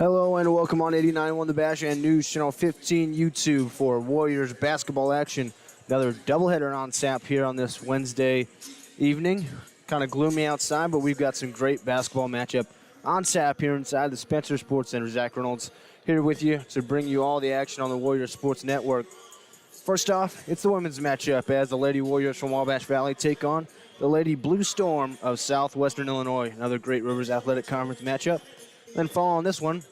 Hello and welcome on 89.1 The Bash and News Channel 15 YouTube for Warriors basketball action. Another doubleheader on tap here on this Wednesday evening. Kind of gloomy outside, but we've got some great basketball matchup on tap here inside the Spencer Sports Center. Zach Reynolds here with you to bring you all the action on the Warriors Sports Network. First off, it's the women's matchup as the Lady Warriors from Wabash Valley take on the Lady Blue Storm of Southwestern Illinois. Another Great Rivers Athletic Conference matchup. Then following this one,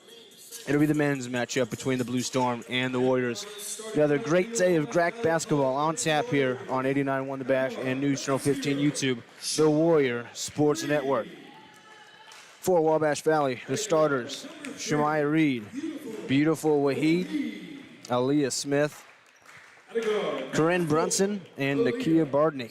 it'll be the men's matchup between the Blue Storm and the Warriors. Another great day of GRAC basketball on tap here on 89.1 The Bash and News Channel 15 YouTube, the Warrior Sports Network. For Wabash Valley, the starters, Shemaya Reed, Beautiful Wahid, Aaliyah Smith, Corinne Brunson, and Nakia Bardney.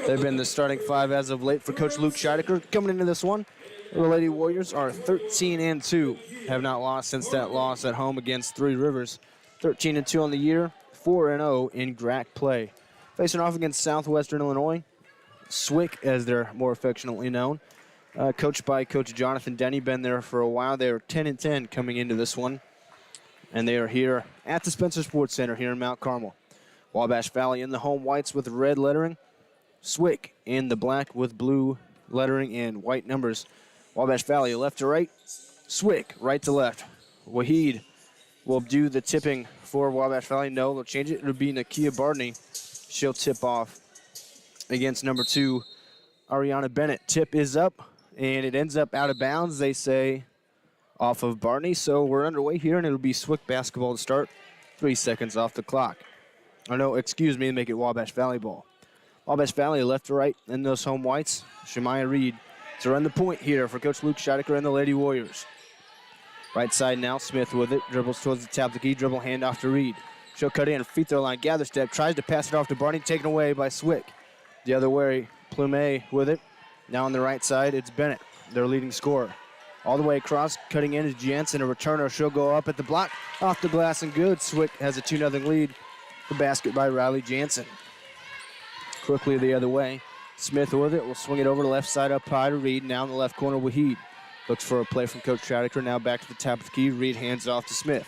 They've been the starting five as of late for Coach Luke Scheidecker. Coming into this one, the Lady Warriors are 13-2. Have not lost since that loss at home against Three Rivers. 13-2 on the year, 4-0 in GRAC play. Facing off against Southwestern Illinois, SWIC as they're more affectionately known. Coached by Coach Jonathan Denny, been there for a while. They are 10-10 coming into this one. And they are here at the Spencer Sports Center here in Mount Carmel. Wabash Valley in the home whites with red lettering. SWIC in the black with blue lettering and white numbers. Wabash Valley left to right. SWIC right to left. Wahid will do the tipping for Wabash Valley. No, they'll change it. It'll be Nakia Bardney. She'll tip off against number 2, Ariana Bennett. Tip is up, and it ends up out of bounds, they say, off of Bardney. So we're underway here, and it'll be SWIC basketball to start. 3 seconds off the clock. Oh, no, excuse me, to make it Wabash Valley ball. Wabash Valley left to right in those home whites. Shemaya Reed to run the point here for Coach Luke Scheidecker and the Lady Warriors. Right side now, Smith with it. Dribbles towards the top of the key. Dribble handoff to Reed. She'll cut in. Free throw line. Gather step. Tries to pass it off to Bardney. Taken away by SWIC. The other way, Plume with it. Now on the right side, it's Bennett, their leading scorer. All the way across, cutting in is Jansen, a returner. She'll go up at the block. Off the glass and good. SWIC has a 2-0 lead. The basket by Riley Jansen. Quickly the other way. Smith with it. Will swing it over the left side up high to Reed. Now in the left corner, Wahid. Looks for a play from Coach Scheidecker. Now back to the top of the key. Reed hands off to Smith.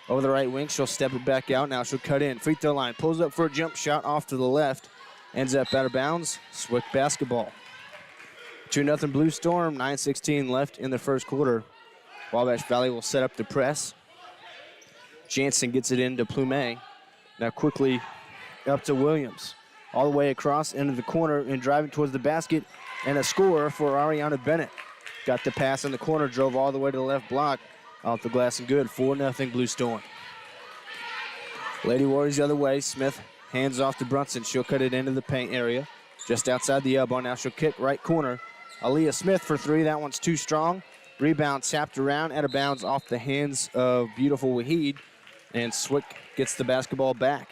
Over the right wing, she'll step it back out. Now she'll cut in. Free throw line. Pulls up for a jump shot off to the left. Ends up out of bounds. SWIC basketball. 2-0 Blue Storm. 9:16 left in the first quarter. Wabash Valley will set up the press. Jansen gets it into Plume. Now quickly up to Williams. All the way across into the corner and driving towards the basket. And a score for Ariana Bennett. Got the pass in the corner, drove all the way to the left block. Off the glass and good. 4-0 Blue Storm. Lady Warriors the other way. Smith hands off to Brunson. She'll cut it into the paint area. Just outside the elbow. Now she'll kick right corner. Aaliyah Smith for 3. That one's too strong. Rebound tapped around, out of bounds off the hands of Beautiful Wahid. And SWIC gets the basketball back.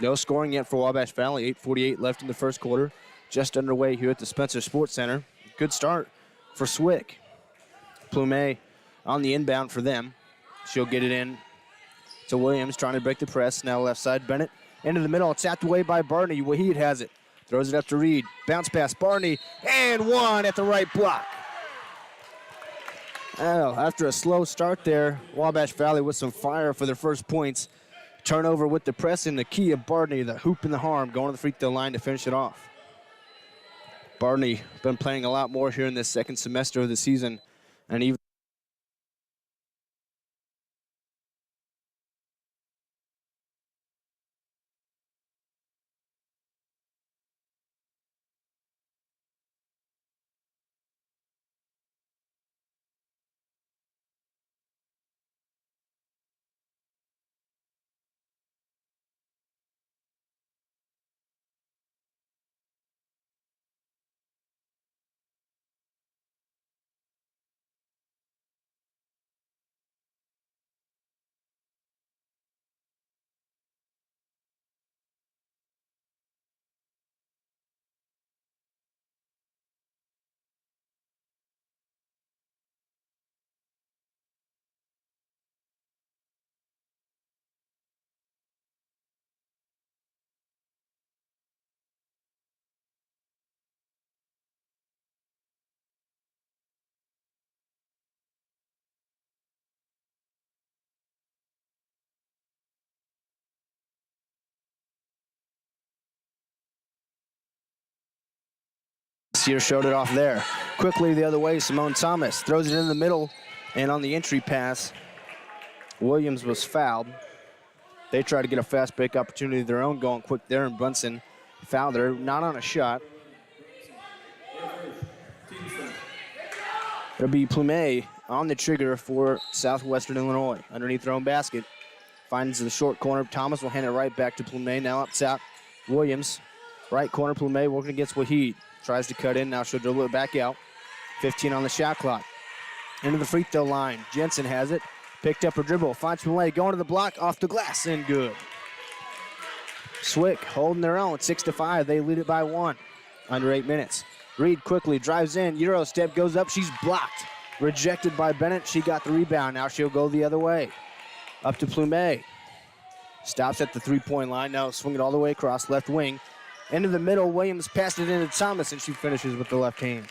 No scoring yet for Wabash Valley. 8:48 left in the first quarter. Just underway here at the Spencer Sports Center. Good start for SWIC. Plume on the inbound for them. She'll get it in to Williams, trying to break the press. Now left side, Bennett into the middle. Tapped away by Bardney. Wahid has it. Throws it up to Reed. Bounce pass, Bardney, and one at the right block. Well, after a slow start there, Wabash Valley with some fire for their first points. Turnover with the press and Nakia Bardney, the hoop and the harm, going to the free throw line to finish it off. Bardney been playing a lot more here in this second semester of the season, and even Sear showed it off there. Quickly the other way, Simone Thomas throws it in the middle, and on the entry pass, Williams was fouled. They try to get a fast break opportunity of their own going quick there, and Brunson fouled her, not on a shot. It'll be Plumet on the trigger for Southwestern Illinois. Underneath their own basket. Finds the short corner. Thomas will hand it right back to Plumet. Now up top, Williams. Right corner, Plumet working against Waheed. Tries to cut in. Now she'll dribble it back out. 15 on the shot clock. Into the free throw line. Jensen has it. Picked up her dribble. Finds Plumet going to the block. Off the glass and good. Swick holding their own. 6-5. They lead it by 1. Under 8 minutes. Reed quickly drives in. Euro step goes up. She's blocked. Rejected by Bennett. She got the rebound. Now she'll go the other way. Up to Plumet. Stops at the three-point line. Now swing it all the way across left wing. Into the middle. Williams passed it into Thomas, and she finishes with the left hand.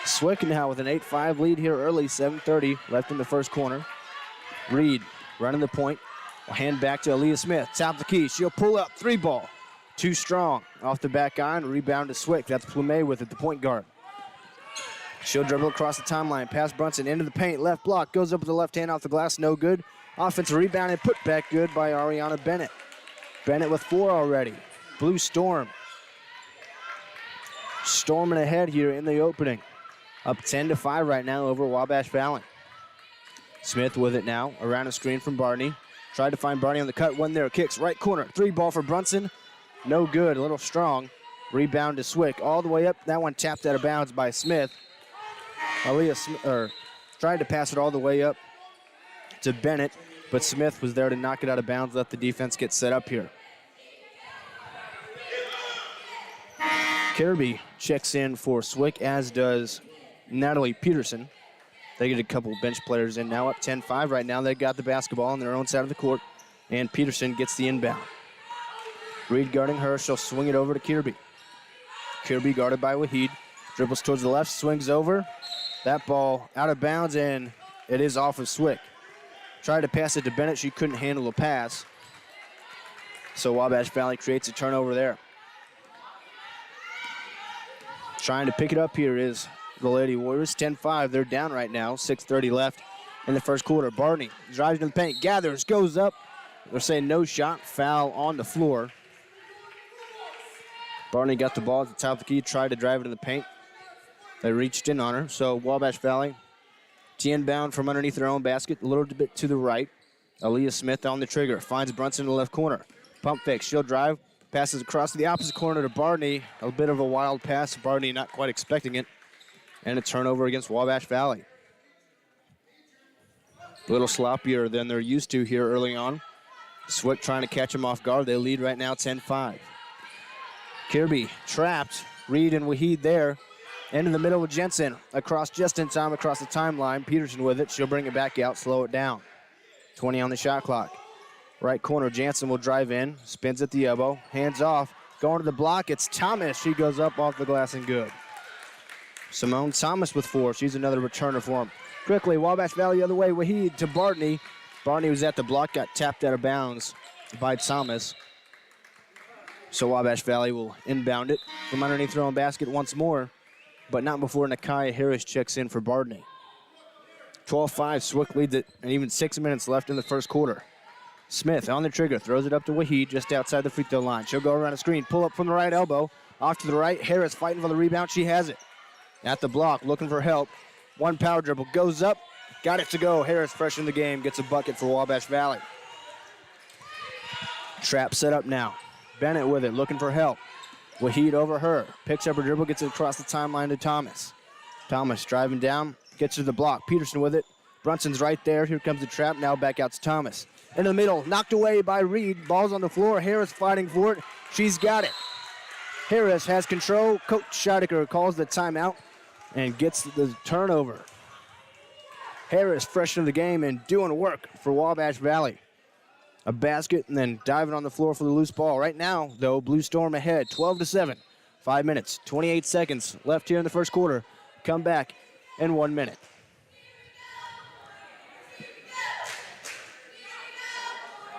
Swick now with an 8-5 lead here early. 7:30 left in the first corner. Reed running the point. Will hand back to Aaliyah Smith. Top the key. She'll pull up. 3 ball. Too strong. Off the back iron. Rebound to Swick. That's Plumet with it, the point guard. She'll dribble across the timeline. Pass Brunson into the paint. Left block. Goes up with the left hand off the glass. No good. Offensive rebound and put back good by Ariana Bennett. Bennett with 4 already. Blue Storm. Storming ahead here in the opening. Up 10-5 right now over Wabash Valley. Smith with it now. Around a screen from Barney. Tried to find Barney on the cut. One there. Kicks right corner. 3 ball for Brunson. No good. A little strong. Rebound to Swick. All the way up. That one tapped out of bounds by Smith. Tried to pass it all the way up to Bennett, but Smith was there to knock it out of bounds. Let the defense get set up here. Kirby checks in for Swick, as does Natalie Peterson. They get a couple bench players in now. Up 10-5 right now. They got the basketball on their own side of the court, and Peterson gets the inbound. Reed guarding her. She'll swing it over to Kirby. Kirby guarded by Waheed. Dribbles towards the left, swings over. That ball out of bounds, and it is off of Swick. Tried to pass it to Bennett. She couldn't handle the pass. So Wabash Valley creates a turnover there. Trying to pick it up here is the Lady Warriors. 10-5. They're down right now. 6:30 left in the first quarter. Barney drives in the paint. Gathers. Goes up. They're saying no shot. Foul on the floor. Barney got the ball at the top of the key. Tried to drive it in the paint. They reached in on her. So Wabash Valley, inbound from underneath their own basket, a little bit to the right. Aaliyah Smith on the trigger. Finds Brunson in the left corner. Pump fake. She'll drive. Passes across to the opposite corner to Barney. A bit of a wild pass. Barney not quite expecting it. And a turnover against Wabash Valley. A little sloppier than they're used to here early on. Swick trying to catch him off guard. They lead right now 10-5. Kirby trapped. Reed and Waheed there. Into the middle with Jensen. Across just in time across the timeline. Peterson with it. She'll bring it back out. Slow it down. 20 on the shot clock. Right corner. Jansen will drive in. Spins at the elbow. Hands off. Going to the block. It's Thomas. She goes up off the glass and good. Simone Thomas with 4. She's another returner for him. Quickly. Wabash Valley the other way. Waheed to Barney. Barney was at the block. Got tapped out of bounds by Thomas. So Wabash Valley will inbound it from underneath their own basket once more, but not before Nakia Harris checks in for Barney. 12-5, Swick leads it, and even 6 minutes left in the first quarter. Smith on the trigger, throws it up to Waheed just outside the free throw line. She'll go around a screen, pull up from the right elbow, off to the right. Harris fighting for the rebound. She has it. At the block, looking for help. One power dribble, goes up, got it to go. Harris, fresh in the game, gets a bucket for Wabash Valley. Trap set up now. Bennett with it, looking for help. Waheed over her. Picks up her dribble, gets it across the timeline to Thomas. Thomas driving down, gets to the block. Peterson with it. Brunson's right there. Here comes the trap. Now back out to Thomas. In the middle, knocked away by Reed. Ball's on the floor. Harris fighting for it. She's got it. Harris has control. Coach Scheidecker calls the timeout and gets the turnover. Harris fresh in the game and doing work for Wabash Valley. A basket and then diving on the floor for the loose ball. Right now, though, Blue Storm ahead, 12-7. 5 minutes, 28 seconds left here in the first quarter. Come back in 1 minute.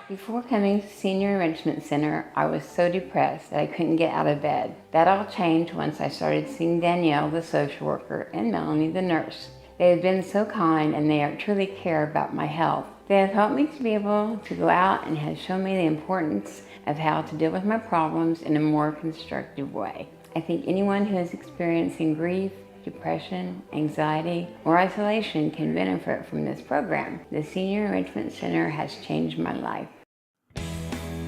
Before coming to Senior Enrichment Center, I was so depressed that I couldn't get out of bed. That all changed once I started seeing Danielle, the social worker, and Melanie, the nurse. They have been so kind and they truly care about my health. They have helped me to be able to go out and have shown me the importance of how to deal with my problems in a more constructive way. I think anyone who is experiencing grief, depression, anxiety, or isolation can benefit from this program. The Senior Enrichment Center has changed my life.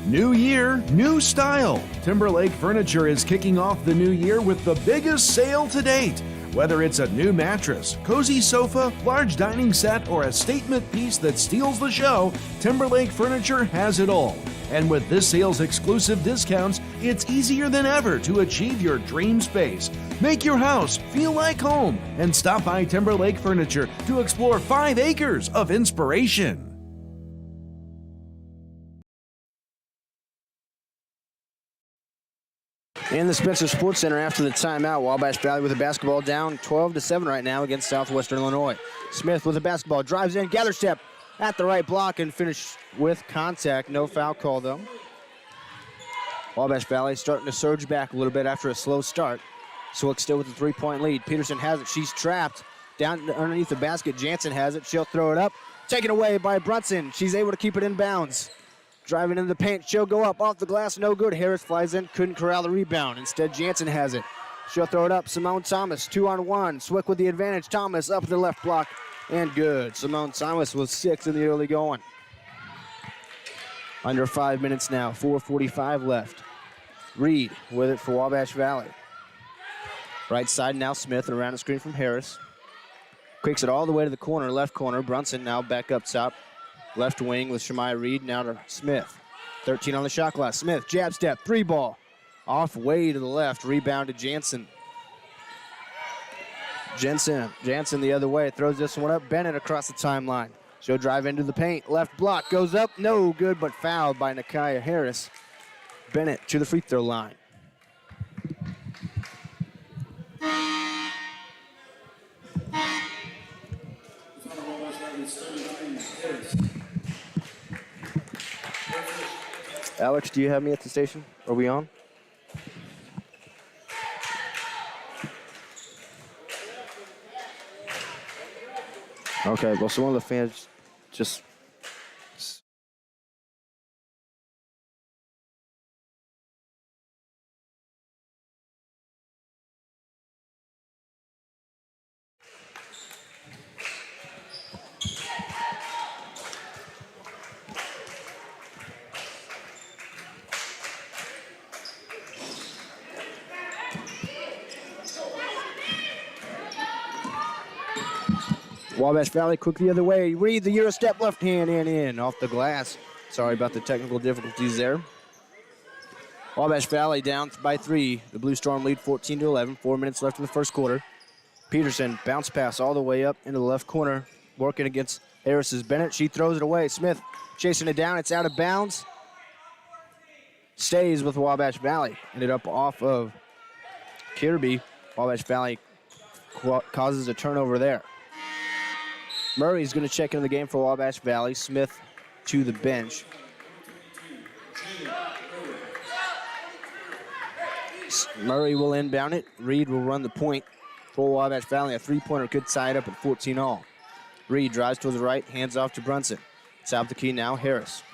New year, new style. Timberlake Furniture is kicking off the new year with the biggest sale to date. Whether it's a new mattress, cozy sofa, large dining set, or a statement piece that steals the show, Timberlake Furniture has it all. And with this sale's exclusive discounts, it's easier than ever to achieve your dream space. Make your house feel like home and stop by Timberlake Furniture to explore 5 acres of inspiration. In the Spencer Sports Center after the timeout, Wabash Valley with the basketball down 12-7 right now against Southwestern Illinois. Smith with the basketball, drives in, gather step at the right block and finish with contact. No foul call though. Wabash Valley starting to surge back a little bit after a slow start. Swick still with the 3-point lead. Peterson has it, she's trapped. Down underneath the basket, Jansen has it, she'll throw it up. Taken away by Brunson, she's able to keep it in bounds. Driving into the paint, she'll go up off the glass, no good. Harris flies in, couldn't corral the rebound. Instead, Jansen has it. She'll throw it up. Simone Thomas, 2-on-1. Swick with the advantage. Thomas up the left block and good. Simone Thomas with 6 in the early going. Under 5 minutes now, 4:45 left. Reed with it for Wabash Valley. Right side now, Smith around the screen from Harris. Quicks it all the way to the corner, left corner. Brunson now back up top. Left wing with Shemai Reed, now to Smith. 13 on the shot clock. Smith, jab step, 3 ball. Off way to the left, rebound to Jansen. Jansen the other way, throws this one up. Bennett across the timeline. She'll drive into the paint. Left block, goes up, no good, but fouled by Nakia Harris. Bennett to the free throw line. Alex, do you have me at the station? Are we on? Okay, well, so one of the fans just... Wabash Valley quick the other way. Reed the Euro step left hand and in off the glass. Sorry about the technical difficulties there. Wabash Valley down by 3. The Blue Storm lead 14-11. 4 minutes left in the first quarter. Peterson bounce pass all the way up into the left corner. Working against Harris's Bennett. She throws it away. Smith chasing it down. It's out of bounds. Stays with Wabash Valley. Ended up off of Kirby. Wabash Valley causes a turnover there. Murray's going to check into the game for Wabash Valley. Smith to the bench. Murray will inbound it. Reed will run the point for Wabash Valley. A 3-pointer could tie it up at 14 all. Reed drives to the right, hands off to Brunson. South the key now, Harris.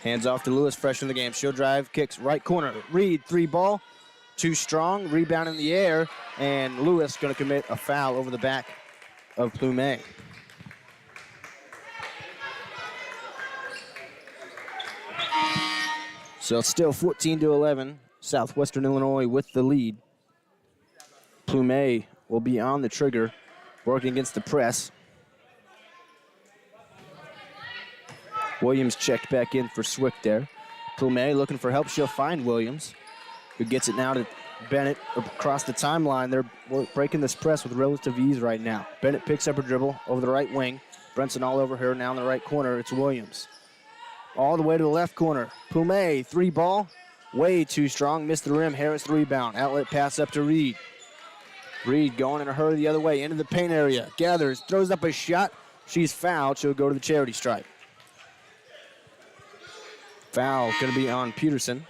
Hands off to Lewis, fresh in the game. She'll drive, kicks right corner. Reed, 3 ball, too strong, rebound in the air, and Lewis going to commit a foul over the back of Plumet. So it's still 14-11. Southwestern Illinois with the lead. Plumet will be on the trigger, working against the press. Williams checked back in for Swick there. Plumet looking for help. She'll find Williams, who gets it now to Bennett across the timeline. They're breaking this press with relative ease right now. Bennett picks up her dribble over the right wing. Brunson all over her now in the right corner. It's Williams. All the way to the left corner. Plumet, 3 ball. Way too strong. Missed the rim. Harris the rebound. Outlet pass up to Reed. Reed going in a hurry the other way into the paint area. Gathers, throws up a shot. She's fouled. She'll go to the charity stripe. Foul going to be on Peterson.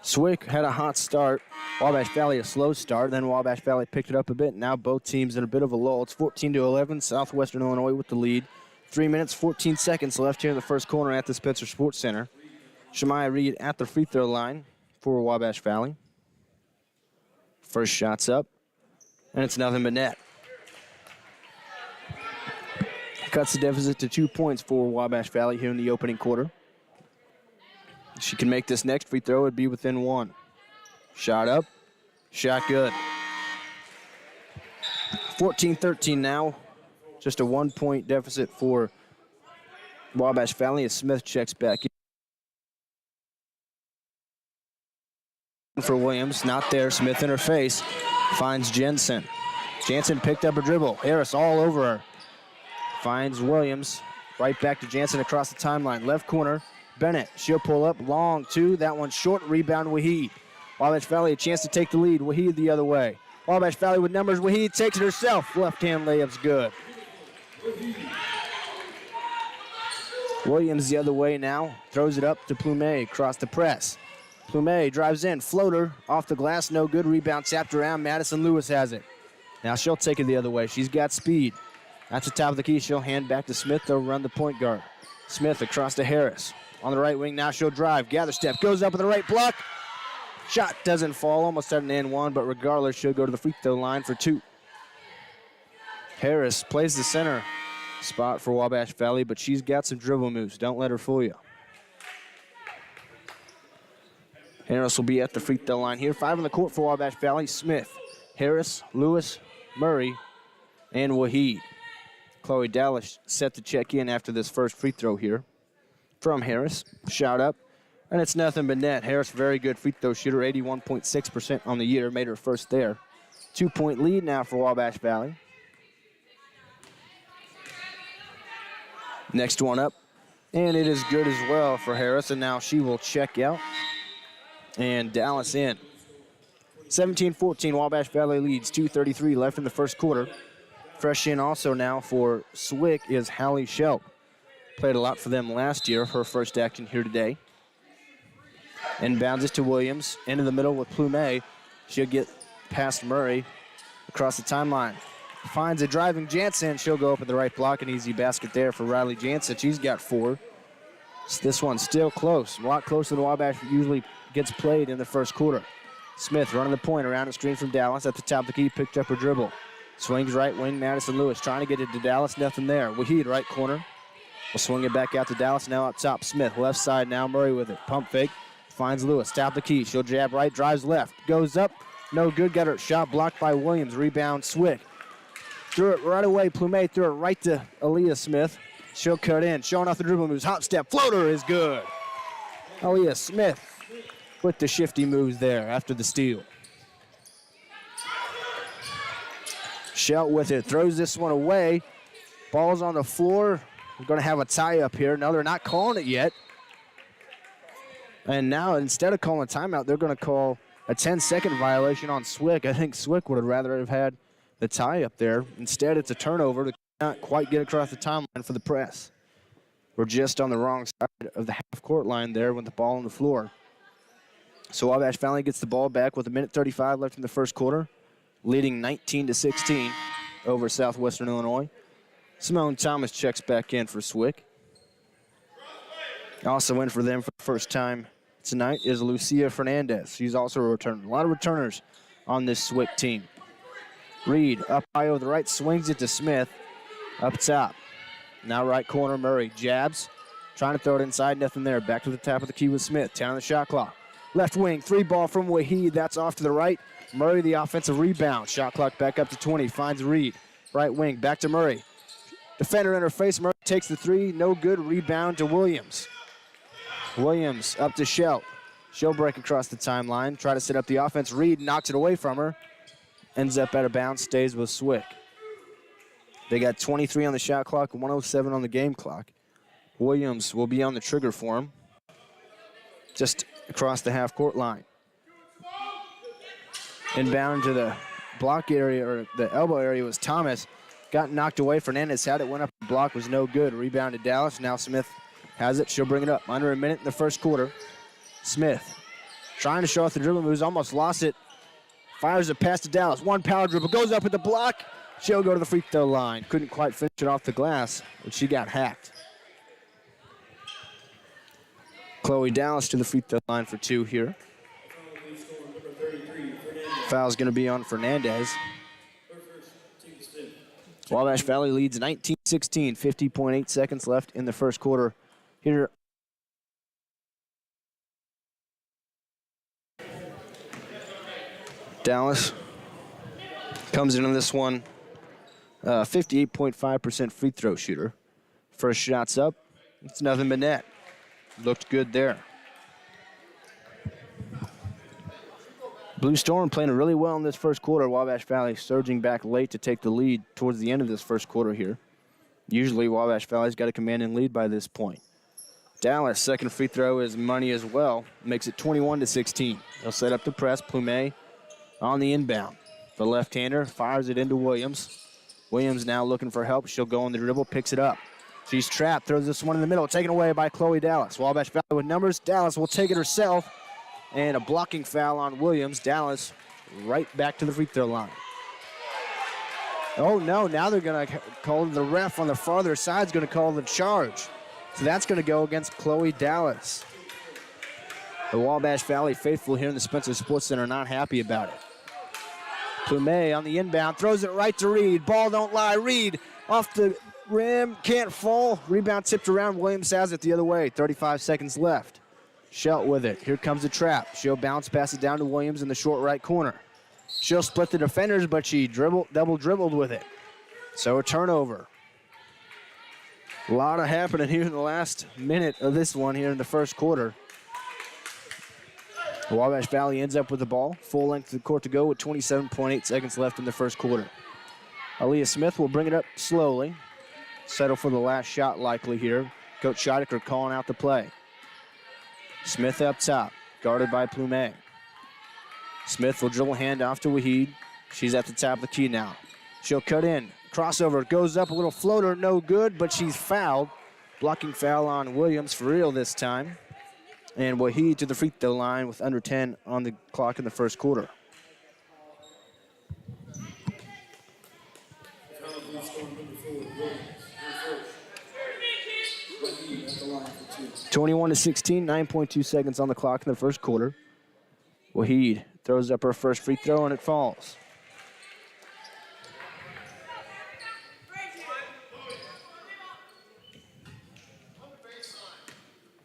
Swick had a hot start. Wabash Valley a slow start. Then Wabash Valley picked it up a bit. Now both teams in a bit of a lull. It's 14-11. Southwestern Illinois with the lead. 3 minutes, 14 seconds left here in the first corner at the Spencer Sports Center. Shemaya Reed at the free throw line for Wabash Valley. First shot's up, and it's nothing but net. Cuts the deficit to 2 points for Wabash Valley here in the opening quarter. If she can make this next free throw, it'd be within one. Shot up, shot good. 14-13 now. Just a 1 point deficit for Wabash Valley as Smith checks back in for Williams. Not there. Smith in her face. Finds Jensen. Jansen picked up a dribble. Harris all over her. Finds Williams. Right back to Jansen across the timeline. Left corner. Bennett. She'll pull up. Long two. That one short. Rebound Waheed. Wabash Valley a chance to take the lead. Waheed the other way. Wabash Valley with numbers. Waheed takes it herself. Left hand layup's good. Williams the other way now. Throws it up to Plumet across the press. Plumet drives in. Floater off the glass. No good. Rebound tapped around. Madison Lewis has it. Now she'll take it the other way. She's got speed. At the top of the key, she'll hand back to Smith. They'll run the point guard. Smith across to Harris. On the right wing, now she'll drive. Gather step. Goes up with the right block. Shot doesn't fall. Almost had an and one, but regardless, she'll go to the free throw line for two. Harris plays the center spot for Wabash Valley, but she's got some dribble moves. Don't let her fool you. Harris will be at the free throw line here. 5 on the court for Wabash Valley. Smith, Harris, Lewis, Murray, and Waheed. Chloe Dallas set to check in after this first free throw here from Harris. Shot up, and it's nothing but net. Harris, very good free throw shooter, 81.6% on the year. Made her first there. 2 point lead now for Wabash Valley. Next one up, and it is good as well for Harris, and now she will check out. And Dallas in. 17-14, Wabash Valley leads. 2:33 left in the first quarter. Fresh in also now for Swick is Hallie Shelp. Played a lot for them last year, her first action here today. Inbounds it to Williams. Into the middle with Plumet. She'll get past Murray across the timeline. Finds a driving Jansen. She'll go up at the right block. An easy basket there for Riley Jansen. She's got 4. This one's still close. A lot closer than Wabash usually gets played in the first quarter. Smith running the point around a screen from Dallas. At the top of the key, picked up her dribble. Swings right wing, Madison Lewis trying to get it to Dallas. Nothing there. Waheed right corner. Will swing it back out to Dallas. Now up top, Smith. Left side now, Murray with it. Pump fake. Finds Lewis. Top of the key. She'll jab right, drives left. Goes up. No good. Got her shot blocked by Williams. Rebound, Swick. Threw it right away. Plumet threw it right to Aaliyah Smith. She'll cut in. Showing off the dribble moves. Hop step. Floater is good. Aaliyah Smith with the shifty moves there after the steal. Shelt with it. Throws this one away. Ball's on the floor. We're going to have a tie up here. No, they're not calling it yet. And now, instead of calling a timeout, they're going to call a 10-second violation on Swick. I think Swick would have rather have had the tie up there. Instead, it's a turnover to not quite get across the timeline for the press. We're just on the wrong side of the half-court line there with the ball on the floor. So Wabash Valley gets the ball back with 1:35 left in the first quarter, leading 19-16 over Southwestern Illinois. Simone Thomas checks back in for Swick. Also in for them for the first time tonight is Lucia Fernandez. She's also a returner. A lot of returners on this Swick team. Reed up high over the right, swings it to Smith. Up top. Now right corner, Murray jabs. Trying to throw it inside, nothing there. Back to the top of the key with Smith. 10 on the shot clock. Left wing, 3 ball from Waheed. That's off to the right. Murray the offensive rebound. Shot clock back up to 20. Finds Reed. Right wing, back to Murray. Defender in her face. Murray takes the 3. No good. Rebound to Williams. Williams up to Shelt. She'll break across the timeline. Try to set up the offense. Reed knocks it away from her. Ends up out of bounds. Stays with Swick. They got 23 on the shot clock and 1:07 on the game clock. Williams will be on the trigger for him. Just across the half-court line. Inbound to the block area, or the elbow area, was Thomas. got knocked away. Fernandez had it, went up the block, was no good. Rebound to Dallas. Now Smith has it. She'll bring it up. Under a minute in the first quarter. Smith trying to show off the dribble moves, almost lost it. Fires a pass to Dallas. One power dribble, goes up at the block. She'll go to the free throw line. Couldn't quite finish it off the glass, but she got hacked. Chloe Dallas to the free throw line for 2 here. Foul's going to be on Fernandez. Wabash Valley leads 19-16, 50.8 seconds left in the first quarter. Here, Dallas comes into this one, 58.5% free throw shooter. First shot's up, it's nothing but net. Looked good there. Blue Storm playing really well in this first quarter. Wabash Valley surging back late to take the lead towards the end of this first quarter here. Usually Wabash Valley's got a commanding lead by this point. Dallas, second free throw is money as well. Makes it 21-16. They'll set up the press. Plumet on the inbound. The left-hander fires it into Williams. Williams now looking for help. She'll go on the dribble, picks it up. She's trapped, throws this one in the middle, taken away by Chloe Dallas. Wabash Valley with numbers. Dallas will take it herself. And a blocking foul on Williams. Dallas right back to the free throw line. Oh, no, now they're going to call the ref on the farther side is going to call the charge. So that's going to go against Chloe Dallas. The Wabash Valley faithful here in the Spencer Sports Center are not happy about it. Plumet on the inbound, throws it right to Reed. Ball don't lie. Reed off the rim, can't fall. Rebound tipped around. Williams has it the other way. 35 seconds left. Schelt with it. Here comes a trap. She'll bounce, pass it down to Williams in the short right corner. She'll split the defenders, but she double dribbled with it. So a turnover. A lot of happening here in the last minute of this one here in the first quarter. Wabash Valley ends up with the ball. Full length of the court to go with 27.8 seconds left in the first quarter. Aaliyah Smith will bring it up slowly. Settle for the last shot likely here. Coach Scheidecker calling out the play. Smith up top, guarded by Plumet. Smith will dribble handoff to Wahid. She's at the top of the key now. She'll cut in. Crossover goes up, a little floater, no good, but she's fouled. Blocking foul on Williams for real this time. And Wahid to the free throw line with under 10 on the clock in the first quarter. 21-16, 9.2 seconds on the clock in the first quarter. Wahid throws up her first free throw and it falls.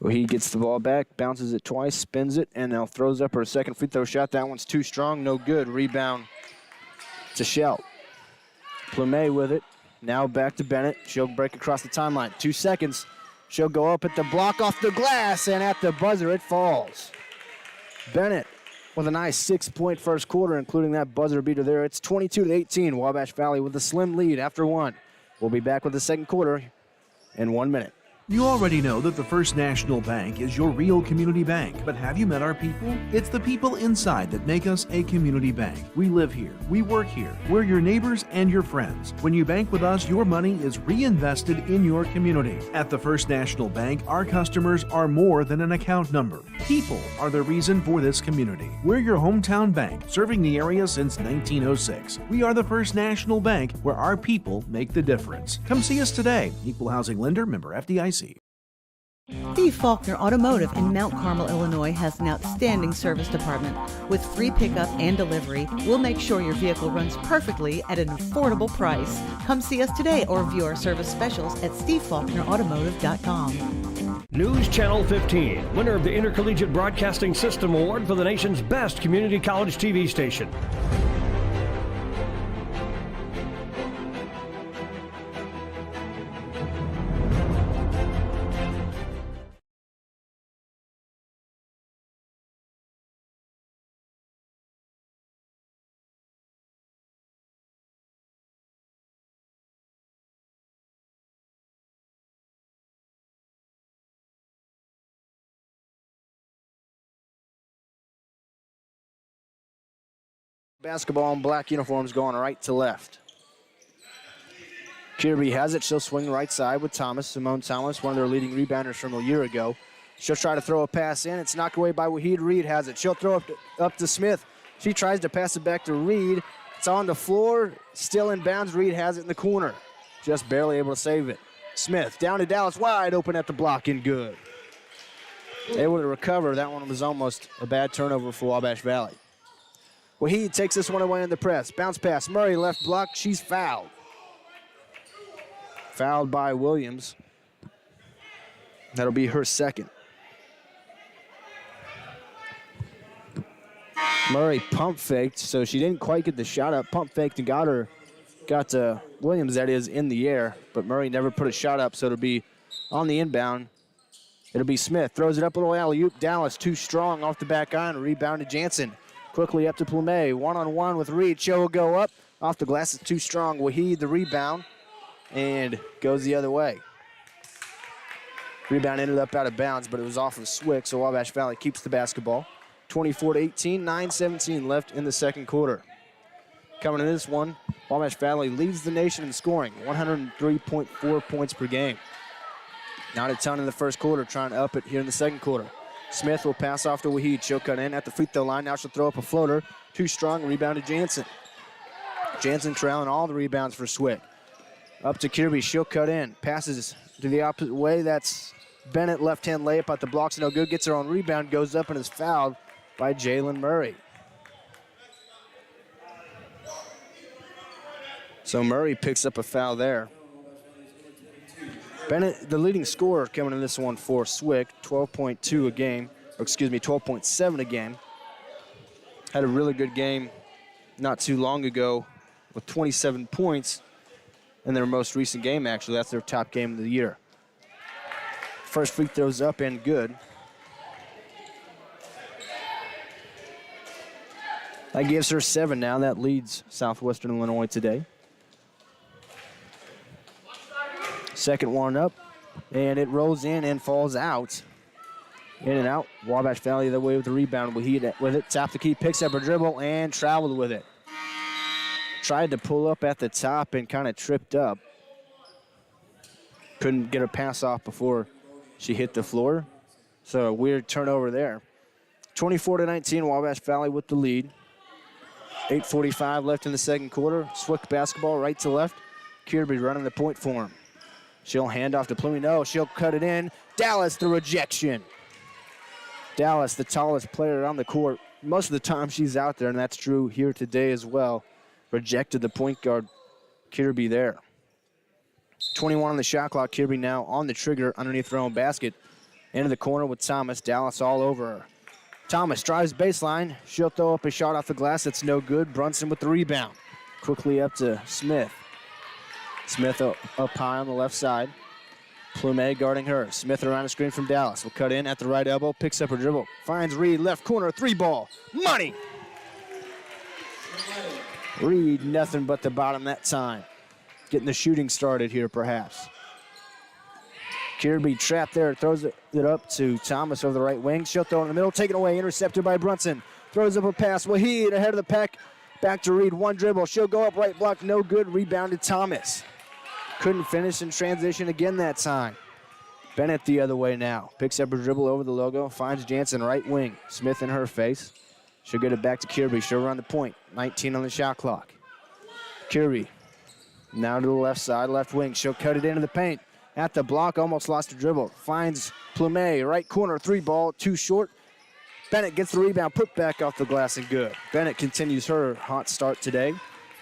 Wahid gets the ball back, bounces it twice, spins it, and now throws up her second free throw shot. That one's too strong, no good. Rebound to Schelt. Plumet with it. Now back to Bennett. She'll break across the timeline. 2 seconds. She'll go up at the block off the glass, and at the buzzer it falls. Bennett with a nice 6-point first quarter, including that buzzer beater there. It's 22-18. Wabash Valley with a slim lead after one. We'll be back with the second quarter in 1 minute. You already know that the First National Bank is your real community bank, but have you met our people? It's the people inside that make us a community bank. We live here, we work here, we're your neighbors and your friends. When you bank with us, your money is reinvested in your community. At the First National Bank, our customers are more than an account number. People are the reason for this community. We're your hometown bank, serving the area since 1906. We are the First National Bank, where our people make the difference. Come see us today. Equal housing lender, member FDIC. Steve Faulkner Automotive in Mount Carmel, Illinois has an outstanding service department. With free pickup and delivery, we'll make sure your vehicle runs perfectly at an affordable price. Come see us today or view our service specials at stevefaulknerautomotive.com. News Channel 15, winner of the Intercollegiate Broadcasting System Award for the nation's best community college TV station. Basketball in black uniforms going right to left. Kirby has it. She'll swing right side with Thomas. Simone Thomas, one of their leading rebounders from a year ago. She'll try to throw a pass in. It's knocked away by Wahid. Reed has it. She'll throw up to Smith. She tries to pass it back to Reed. It's on the floor. Still in bounds. Reed has it in the corner. Just barely able to save it. Smith down to Dallas. Wide open at the block and good. Able to recover. That one was almost a bad turnover for Wabash Valley. Wahid takes this one away in the press. Bounce pass. Murray left block. She's fouled. Fouled by Williams. That'll be her second. Murray pump faked, so she didn't quite get the shot up. Pump faked and got Williams, that is, in the air, but Murray never put a shot up, so it'll be on the inbound. It'll be Smith. Throws it up a little alley-oop. Dallas too strong off the back iron. Rebound to Jansen. Quickly up to Plumet. One-on-one with Reed. Show will go up. Off the glass, it's too strong. Wahid the rebound and goes the other way. Rebound ended up out of bounds, but it was off of Swick, so Wabash Valley keeps the basketball. 24-18, 9:17 left in the second quarter. Coming in this one, Wabash Valley leads the nation in scoring, 103.4 points per game. Not a ton in the first quarter, trying to up it here in the second quarter. Smith will pass off to Wahid. She'll cut in at the free throw line. Now she'll throw up a floater. Too strong, rebound to Jansen. Jansen trailing all the rebounds for Swick. Up to Kirby, she'll cut in. Passes to the opposite way. That's Bennett, left-hand layup at the blocks, no good. Gets her own rebound, goes up and is fouled by Jalen Murray. So Murray picks up a foul there. Bennett, the leading scorer coming in this one for Swick, 12.2 a game, or excuse me, 12.7 a game. Had a really good game not too long ago with 27 points in their most recent game, actually. That's their top game of the year. First free throw's up and good. That gives her 7 now. That leads Southwestern Illinois today. Second one up, and it rolls in and falls out. In and out. Wabash Valley the way with the rebound. Wahid with it. Tap the key, picks up her dribble, and traveled with it. Tried to pull up at the top and kind of tripped up. Couldn't get her pass off before she hit the floor. So a weird turnover there. 24-19, Wabash Valley with the lead. 8:45 left in the second quarter. Swick basketball right to left. Kirby running the point for him. She'll hand off to Plumy. No, she'll cut it in. Dallas, the rejection. Dallas, the tallest player on the court. Most of the time she's out there, and that's true here today as well. Rejected the point guard, Kirby there. 21 on the shot clock. Kirby now on the trigger underneath her own basket. Into the corner with Thomas. Dallas all over her. Thomas drives baseline. She'll throw up a shot off the glass. That's no good. Brunson with the rebound. Quickly up to Smith. Smith up high on the left side. Plumet guarding her. Smith around the screen from Dallas. Will cut in at the right elbow. Picks up her dribble. Finds Reed. Left corner. 3-ball. Money! Reed, nothing but the bottom that time. Getting the shooting started here, perhaps. Kirby trapped there. Throws it up to Thomas over the right wing. She'll throw in the middle. Taken away. Intercepted by Brunson. Throws up a pass. Wahid ahead of the pack. Back to Reed. One dribble. She'll go up right block. No good. Rebounded Thomas. Couldn't finish in transition again that time. Bennett the other way now. Picks up her dribble over the logo. Finds Jansen right wing. Smith in her face. She'll get it back to Kirby. She'll run the point. 19 on the shot clock. Kirby now to the left side, left wing. She'll cut it into the paint. At the block, almost lost her dribble. Finds Plumet, right corner, 3-ball, too short. Bennett gets the rebound, put back off the glass and good. Bennett continues her hot start today.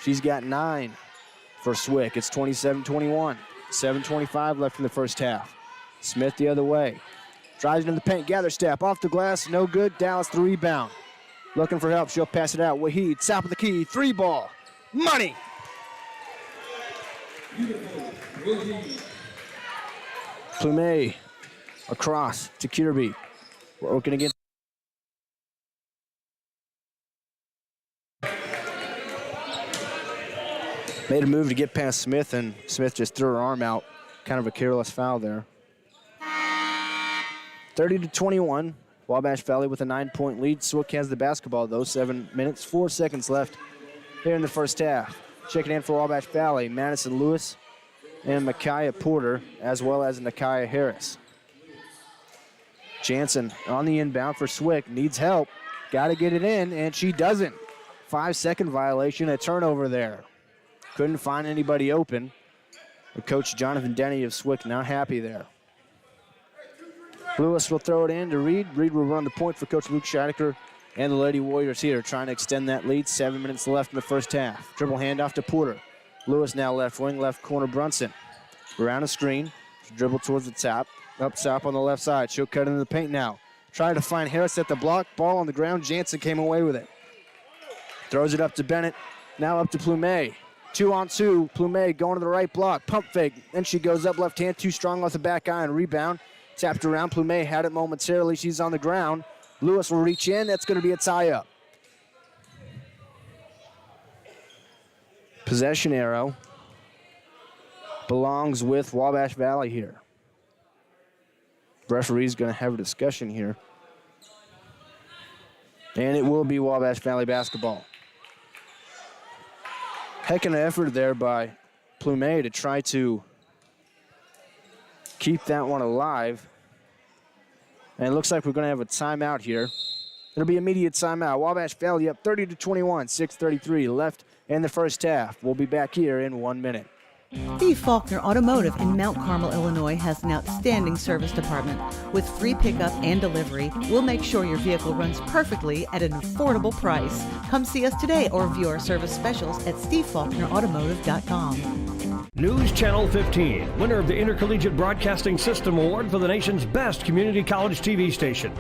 She's got 9 for Swick. It's 27-21. 7:25 left in the first half. Smith the other way. Drives into the paint, gather step, off the glass, no good. Dallas the rebound. Looking for help, she'll pass it out. Wahid, top of the key, 3-ball. Money! Plumet across to Kirby. Working against. Made a move to get past Smith, and Smith just threw her arm out. Kind of a careless foul there. 30-21. Wabash Valley with a 9-point lead. Swick has the basketball, though. 7 minutes, 4 seconds left here in the first half. Checking in for Wabash Valley, Madison Lewis. and Micaiah Porter, as well as Nakiah Harris. Jansen on the inbound for Swick, needs help, got to get it in, and she doesn't. 5-second violation, a turnover there. Couldn't find anybody open. Coach Jonathan Denny of Swick not happy there. Lewis will throw it in to Reed. Reed will run the point for Coach Luke Scheidecker and the Lady Warriors here, trying to extend that lead. 7 minutes left in the first half. Dribble handoff to Porter. Lewis now left wing, left corner Brunson. Around a screen, dribble towards the top. Up top on the left side. She'll cut into the paint now. Trying to find Harris at the block. Ball on the ground. Jansen came away with it. Throws it up to Bennett. Now up to Plumet. 2-on-2. Plumet going to the right block. Pump fake. Then she goes up left hand. Too strong off the back iron. Rebound. Tapped around. Plumet had it momentarily. She's on the ground. Lewis will reach in. That's going to be a tie-up. Possession arrow belongs with Wabash Valley here. Referee's going to have a discussion here. And it will be Wabash Valley basketball. Heck of an effort there by Plumet to try to keep that one alive. And it looks like we're going to have a timeout here. It'll be immediate timeout. Wabash Valley up 30-21, 6:33 left in the first half. We'll be back here in 1 minute. Steve Faulkner Automotive in Mount Carmel, Illinois has an outstanding service department. With free pickup and delivery, we'll make sure your vehicle runs perfectly at an affordable price. Come see us today or view our service specials at stevefaulknerautomotive.com. News Channel 15, winner of the Intercollegiate Broadcasting System Award for the nation's best community college TV station.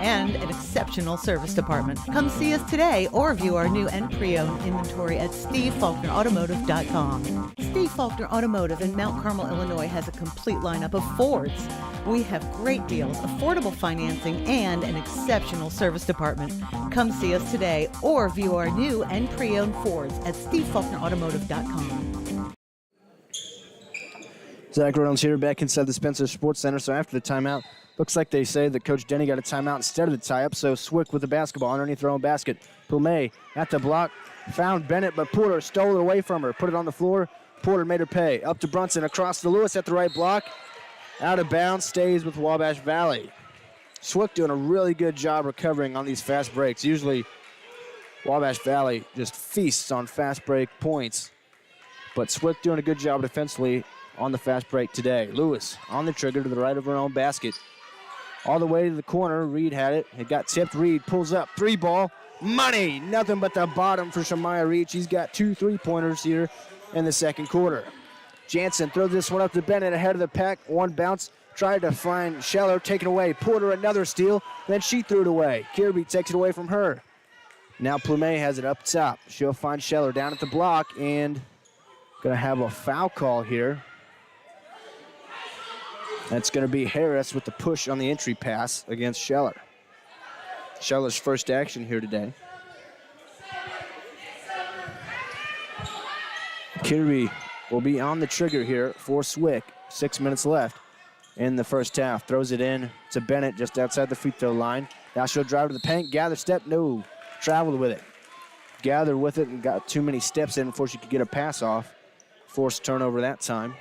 And an exceptional service department. Come see us today or view our new and pre-owned inventory at stevefaulknerautomotive.com. Steve Faulkner Automotive in Mount Carmel, Illinois has a complete lineup of Fords. We have great deals, affordable financing, and an exceptional service department. Come see us today or view our new and pre-owned Fords at stevefaulknerautomotive.com. Zach Reynolds here back inside the Spencer Sports Center. So after the timeout, looks like they say that Coach Denny got a timeout instead of the tie-up. So Swick with the basketball underneath their own basket. Plumet at the block. Found Bennett, but Porter stole it away from her. Put it on the floor. Porter made her pay. Up to Brunson, across to Lewis at the right block. Out of bounds, stays with Wabash Valley. Swick doing a really good job recovering on these fast breaks. Usually Wabash Valley just feasts on fast break points. But Swick doing a good job defensively on the fast break today. Lewis on the trigger to the right of her own basket. All the way to the corner. Reed had it. It got tipped. Reed pulls up. 3-ball. Money. Nothing but the bottom for Shamaya Reed. She's got 2 3-pointers here in the second quarter. Jansen throws this one up to Bennett ahead of the pack. One bounce. Tried to find Scheller. Taken away. Porter another steal. Then she threw it away. Kirby takes it away from her. Now Plumet has it up top. She'll find Scheller down at the block and going to have a foul call here. That's going to be Harris with the push on the entry pass against Scheller. Scheller's first action here today. Kirby will be on the trigger here for Swick. 6 minutes left in the first half. Throws it in to Bennett just outside the free throw line. Now she'll drive to the paint. Gather step. No. Traveled with it. Gathered with it and got too many steps in before she could get a pass off. Forced turnover that time.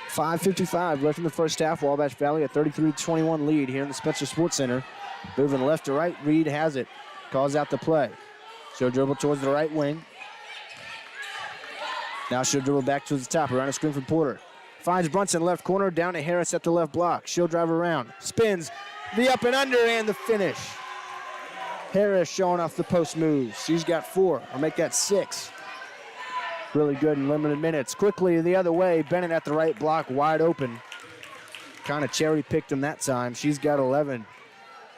5:55 left in the first half. Wabash Valley a 33-21 lead here in the Spencer Sports Center. Moving left to right. Reed has it. Calls out the play. She'll dribble towards the right wing. Now she'll dribble back to the top. Around a screen from Porter. Finds Brunson left corner. Down to Harris at the left block. She'll drive around. Spins. The up and under and the finish. Harris showing off the post moves. She's got 4. I'll make that 6. Really good in limited minutes. Quickly the other way. Bennett at the right block, wide open. Kind of cherry picked him that time. She's got 11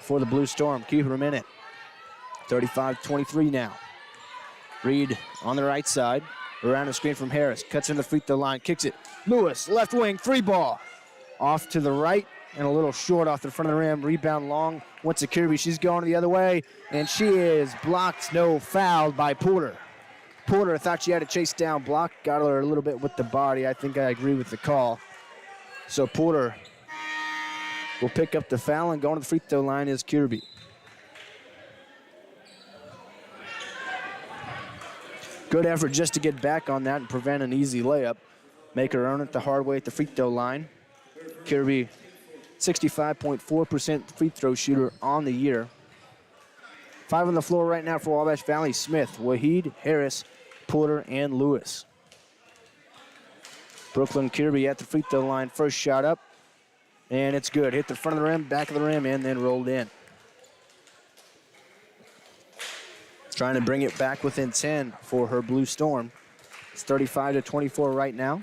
for the Blue Storm. Keep her a minute. 35-23 now. Reed on the right side. Around the screen from Harris. Cuts in the free throw line. Kicks it. Lewis, left wing, 3-ball. Off to the right and a little short off the front of the rim. Rebound long. Went to Kirby. She's going the other way. And she is blocked. No, fouled by Porter. Porter thought she had a chase down block, got her a little bit with the body. I think I agree with the call. So Porter will pick up the foul, and going to the free throw line is Kirby. Good effort just to get back on that and prevent an easy layup. Make her earn it the hard way at the free throw line. Kirby, 65.4% free throw shooter on the year. 5 on the floor right now for Wabash Valley. Smith, Wahid, Harris, Porter, and Lewis. Brooklyn Kirby at the free throw line. First shot up, and it's good. Hit the front of the rim, back of the rim, and then rolled in. Trying to bring it back within 10 for her Blue Storm. It's 35-24 right now.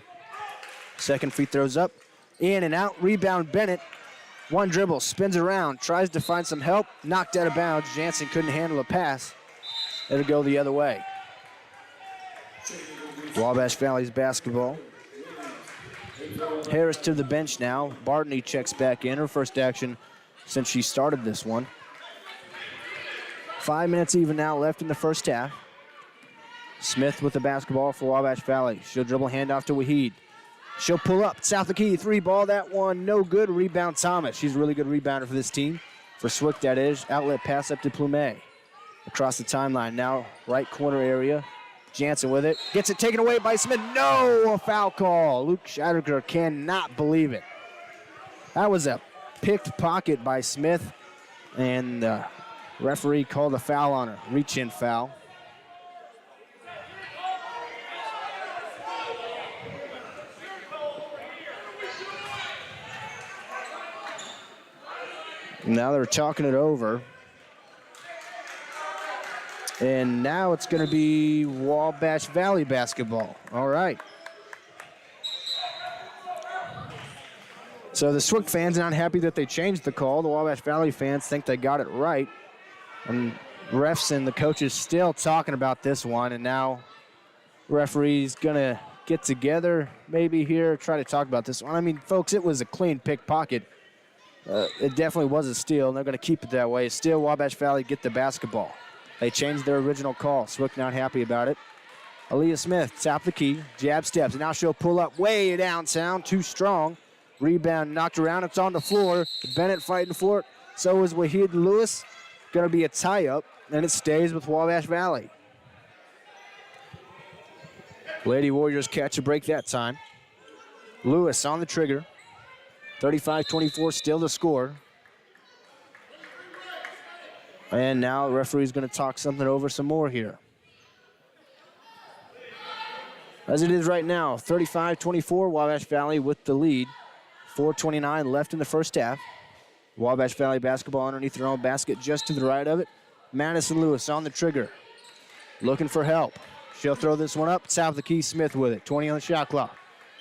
Second free throw's up. In and out. Rebound Bennett. One dribble. Spins around. Tries to find some help. Knocked out of bounds. Jansen couldn't handle a pass. It'll go the other way. Wabash Valley's basketball. Harris to the bench now. Bartney checks back in. Her first action since she started this one. 5 minutes even now left in the first half. Smith with the basketball for Wabash Valley. She'll dribble handoff to Wahid. She'll pull up. South of key, 3 ball. That one no good. Rebound Thomas. She's a really good rebounder for this team. For Swick, that is. Outlet pass up to Plumet. Across the timeline now. Right corner area. Jansen with it. Gets it taken away by Smith. No! A foul call. Luke Scheidegger cannot believe it. That was a picked pocket by Smith. And referee called a foul on her. Reach-in foul. Now they're talking it over. And now it's going to be Wabash Valley basketball. All right. So the Swick fans are not happy that they changed the call. The Wabash Valley fans think they got it right. And refs and the coaches still talking about this one. And now referee's going to get together maybe here, try to talk about this one. I mean, folks, it was a clean pick pocket. It definitely was a steal, and they're going to keep it that way. Still, Wabash Valley get the basketball. They changed their original call. Swick not happy about it. Aaliyah Smith, top the key, jab steps, and now she'll pull up way downtown, too strong. Rebound knocked around, it's on the floor. Bennett fighting for it. So is Wahid Lewis. Going to be a tie-up, and it stays with Wabash Valley. Lady Warriors catch a break that time. Lewis on the trigger. 35-24 still the score. And now the referee's going to talk something over some more here. As it is right now, 35-24, Wabash Valley with the lead. 4:29 left in the first half. Wabash Valley basketball underneath their own basket just to the right of it. Madison Lewis on the trigger. Looking for help. She'll throw this one up. South of the key, Smith with it. 20 on the shot clock.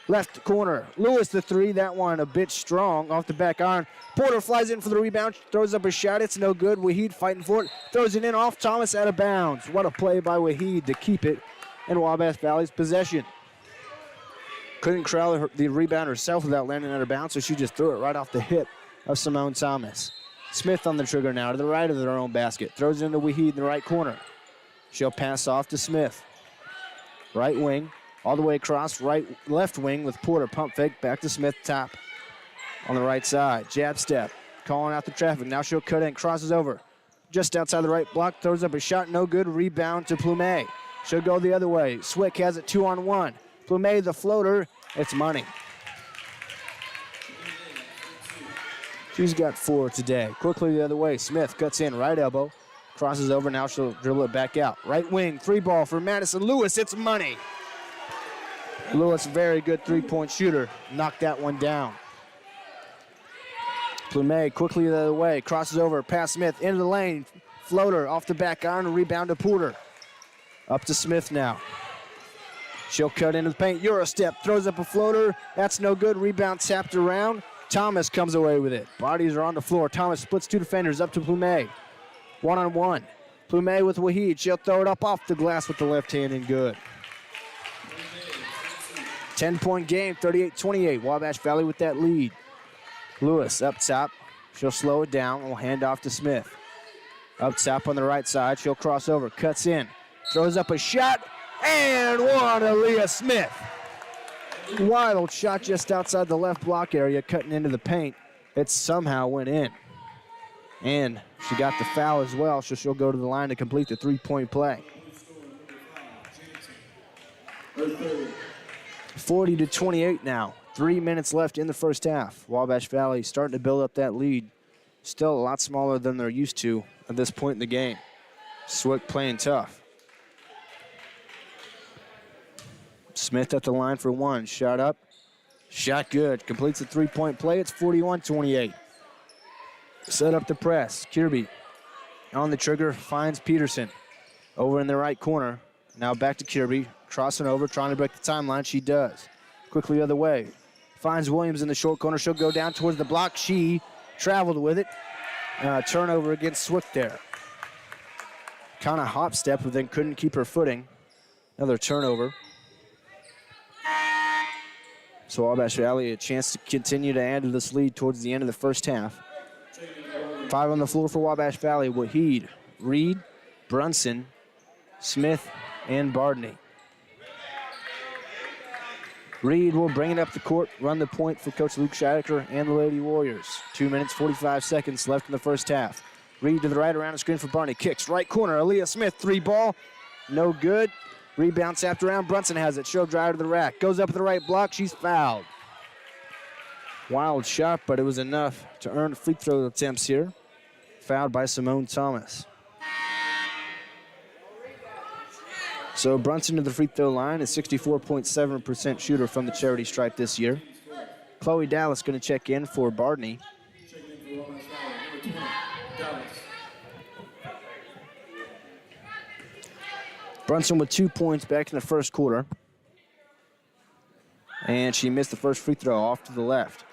Left corner, Lewis the 3. That one a bit strong off the back iron. Porter flies in for the rebound, throws up a shot. It's no good. Wahid fighting for it. Throws it in off Thomas out of bounds. What a play by Wahid to keep it in Wabash Valley's possession. Couldn't corral the rebound herself without landing out of bounds, so she just threw it right off the hip of Simone Thomas. Smith on the trigger now to the right of their own basket. Throws it into Wahid in the right corner. She'll pass off to Smith. Right wing. All the way across, left wing with Porter. Pump fake, back to Smith, top on the right side. Jab step, calling out the traffic. Now she'll cut in, crosses over. Just outside the right block, throws up a shot, no good. Rebound to Plumet. She'll go the other way. Swick has it 2-on-1. Plumet, the floater, it's money. She's got 4 today. Quickly the other way, Smith cuts in, right elbow. Crosses over, now she'll dribble it back out. Right wing, 3 ball for Madison Lewis, it's money. Lewis, very good three-point shooter. Knocked that one down. Plumet quickly the other way. Crosses over, past Smith, into the lane. Floater off the back iron, rebound to Porter. Up to Smith now. She'll cut into the paint. Euro step, throws up a floater. That's no good. Rebound tapped around. Thomas comes away with it. Bodies are on the floor. Thomas splits 2 defenders up to Plumet. 1-on-1. Plumet with Wahid. She'll throw it up off the glass with the left hand and good. 10-point game, 38-28. Wabash Valley with that lead. Lewis up top. She'll slow it down. We'll hand off to Smith. Up top on the right side. She'll cross over. Cuts in. Throws up a shot. And one, Aaliyah Smith. Wild shot just outside the left block area, cutting into the paint. It somehow went in. And she got the foul as well, so she'll go to the line to complete the three-point play. 40-28 now. 3 minutes left in the first half. Wabash Valley starting to build up that lead. Still a lot smaller than they're used to at this point in the game. Swick playing tough. Smith at the line for one. Shot up. Shot good. Completes the three-point play. It's 41-28. Set up the press. Kirby on the trigger. Finds Peterson. Over in the right corner. Now back to Kirby. Crossing over. Trying to break the timeline. She does. Quickly the other way. Finds Williams in the short corner. She'll go down towards the block. She traveled with it. Turnover against Swick there. Kind of hop step, but then couldn't keep her footing. Another turnover. So Wabash Valley a chance to continue to add to this lead towards the end of the first half. 5 on the floor for Wabash Valley. Waheed, Reed, Brunson, Smith, and Bardney. Reed will bring it up the court, run the point for Coach Luke Scheidecker and the Lady Warriors. 2 minutes, 45 seconds left in the first half. Reed to the right, around the screen for Barney. Kicks, right corner, Aaliyah Smith, three ball. No good. Rebound tapped around, Brunson has it. She'll drive to the rack. Goes up at the right block, she's fouled. Wild shot, but it was enough to earn free throw attempts here. Fouled by Simone Thomas. So Brunson to the free throw line, a 64.7% shooter from the charity stripe this year. Chloe Dallas going to check in for Bardney. Brunson with 2 points back in the first quarter. And she missed the first free throw off to the left.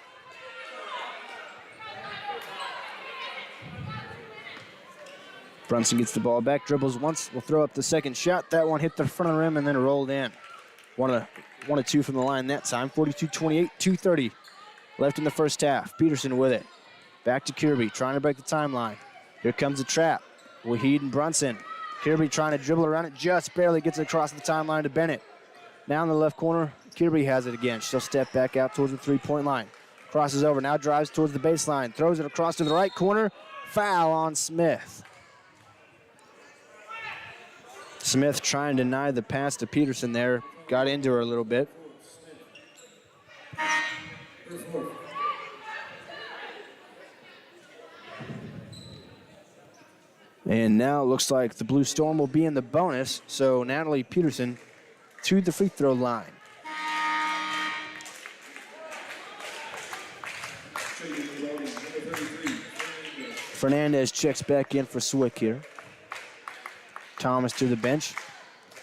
Brunson gets the ball back, dribbles once, will throw up the second shot. That one hit the front of the rim and then rolled in. One of two from the line that time. 42-28, 2:30 left in the first half. Peterson with it. Back to Kirby, trying to break the timeline. Here comes a trap. Waheed and Brunson. Kirby trying to dribble around it, just barely gets it across the timeline to Bennett. Now in the left corner, Kirby has it again. She'll step back out towards the three-point line. Crosses over, now drives towards the baseline. Throws it across to the right corner. Foul on Smith. Smith trying to deny the pass to Peterson there. Got into her a little bit. And now it looks like the Blue Storm will be in the bonus. So Natalie Peterson to the free throw line. Fernandez checks back in for Swick here. Thomas to the bench.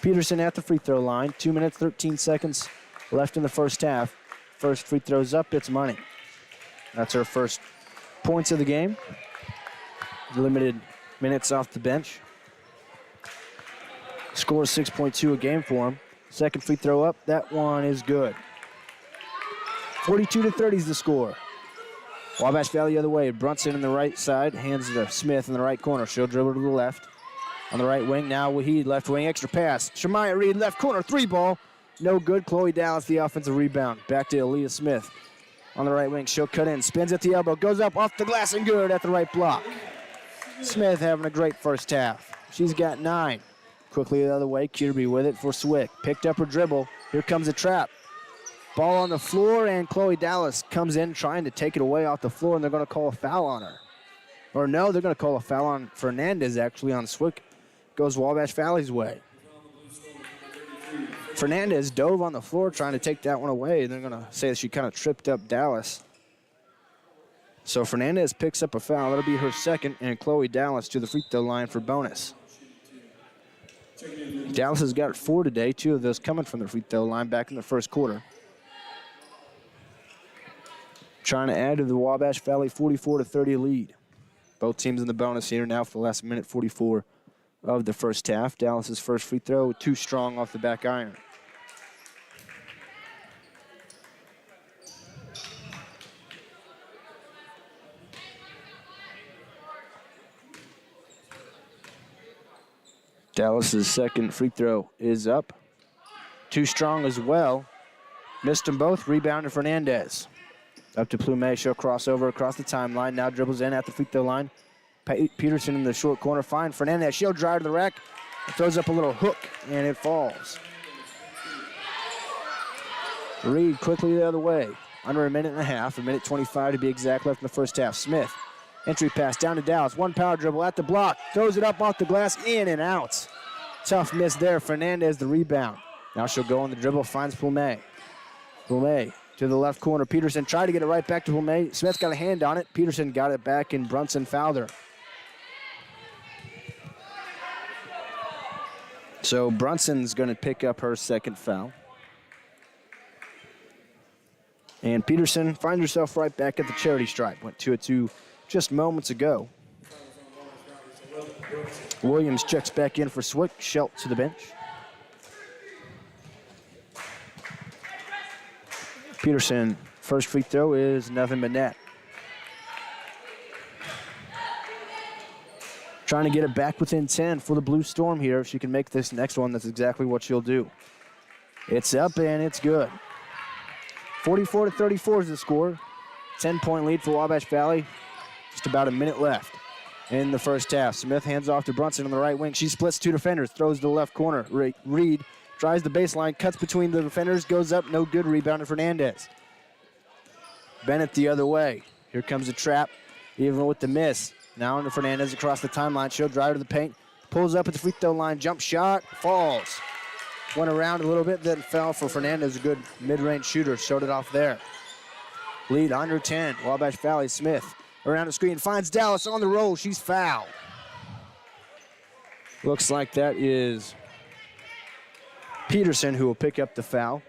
Peterson at the free throw line. 2 minutes, 13 seconds left in the first half. First free throw's up, it's money. That's her first points of the game. Limited minutes off the bench. Scores 6.2 a game for him. Second free throw up, that one is good. 42-30 is the score. Wabash Valley the other way. Brunson on the right side, hands to Smith in the right corner. She'll dribble to the left. On the right wing, now Waheed, left wing, extra pass. Shemaya Reed, left corner, three ball. No good. Chloe Dallas, the offensive rebound. Back to Aaliyah Smith. On the right wing, she'll cut in, spins at the elbow, goes up off the glass and good at the right block. Smith having a great first half. She's got 9. Quickly the other way, Kirby with it for Swick. Picked up her dribble. Here comes a trap. Ball on the floor, and Chloe Dallas comes in trying to take it away off the floor, and they're going to call a foul on her. Or no, they're going to call a foul on Fernandez, actually, on Swick. Goes Wabash Valley's way. Fernandez dove on the floor trying to take that one away, and they're going to say that she kind of tripped up Dallas. So Fernandez picks up a foul. That'll be her second, and Chloe Dallas to the free throw line for bonus. Dallas has got 4 today, 2 of those coming from the free throw line back in the first quarter. Trying to add to the Wabash Valley 44-30 lead. Both teams in the bonus here now for the last minute 44 of the first half. Dallas's first free throw, too strong off the back iron. Dallas's second free throw is up. Too strong as well. Missed them both. Rebounded Fernandez. Up to Plumet. She'll cross over across the timeline. Now dribbles in at the free throw line. Peterson in the short corner. Fine. Fernandez. She'll drive to the rack. Throws up a little hook, and it falls. Reed quickly the other way. Under a minute and a half. A minute 25 to be exact left in the first half. Smith. Entry pass down to Dallas. One power dribble at the block. Throws it up off the glass. In and out. Tough miss there. Fernandez the rebound. Now she'll go on the dribble. Finds Plumet. Plumet to the left corner. Peterson tried to get it right back to Plumet. Smith got a hand on it. Peterson got it back, and Brunson fouled her. So Brunson's going to pick up her second foul. And Peterson finds herself right back at the charity stripe. Went 2-2 just moments ago. Williams checks back in for Swick. Schelt to the bench. Peterson, first free throw is nothing but net. Trying to get it back within 10 for the Blue Storm here. If she can make this next one, that's exactly what she'll do. It's up and it's good. 44-34 is the score. 10-point lead for Wabash Valley. Just about a minute left in the first half. Smith hands off to Brunson on the right wing. She splits two defenders, throws to the left corner. Reed drives the baseline, cuts between the defenders, goes up, no good. Rebound to Fernandez. Bennett the other way. Here comes the trap, even with the miss. Now into Fernandez across the timeline. She'll drive to the paint. Pulls up at the free throw line. Jump shot. Falls. Went around a little bit, then fell for Fernandez. A good mid-range shooter. Showed it off there. Lead under 10. Wabash Valley. Smith around the screen. Finds Dallas on the roll. She's fouled. Looks like that is Peterson who will pick up the foul.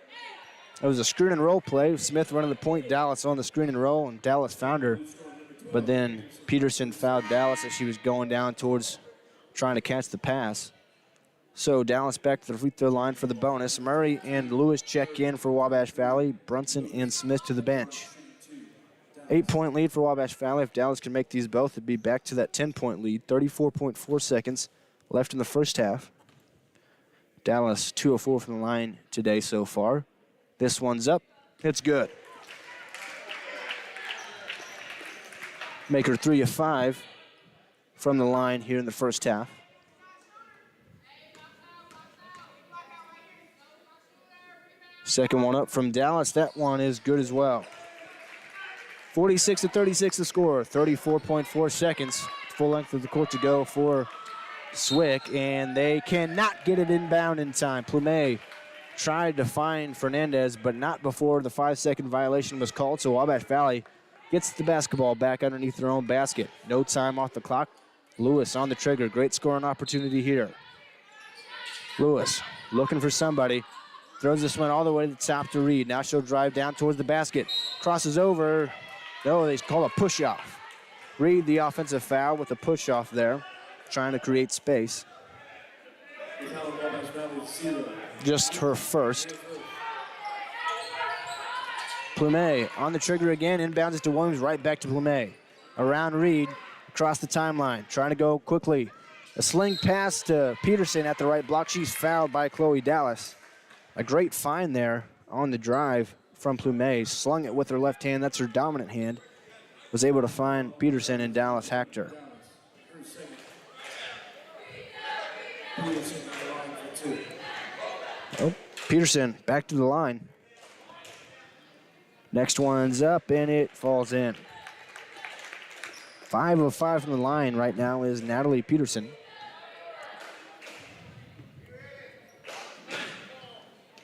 It was a screen and roll play. Smith running the point. Dallas on the screen and roll, and Dallas found her. But then Peterson fouled Dallas as she was going down towards trying to catch the pass. So Dallas back to the free throw line for the bonus. Murray and Lewis check in for Wabash Valley. Brunson and Smith to the bench. 8-point lead for Wabash Valley. If Dallas can make these both, it'd be back to that 10-point lead. 34.4 seconds left in the first half. Dallas 2 of 4 from the line today so far. This one's up. It's good. Make her 3 of 5 from the line here in the first half. Second one up from Dallas. That one is good as well. 46-36 the score. 34.4 seconds. Full length of the court to go for Swick, and they cannot get it inbound in time. Plumet tried to find Fernandez, but not before the 5-second violation was called, so Wabash Valley gets the basketball back underneath their own basket. No time off the clock. Lewis on the trigger. Great scoring opportunity here. Lewis looking for somebody. Throws this one all the way to the top to Reed. Now she'll drive down towards the basket. Crosses over. No, they call a push-off. Reed, the offensive foul with a push-off there. Trying to create space. Just her first. Plumet on the trigger again. Inbounds it to Williams. Right back to Plumet. Around Reed. Across the timeline. Trying to go quickly. A sling pass to Peterson at the right block. She's fouled by Chloe Dallas. A great find there on the drive from Plumet. Slung it with her left hand. That's her dominant hand. Was able to find Peterson, and Dallas hacked her. Oh, Peterson back to the line. Next one's up, and it falls in. 5 of 5 from the line right now is Natalie Peterson.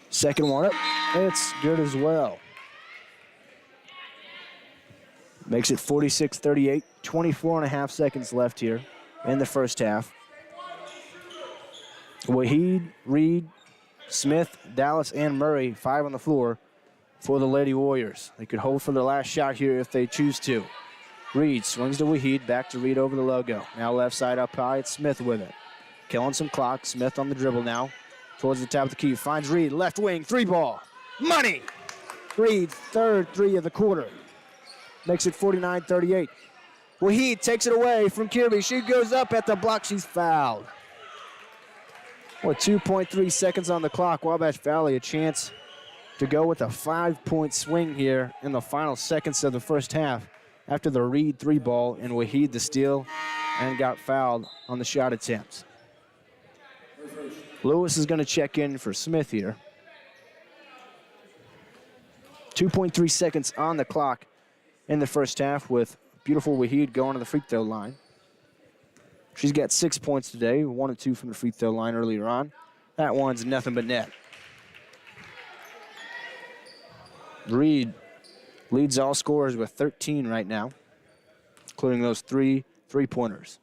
Second one up, it's good as well. Makes it 46-38, 24.5 seconds left here in the first half. Waheed, Reed, Smith, Dallas, and Murray, 5 on the floor for the Lady Warriors. They could hold for their last shot here if they choose to. Reed swings to Waheed, back to Reed over the logo. Now left side up high, it's Smith with it. Killing some clock, Smith on the dribble now. Towards the top of the key, finds Reed, left wing, 3-ball. Money! Reed's third 3 of the quarter. Makes it 49-38. Waheed takes it away from Kirby. She goes up at the block, she's fouled. With 2.3 seconds on the clock, Wabash Valley a chance to go with a 5-point swing here in the final seconds of the first half after the Reed 3-ball and Wahid the steal and got fouled on the shot attempts. Lewis is going to check in for Smith here. 2.3 seconds on the clock in the first half with beautiful Wahid going to the free throw line. She's got 6 points today, 1 and 2 from the free throw line earlier on. That one's nothing but net. Reed leads all scorers with 13 right now, including those 3 3-pointers.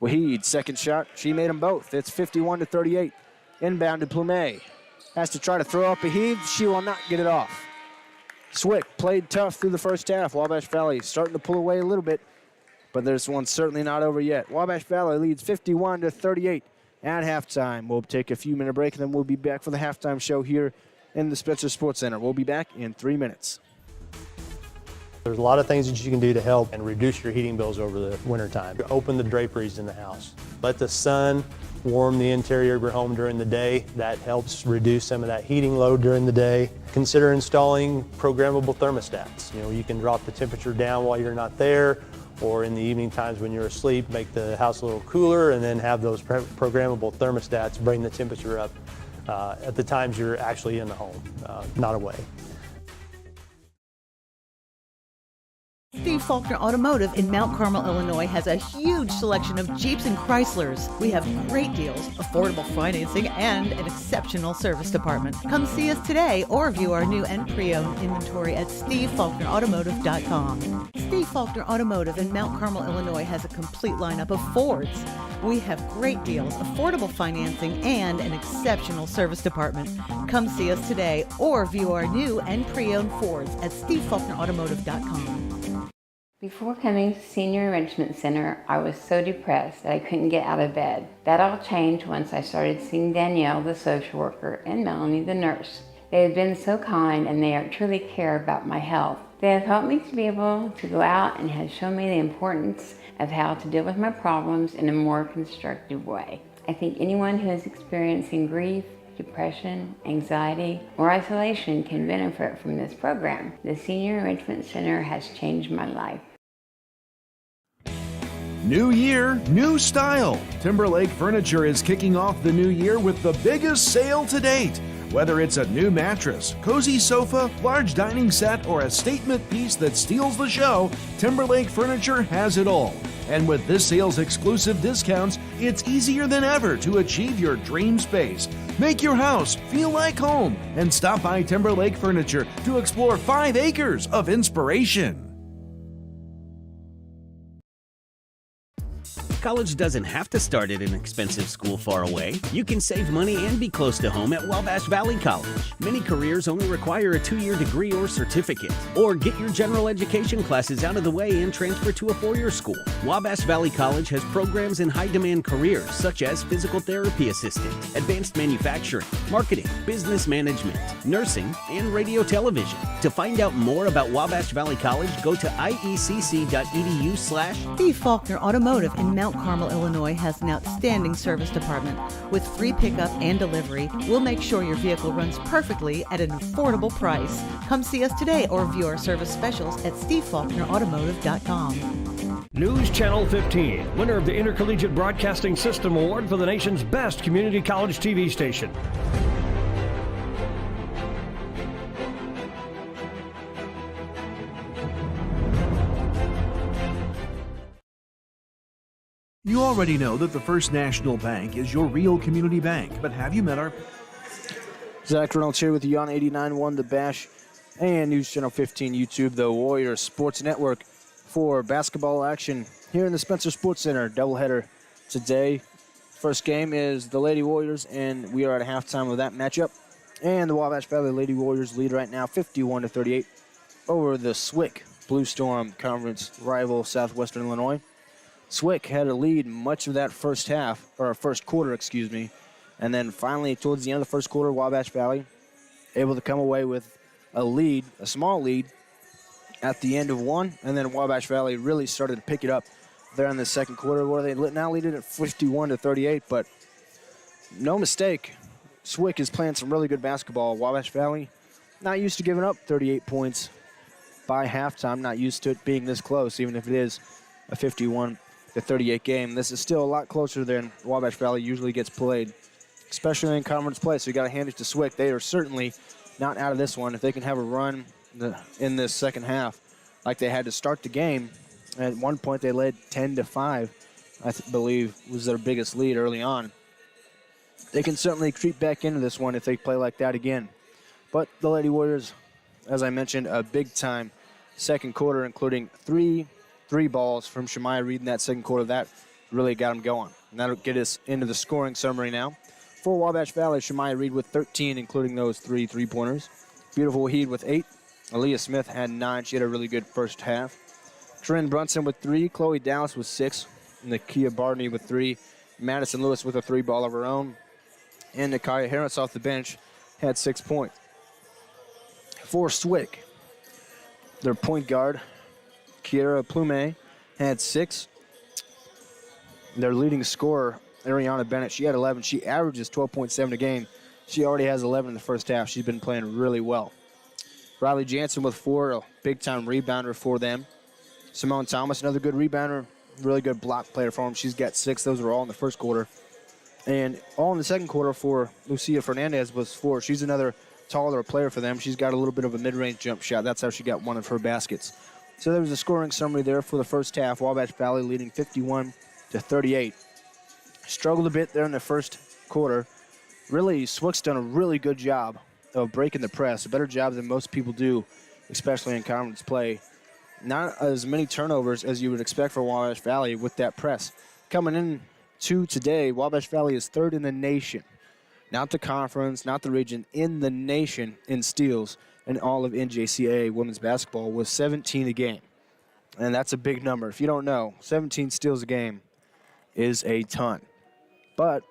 Wahid, second shot. She made them both. It's 51-38. Inbound to Plumet. Has to try to throw up a heave. She will not get it off. Swick played tough through the first half. Wabash Valley starting to pull away a little bit, but this one's certainly not over yet. Wabash Valley leads 51-38 at halftime. We'll take a few-minute break, and then we'll be back for the halftime show here in the Spencer Sports Center. We'll be back in 3 minutes. There's a lot of things that you can do to help and reduce your heating bills over the wintertime. Open the draperies in the house. Let the sun warm the interior of your home during the day. That helps reduce some of that heating load during the day. Consider installing programmable thermostats. You know, you can drop the temperature down while you're not there, or in the evening times when you're asleep, make the house a little cooler, and then have those programmable thermostats bring the temperature up at the times you're actually in the home, not away. Steve Faulkner Automotive in Mount Carmel, Illinois has a huge selection of Jeeps and Chryslers. We have great deals, affordable financing, and an exceptional service department. Come see us today or view our new and pre-owned inventory at stevefaulknerautomotive.com. Steve Faulkner Automotive in Mount Carmel, Illinois has a complete lineup of Fords. We have great deals, affordable financing, and an exceptional service department. Come see us today or view our new and pre-owned Fords at stevefaulknerautomotive.com. Before coming to Senior Enrichment Center, I was so depressed that I couldn't get out of bed. That all changed once I started seeing Danielle, the social worker, and Melanie, the nurse. They have been so kind and they truly care about my health. They have helped me to be able to go out and have shown me the importance of how to deal with my problems in a more constructive way. I think anyone who is experiencing grief, depression, anxiety, or isolation can benefit from this program. The Senior Enrichment Center has changed my life. New year, new style. Timberlake Furniture is kicking off the new year with the biggest sale to date. Whether it's a new mattress, cozy sofa, large dining set, or a statement piece that steals the show, Timberlake Furniture has it all. And with this sale's exclusive discounts, it's easier than ever to achieve your dream space. Make your house feel like home and stop by Timberlake Furniture to explore 5 acres of inspiration. College doesn't have to start at an expensive school far away. You can save money and be close to home at Wabash Valley College. Many careers only require a 2-year degree or certificate. Or get your general education classes out of the way and transfer to a 4-year school. Wabash Valley College has programs in high-demand careers such as physical therapy assistant, advanced manufacturing, marketing, business management, nursing, and radio television. To find out more about Wabash Valley College, go to iecc.edu/. Steve Faulkner Automotive in Mount Carmel, Illinois has an outstanding service department. With free pickup and delivery, we'll make sure your vehicle runs perfectly at an affordable price. Come see us today or view our service specials at stevefaulknerautomotive.com. News Channel 15, winner of the Intercollegiate Broadcasting System Award for the nation's best community college TV station. You already know that the First National Bank is your real community bank, but have you met our... Zach Reynolds here with you on 89.1 The Bash and News Channel 15 YouTube, the Warriors Sports Network, for basketball action here in the Spencer Sports Center. Doubleheader today. First game is the Lady Warriors, and we are at halftime of that matchup. And the Wabash Valley Lady Warriors lead right now 51-38 over the Swick Blue Storm Conference rival Southwestern Illinois. Swick had a lead much of that first quarter, and then finally towards the end of the first quarter, Wabash Valley able to come away with a lead, a small lead, at the end of one, and then Wabash Valley really started to pick it up there in the second quarter, where they now lead it at 51-38, but no mistake, Swick is playing some really good basketball. Wabash Valley, not used to giving up 38 points by halftime, not used to it being this close, even if it is a 51-38 game. This is still a lot closer than Wabash Valley usually gets played, especially in conference play. So you got to hand it to Swick. They are certainly not out of this one. If they can have a run in this second half like they had to start the game, at one point they led 10-5, I believe was their biggest lead early on. They can certainly creep back into this one if they play like that again. But the Lady Warriors, as I mentioned, a big-time second quarter, including three balls from Shemaya Reed in that second quarter. That really got them going. And that'll get us into the scoring summary now. For Wabash Valley, Shemaya Reed with 13, including those 3 3-pointers. Beautiful Heed with 8. Aaliyah Smith had 9. She had a really good first half. Corinne Brunson with 3. Chloe Dallas with 6. Nakia Barney with 3. Madison Lewis with a 3-ball of her own. And Nakia Harris off the bench had 6 points. For Swick, their point guard, Kiera Plume, had 6. Their leading scorer, Ariana Bennett, she had 11. She averages 12.7 a game. She already has 11 in the first half. She's been playing really well. Riley Jansen with 4, a big-time rebounder for them. Simone Thomas, another good rebounder, really good block player for them. She's got 6. Those were all in the first quarter. And all in the second quarter for Lucia Fernandez was 4. She's another taller player for them. She's got a little bit of a mid-range jump shot. That's how she got one of her baskets. So there was a scoring summary there for the first half. Wabash Valley leading 51-38. Struggled a bit there in the first quarter. Really, Swick's done a really good job of breaking the press, a better job than most people do, especially in conference play. Not as many turnovers as you would expect for Wabash Valley with that press. Coming in to today, Wabash Valley is 3rd in the nation. Not the conference, not the region, in the nation in steals in all of NJCAA women's basketball with 17 a game. And that's a big number. If you don't know, 17 steals a game is a ton. But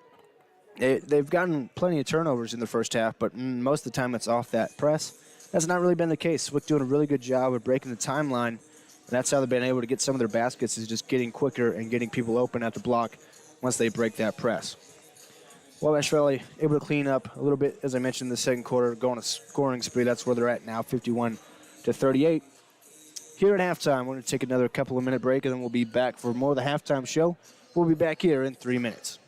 they've gotten plenty of turnovers in the first half, but most of the time it's off that press. That's not really been the case. Swick doing a really good job of breaking the timeline, and that's how they've been able to get some of their baskets, is just getting quicker and getting people open at the block once they break that press. Wabash Valley able to clean up a little bit, as I mentioned, in the second quarter, going a scoring spree. That's where they're at now, 51-38. Here at halftime, we're going to take another couple of minute break, and then we'll be back for more of the halftime show. We'll be back here in 3 minutes.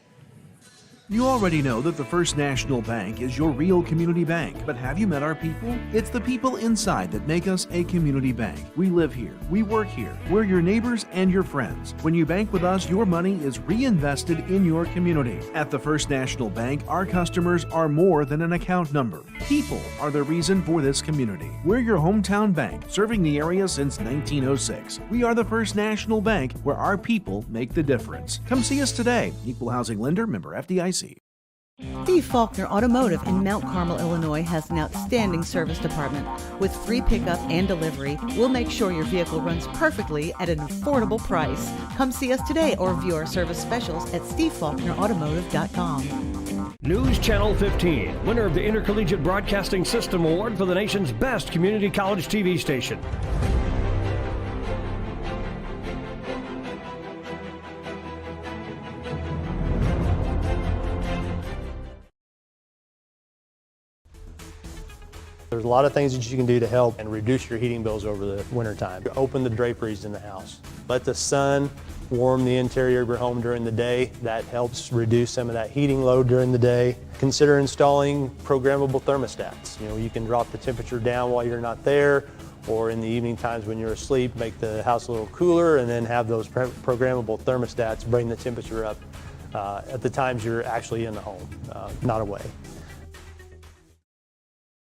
You already know that the First National Bank is your real community bank, but have you met our people? It's the people inside that make us a community bank. We live here, we work here, we're your neighbors and your friends. When you bank with us, your money is reinvested in your community. At the First National Bank, our customers are more than an account number. People are the reason for this community. We're your hometown bank, serving the area since 1906. We are the First National Bank, where our people make the difference. Come see us today. Equal housing lender, member FDIC. D. Faulkner Automotive in Mount Carmel, Illinois has an outstanding service department. With free pickup and delivery, we'll make sure your vehicle runs perfectly at an affordable price. Come see us today or view our service specials at stevefaulknerautomotive.com. News Channel 15, winner of the Intercollegiate Broadcasting System Award for the nation's best community college TV station. There's a lot of things that you can do to help and reduce your heating bills over the wintertime. Open the draperies in the house. Let the sun warm the interior of your home during the day. That helps reduce some of that heating load during the day. Consider installing programmable thermostats. You can drop the temperature down while you're not there, or in the evening times when you're asleep, make the house a little cooler, and then have those programmable thermostats bring the temperature up at the times you're actually in the home, not away.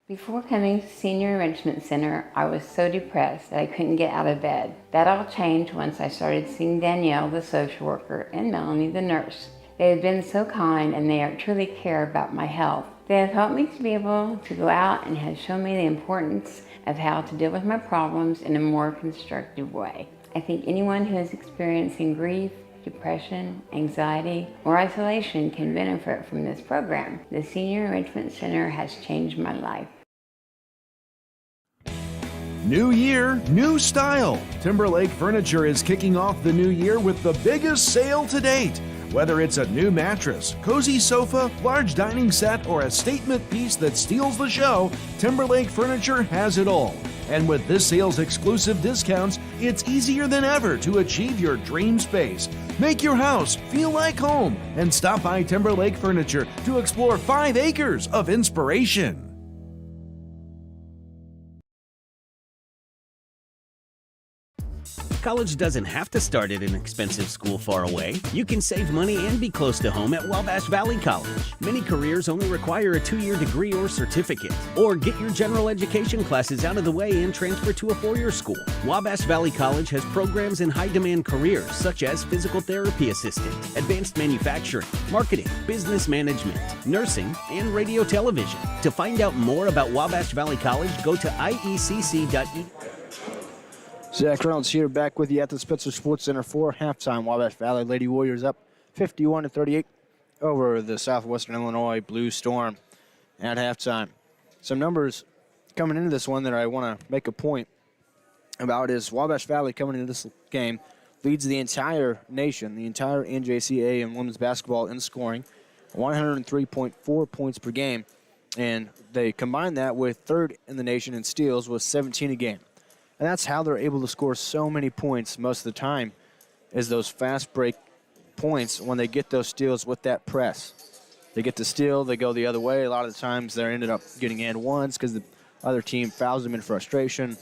Before coming to Senior Enrichment Center, I was so depressed that I couldn't get out of bed. That all changed once I started seeing Danielle, the social worker, and Melanie, the nurse. They have been so kind, and they truly care about my health. They have helped me to be able to go out and have shown me the importance of how to deal with my problems in a more constructive way. I think anyone who is experiencing grief, depression, anxiety, or isolation can benefit from this program. The Senior Enrichment Center has changed my life. New year, new style. Timberlake Furniture is kicking off the new year with the biggest sale to date. Whether it's a new mattress, cozy sofa, large dining set, or a statement piece that steals the show, Timberlake Furniture has it all. And with this sale's exclusive discounts, it's easier than ever to achieve your dream space. Make your house feel like home and stop by Timberlake Furniture to explore 5 acres of inspiration. College doesn't have to start at an expensive school far away. You can save money and be close to home at Wabash Valley College. Many careers only require a 2-year degree or certificate. Or get your general education classes out of the way and transfer to a 4-year school. Wabash Valley College has programs in high-demand careers such as physical therapy assistant, advanced manufacturing, marketing, business management, nursing, and radio television. To find out more about Wabash Valley College, go to iecc.edu. Zach Reynolds here, back with you at the Spitzer Sports Center for halftime. Wabash Valley Lady Warriors up 51-38 over the Southwestern Illinois Blue Storm at halftime. Some numbers coming into this one that I want to make a point about is Wabash Valley coming into this game leads the entire nation, the entire NJCAA in women's basketball in scoring, 103.4 points per game, and they combine that with third in the nation in steals with 17 a game. And that's how they're able to score so many points most of the time, is those fast break points when they get those steals with that press. They get the steal, they go the other way. A lot of the times they're ended up getting and ones because the other team fouls them in frustration.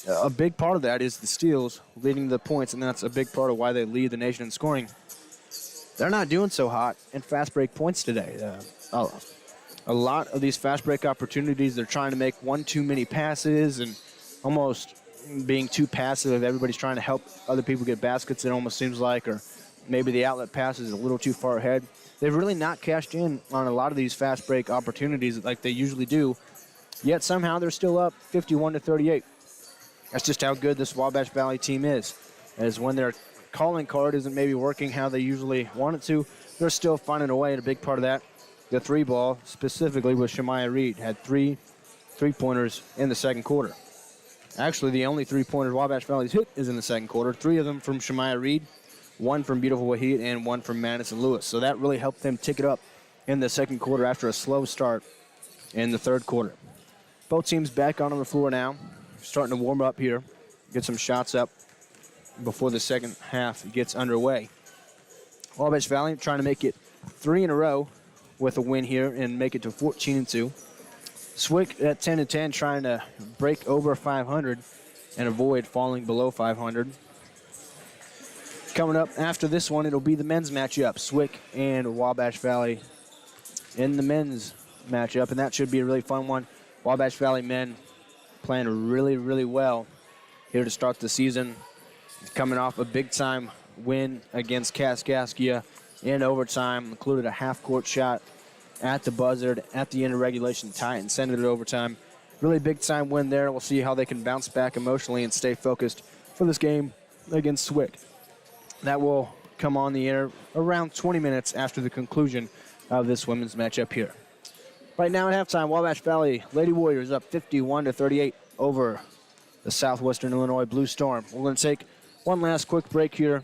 A big part of that is the steals leading to the points, and that's a big part of why they lead the nation in scoring. They're not doing so hot in fast break points today. A lot of these fast break opportunities, they're trying to make one too many passes and almost being too passive. Everybody's trying to help other people get baskets, it almost seems like, or maybe the outlet pass is a little too far ahead. They've really not cashed in on a lot of these fast break opportunities like they usually do, yet somehow they're still up 51-38. That's just how good this Wabash Valley team is, as when their calling card isn't maybe working how they usually want it to, they're still finding a way, and a big part of that, the three ball, specifically with Shemaya Reed, had 3 3-pointers in the second quarter. Actually, the only 3-pointers Wabash Valley's hit is in the second quarter. 3 of them from Shemaya Reed, 1 from Beautiful Wahid, and 1 from Madison Lewis. So that really helped them tick it up in the second quarter after a slow start in the third quarter. Both teams back on the floor now, starting to warm up here, get some shots up before the second half gets underway. Wabash Valley trying to make it 3 in a row with a win here and make it to 14-2. Swick at 10-10, trying to break over 500 and avoid falling below 500. Coming up after this one, it'll be the men's matchup. Swick and Wabash Valley in the men's matchup, and that should be a really fun one. Wabash Valley men playing really, really well here to start the season. Coming off a big-time win against Kaskaskia in overtime, included a half-court shot at the buzzer at the end of regulation, tie it and send it to overtime. Really big-time win there. We'll see how they can bounce back emotionally and stay focused for this game against Swick. That will come on the air around 20 minutes after the conclusion of this women's matchup here. Right now at halftime, Wabash Valley Lady Warriors up 51-38 over the Southwestern Illinois Blue Storm. We're going to take one last quick break here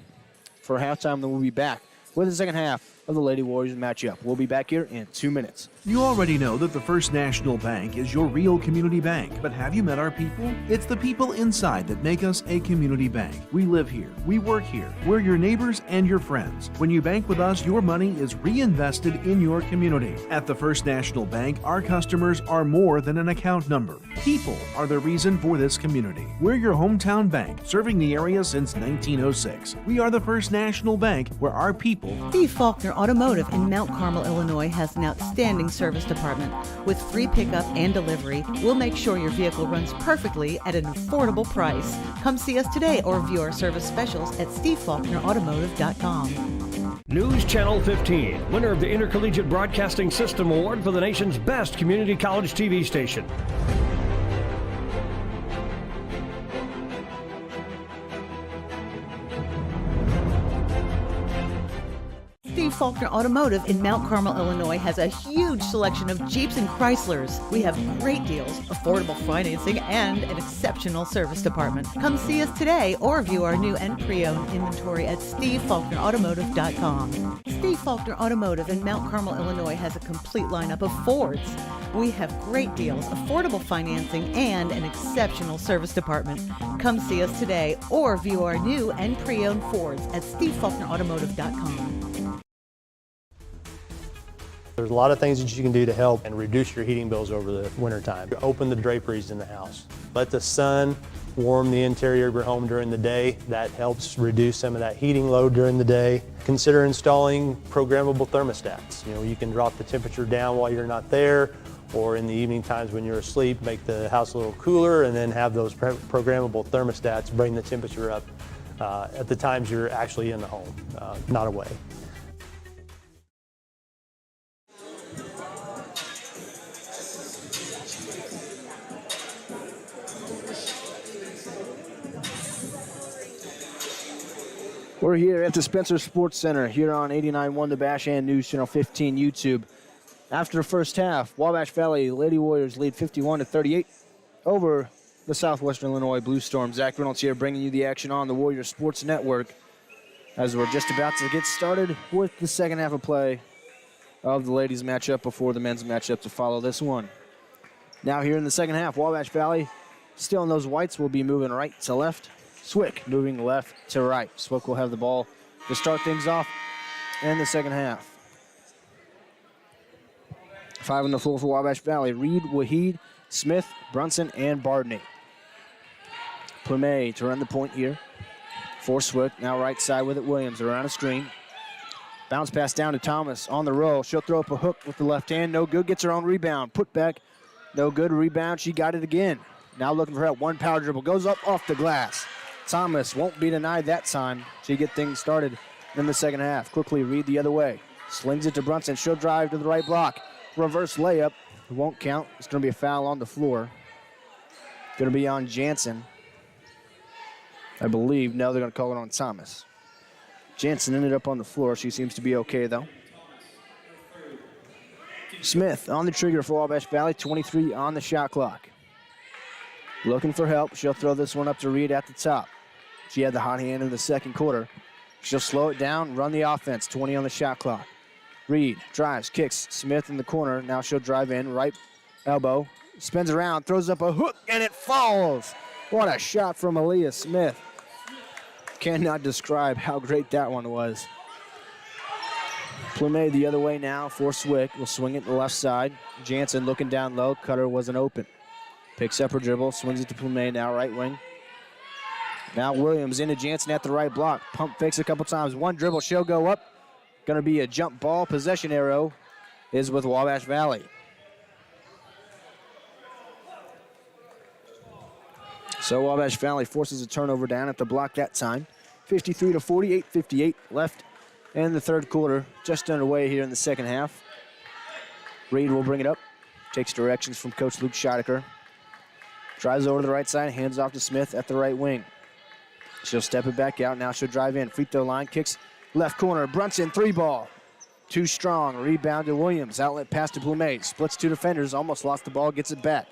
for halftime, then we'll be back with the second half of the Lady Warriors matchup. We'll be back here in 2 minutes. You already know that the First National Bank is your real community bank, but have you met our people? It's the people inside that make us a community bank. We live here, we work here, we're your neighbors and your friends. When you bank with us, your money is reinvested in your community. At the First National Bank, our customers are more than an account number. People are the reason for this community. We're your hometown bank, serving the area since 1906. We are the First National Bank, where our people... Steve Faulkner Automotive in Mount Carmel, Illinois has an outstanding service department. With free pickup and delivery, we'll make sure your vehicle runs perfectly at an affordable price. Come see us today or view our service specials at stevefaulknerautomotive.com. News Channel 15, winner of the Intercollegiate Broadcasting System Award for the nation's best community college TV station. Steve Faulkner Automotive in Mount Carmel, Illinois has a huge selection of Jeeps and Chryslers. We have great deals, affordable financing, and an exceptional service department. Come see us today or view our new and pre-owned inventory at stevefaulknerautomotive.com. Steve Faulkner Automotive in Mount Carmel, Illinois has a complete lineup of Fords. We have great deals, affordable financing, and an exceptional service department. Come see us today or view our new and pre-owned Fords at stevefaulknerautomotive.com. There's a lot of things that you can do to help and reduce your heating bills over the wintertime. Open the draperies in the house. Let the sun warm the interior of your home during the day. That helps reduce some of that heating load during the day. Consider installing programmable thermostats. You can drop the temperature down while you're not there, or in the evening times when you're asleep, make the house a little cooler, and then have those programmable thermostats bring the temperature up at the times you're actually in the home, not away. We're here at the Spencer Sports Center here on 89.1 The Bash and News Channel 15 YouTube. After the first half, Wabash Valley Lady Warriors lead 51-38 over the Southwestern Illinois Blue Storm. Zach Reynolds here bringing you the action on the Warriors Sports Network as we're just about to get started with the second half of play of the ladies matchup before the men's matchup to follow this one. Now here in the second half, Wabash Valley still in those whites will be moving right to left. Swick moving left to right. Swick will have the ball to start things off in the second half. 5 on the floor for Wabash Valley. Reed, Wahid, Smith, Brunson, and Bardney. Plumet to run the point here for Swick. Now right side with it, Williams around a screen. Bounce pass down to Thomas on the roll. She'll throw up a hook with the left hand. No good. Gets her own rebound. Put back. No good. Rebound. She got it again. Now looking for help. One power dribble. Goes up off the glass. Thomas won't be denied that time. She get things started in the second half. Quickly Reed the other way. Slings it to Brunson. She'll drive to the right block. Reverse layup. It won't count. It's going to be a foul on the floor. Going to be on Jansen. I believe. No, they're going to call it on Thomas. Jansen ended up on the floor. She seems to be okay, though. Smith on the trigger for Wabash Valley. 23 on the shot clock. Looking for help. She'll throw this one up to Reed at the top. She had the hot hand in the second quarter. She'll slow it down, run the offense. 20 on the shot clock. Reed drives, kicks. Smith in the corner. Now she'll drive in. Right elbow. Spins around, throws up a hook, and it falls. What a shot from Aaliyah Smith. Cannot describe how great that one was. Plumet the other way now for Swick. Will swing it to the left side. Jansen looking down low. Cutter wasn't open. Picks up her dribble, swings it to Plumet now, right wing. Now Williams into Jansen at the right block. Pump fakes a couple times. One dribble, she'll go up. Going to be a jump ball. Possession arrow is with Wabash Valley. So Wabash Valley forces a turnover down at the block that time. 53-48, 58 left in the third quarter. Just underway here in the second half. Reed will bring it up. Takes directions from Coach Luke Scheidecker. Drives over to the right side, hands off to Smith at the right wing. She'll step it back out. Now she'll drive in. Free throw line, kicks left corner. Brunson, three ball. Too strong. Rebound to Williams. Outlet pass to Plumet. Splits two defenders. Almost lost the ball. Gets it back.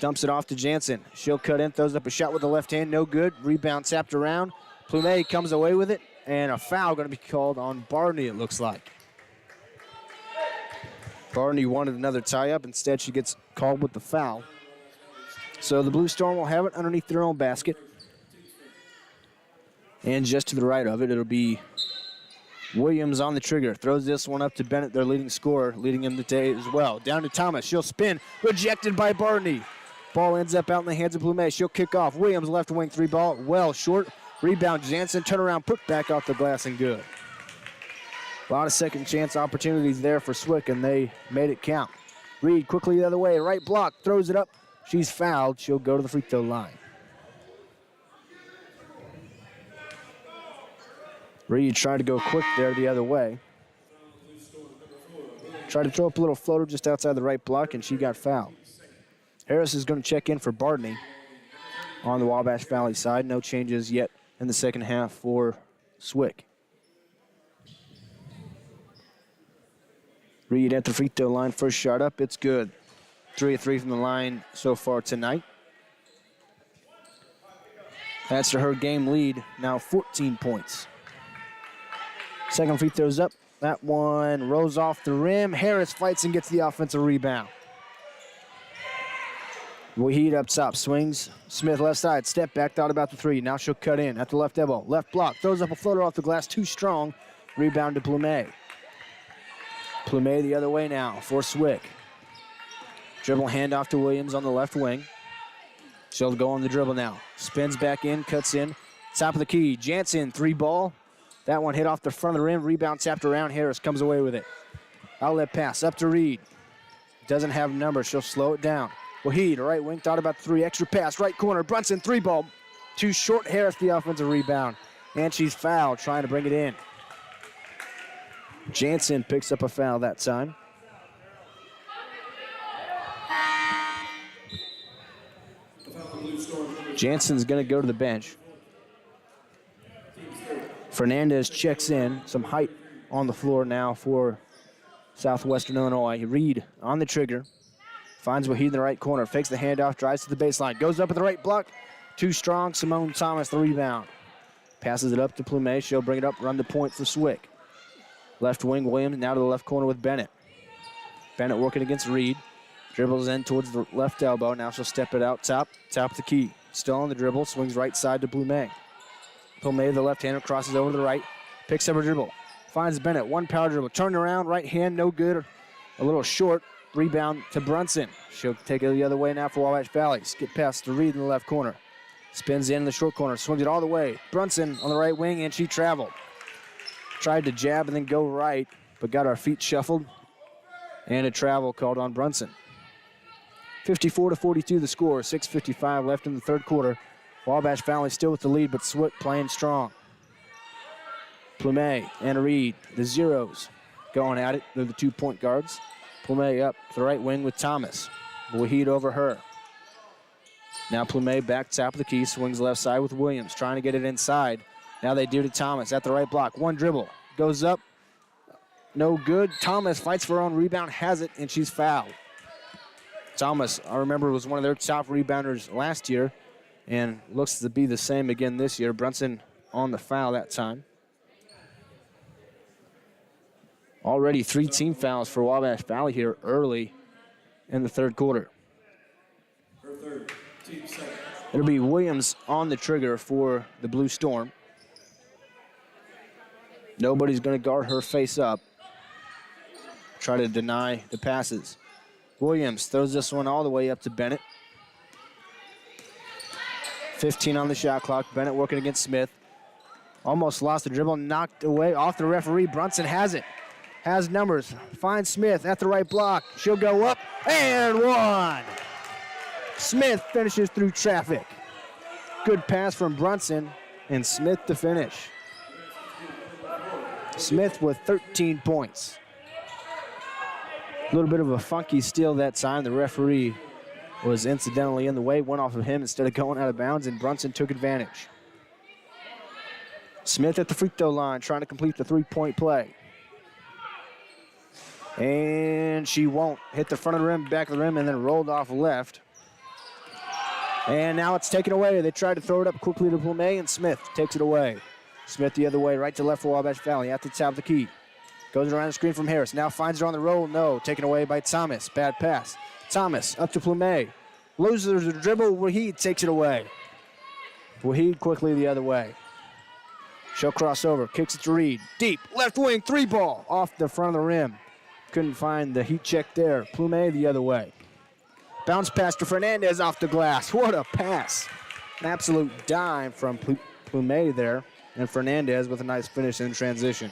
Dumps it off to Jansen. She'll cut in. Throws up a shot with the left hand. No good. Rebound tapped around. Plumet comes away with it. And a foul going to be called on Bardney, it looks like. Bardney wanted another tie-up. Instead, she gets called with the foul. So the Blue Storm will have it underneath their own basket. And just to the right of it, it'll be Williams on the trigger. Throws this one up to Bennett, their leading scorer, leading him today as well. Down to Thomas. She'll spin. Rejected by Bardney. Ball ends up out in the hands of Plumet. She'll kick off. Williams left wing three ball. Well short. Rebound Jansen. Turnaround. Put back off the glass and good. A lot of second chance opportunities there for Swick, and they made it count. Reed quickly the other way. Right block. Throws it up. She's fouled. She'll go to the free throw line. Reed tried to go quick there the other way. Tried to throw up a little floater just outside the right block, and she got fouled. Harris is going to check in for Bardney on the Wabash Valley side. No changes yet in the second half for Swick. Reed at the free throw line, first shot up, it's good. 3 of 3 from the line so far tonight. That's to her game lead, now 14 points. Second free throw's up. That one rolls off the rim. Harris fights and gets the offensive rebound. Wahid up top, swings. Smith left side, step back, thought about the three. Now she'll cut in at the left elbow. Left block, throws up a floater off the glass, too strong. Rebound to Plumet. Plumet the other way now for Swick. Dribble handoff to Williams on the left wing. She'll go on the dribble now. Spins back in, cuts in. Top of the key, Jansen, 3 ball. That one hit off the front of the rim, rebound tapped around. Harris comes away with it. Outlet pass up to Reed. Doesn't have numbers, she'll slow it down. Wahid, right wing, thought about the 3, extra pass, right corner. Brunson, 3 ball. Too short, Harris the offensive rebound. And she's fouled, trying to bring it in. Jansen picks up a foul that time. Jansen's going to go to the bench. Fernandez checks in. Some height on the floor now for Southwestern Illinois. Reed on the trigger. Finds Wahid in the right corner. Fakes the handoff, drives to the baseline. Goes up at the right block. Too strong. Simone Thomas the rebound. Passes it up to Plumet. She'll bring it up, run the point for Swick. Left wing, Williams now to the left corner with Bennett. Bennett working against Reed. Dribbles in towards the left elbow. Now she'll step it out top of the key. Still on the dribble, swings right side to Plumet. Plumet, the left-hander, crosses over to the right. Picks up a dribble. Finds Bennett, 1 power dribble. Turn around, right hand, no good. A little short. Rebound to Brunson. She'll take it the other way now for Wabash Valley. Skip past to Reed in the left corner. Spins in the short corner, swings it all the way. Brunson on the right wing, and she traveled. Tried to jab and then go right, but got our feet shuffled. And a travel called on Brunson. 54-42 the score, 6:55 left in the third quarter. Wabash Valley still with the lead, but Swick playing strong. Plumet and Reed, the zeros, going at it. They're the 2-point guards. Plumet up to the right wing with Thomas. Wahid over her. Now Plumet back top of the key, swings left side with Williams, trying to get it inside. Now they do to Thomas at the right block. 1 dribble, goes up, no good. Thomas fights for her own rebound, has it, and she's fouled. Thomas, I remember, was one of their top rebounders last year and looks to be the same again this year. Brunson on the foul that time. Already 3 team fouls for Wabash Valley here early in the third quarter. It'll be Williams on the trigger for the Blue Storm. Nobody's going to guard her face up. Try to deny the passes. Williams throws this one all the way up to Bennett. 15 on the shot clock. Bennett working against Smith. Almost lost the dribble, knocked away off the referee. Brunson has it. Has numbers. Finds Smith at the right block. She'll go up and 1. Smith finishes through traffic. Good pass from Brunson and Smith to finish. Smith with 13 points. A little bit of a funky steal that time. The referee was incidentally in the way, went off of him instead of going out of bounds, and Brunson took advantage. Smith at the free throw line trying to complete the 3-point play. And she won't. Hit the front of the rim, back of the rim, and then rolled off left. And now it's taken away. They tried to throw it up quickly to Plumet, and Smith takes it away. Smith the other way, right to left for Wabash Valley at the top of the key. Goes around the screen from Harris. Now finds her on the roll. No. Taken away by Thomas. Bad pass. Thomas up to Plumet. Loses the dribble. Wahid takes it away. Wahid quickly the other way. She'll cross over. Kicks it to Reed. Deep. Left wing. 3-ball. Off the front of the rim. Couldn't find the heat check there. Plumet the other way. Bounce pass to Fernandez off the glass. What a pass. An absolute dime from Plumet there. And Fernandez with a nice finish in transition.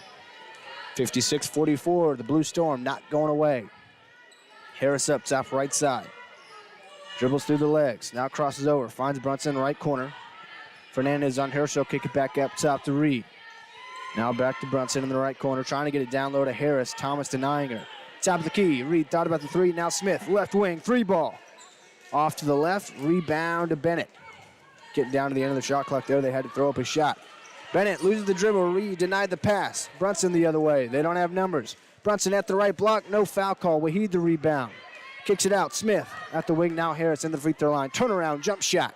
56-44, the Blue Storm not going away. Harris up top right side. Dribbles through the legs, now crosses over, finds Brunson right corner. Fernandez on her, she'll kick it back up top to Reed. Now back to Brunson in the right corner, trying to get it down low to Harris. Thomas denying her. Top of the key, Reed thought about the 3, now Smith, left wing, 3-ball. Off to the left, rebound to Bennett. Getting down to the end of the shot clock there, they had to throw up a shot. Bennett loses the dribble. Reed denied the pass. Brunson the other way. They don't have numbers. Brunson at the right block, no foul call. Waheed the rebound. Kicks it out. Smith at the wing now. Harris in the free throw line. Turnaround, jump shot.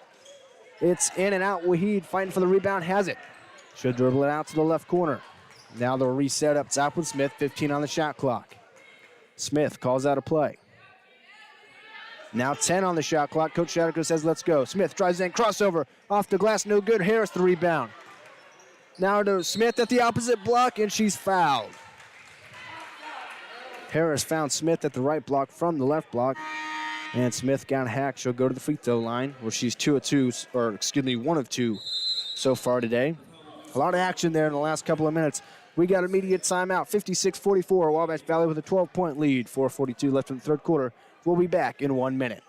It's in and out. Waheed fighting for the rebound, has it. Should dribble it out to the left corner. Now they'll reset up top with Smith, 15 on the shot clock. Smith calls out a play. Now 10 on the shot clock. Coach Shadowcross says, let's go. Smith drives in, crossover, off the glass, no good. Harris the rebound. Now to Smith at the opposite block, and she's fouled. Harris found Smith at the right block from the left block, and Smith got hacked. She'll go to the free throw line, where she's 1 of 2 so far today. A lot of action there in the last couple of minutes. We got immediate timeout, 56-44. Wabash Valley with a 12-point lead, 4:42 left in the third quarter. We'll be back in 1 minute.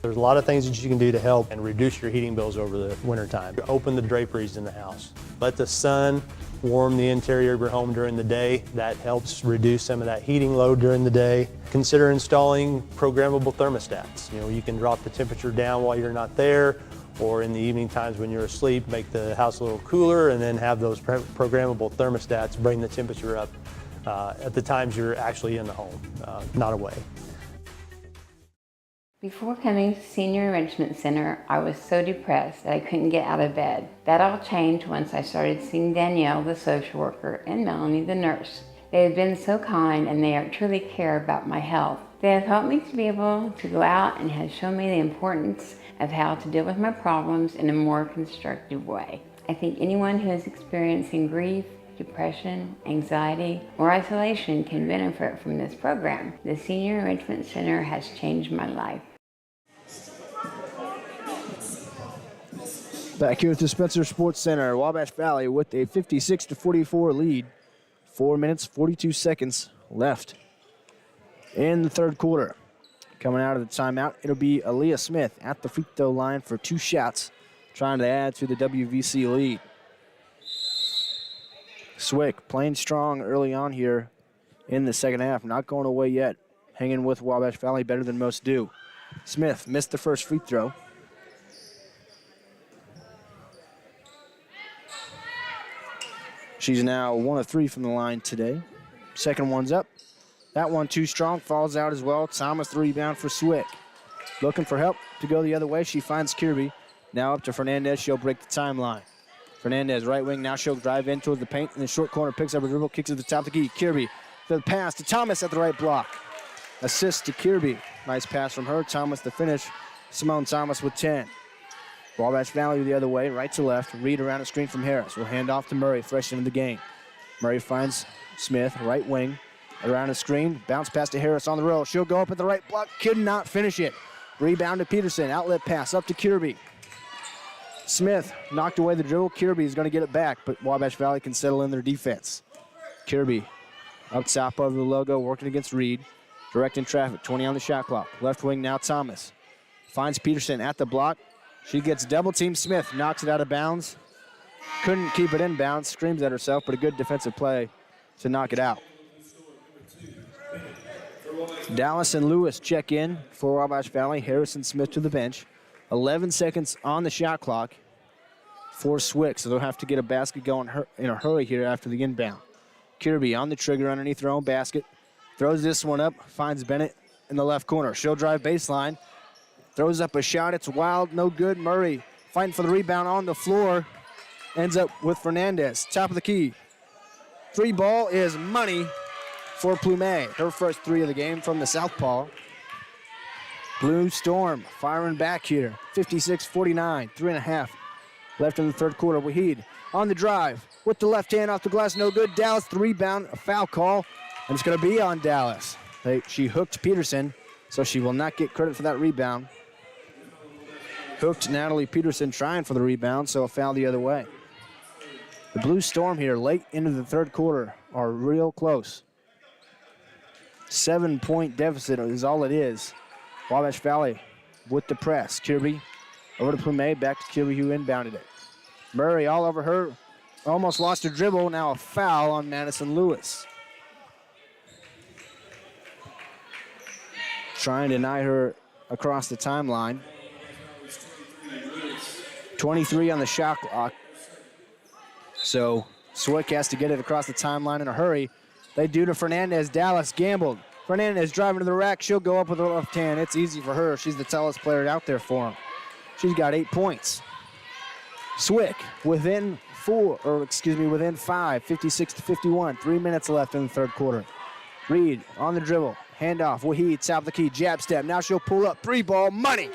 There's a lot of things that you can do to help and reduce your heating bills over the wintertime. Open the draperies in the house. Let the sun warm the interior of your home during the day. That helps reduce some of that heating load during the day. Consider installing programmable thermostats. You can drop the temperature down while you're not there, or in the evening times when you're asleep, make the house a little cooler, and then have those programmable thermostats bring the temperature up at the times you're actually in the home, not away. Before coming to Senior Enrichment Center, I was so depressed that I couldn't get out of bed. That all changed once I started seeing Danielle, the social worker, and Melanie, the nurse. They have been so kind, and they truly care about my health. They have helped me to be able to go out and have shown me the importance of how to deal with my problems in a more constructive way. I think anyone who is experiencing grief, depression, anxiety, or isolation can benefit from this program. The Senior Enrichment Center has changed my life. Back here at the Spencer Sports Center, Wabash Valley with a 56-44 lead. 4 minutes, 42 seconds left in the third quarter. Coming out of the timeout, it'll be Aaliyah Smith at the free throw line for 2 shots, trying to add to the WVC lead. Swick playing strong early on here in the second half, not going away yet. Hanging with Wabash Valley better than most do. Smith missed the first free throw. She's now 1 of 3 from the line today. Second one's up. That one too strong, falls out as well. Thomas the rebound for Swick. Looking for help to go the other way. She finds Kirby. Now up to Fernandez. She'll break the timeline. Fernandez, right wing. Now she'll drive in towards the paint. In the short corner, picks up a dribble, kicks at the top of the key. Kirby, the pass to Thomas at the right block. Assist to Kirby. Nice pass from her. Thomas the finish. Simone Thomas with 10. Wabash Valley the other way, right to left. Reed around a screen from Harris. Will hand off to Murray, fresh into the game. Murray finds Smith, right wing. Around a screen, bounce pass to Harris on the roll. She'll go up at the right block, could not finish it. Rebound to Peterson, outlet pass up to Kirby. Smith knocked away the dribble. Kirby is going to get it back, but Wabash Valley can settle in their defense. Kirby up top of the logo, working against Reed. Directing traffic, 20 on the shot clock. Left wing now Thomas. Finds Peterson at the block. She gets double team. Smith knocks it out of bounds. Couldn't keep it in bounds, screams at herself, but a good defensive play to knock it out. Dallas and Lewis check in for Wabash Valley. Harrison Smith to the bench. 11 seconds on the shot clock for Swick, so they'll have to get a basket going in a hurry here after the inbound. Kirby on the trigger underneath her own basket. Throws this one up, finds Bennett in the left corner. She'll drive baseline. Throws up a shot, it's wild, no good. Murray fighting for the rebound on the floor. Ends up with Fernandez, top of the key. 3 ball is money for Plumet. Her first 3 of the game from the southpaw. Blue Storm firing back here. 56-49, 3.5 left in the third quarter. Waheed on the drive with the left hand off the glass, no good. Dallas the rebound, a foul call, and it's going to be on Dallas. She hooked Peterson, so she will not get credit for that rebound. Hooked Natalie Peterson trying for the rebound, so a foul the other way. The Blue Storm here late into the third quarter are real close. 7-point deficit is all it is. Wabash Valley with the press. Kirby over to Plumet, back to Kirby who inbounded it. Murray all over her, almost lost her dribble. Now a foul on Madison Lewis. Trying to deny her across the timeline. 23 on the shot clock. So Swick has to get it across the timeline in a hurry. They do to Fernandez. Dallas gambled. Fernandez driving to the rack. She'll go up with her left hand. It's easy for her. She's the tallest player out there for him. She's got 8 points. Swick within 5, 56-51. 3 minutes left in the third quarter. Reed on the dribble. Handoff. Wahid, top of the key, jab step. Now she'll pull up. 3-ball, money.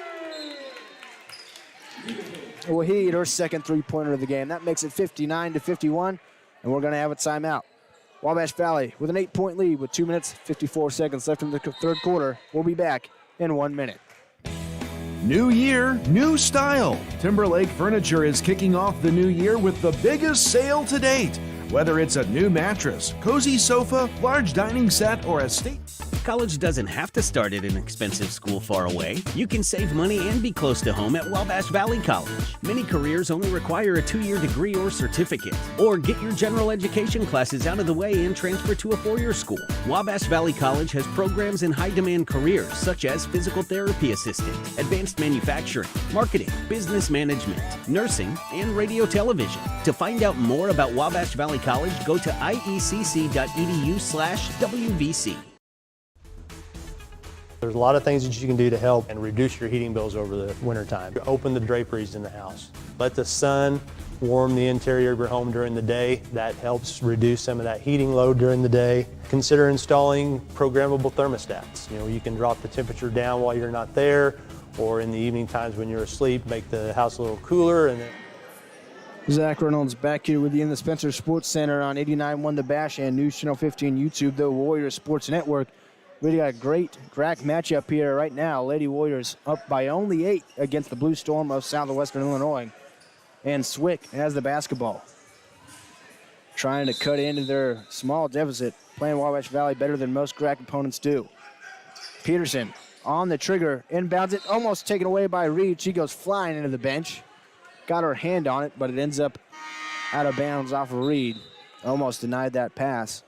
Wahid, her second three-pointer of the game. That makes it 59-51, and we're going to have a timeout. Wabash Valley with an 8-point lead with 2 minutes, 54 seconds left in the third quarter. We'll be back in 1 minute. New year, new style. Timberlake Furniture is kicking off the new year with the biggest sale to date. Whether it's a new mattress, cozy sofa, large dining set, or a state. College doesn't have to start at an expensive school far away. You can save money and be close to home at Wabash Valley College. Many careers only require a 2-year degree or certificate. Or get your general education classes out of the way and transfer to a 4-year school. Wabash Valley College has programs in high-demand careers such as physical therapy assistant, advanced manufacturing, marketing, business management, nursing, and radio television. To find out more about Wabash Valley College, go to iecc.edu/WVC. There's a lot of things that you can do to help and reduce your heating bills over the wintertime. Open the draperies in the house. Let the sun warm the interior of your home during the day. That helps reduce some of that heating load during the day. Consider installing programmable thermostats. You can drop the temperature down while you're not there, or in the evening times when you're asleep, make the house a little cooler. And then Zach Reynolds back here with you in the Spencer Sports Center on 89.1 The Bash and News Channel 15 YouTube, the Warriors Sports Network. We got a great crack matchup here right now. Lady Warriors up by only 8 against the Blue Storm of Southwestern Illinois. And Swick has the basketball. Trying to cut into their small deficit, playing Wabash Valley better than most crack opponents do. Peterson on the trigger, inbounds it, almost taken away by Reed. She goes flying into the bench. Got her hand on it, but it ends up out of bounds off of Reed. Almost denied that pass.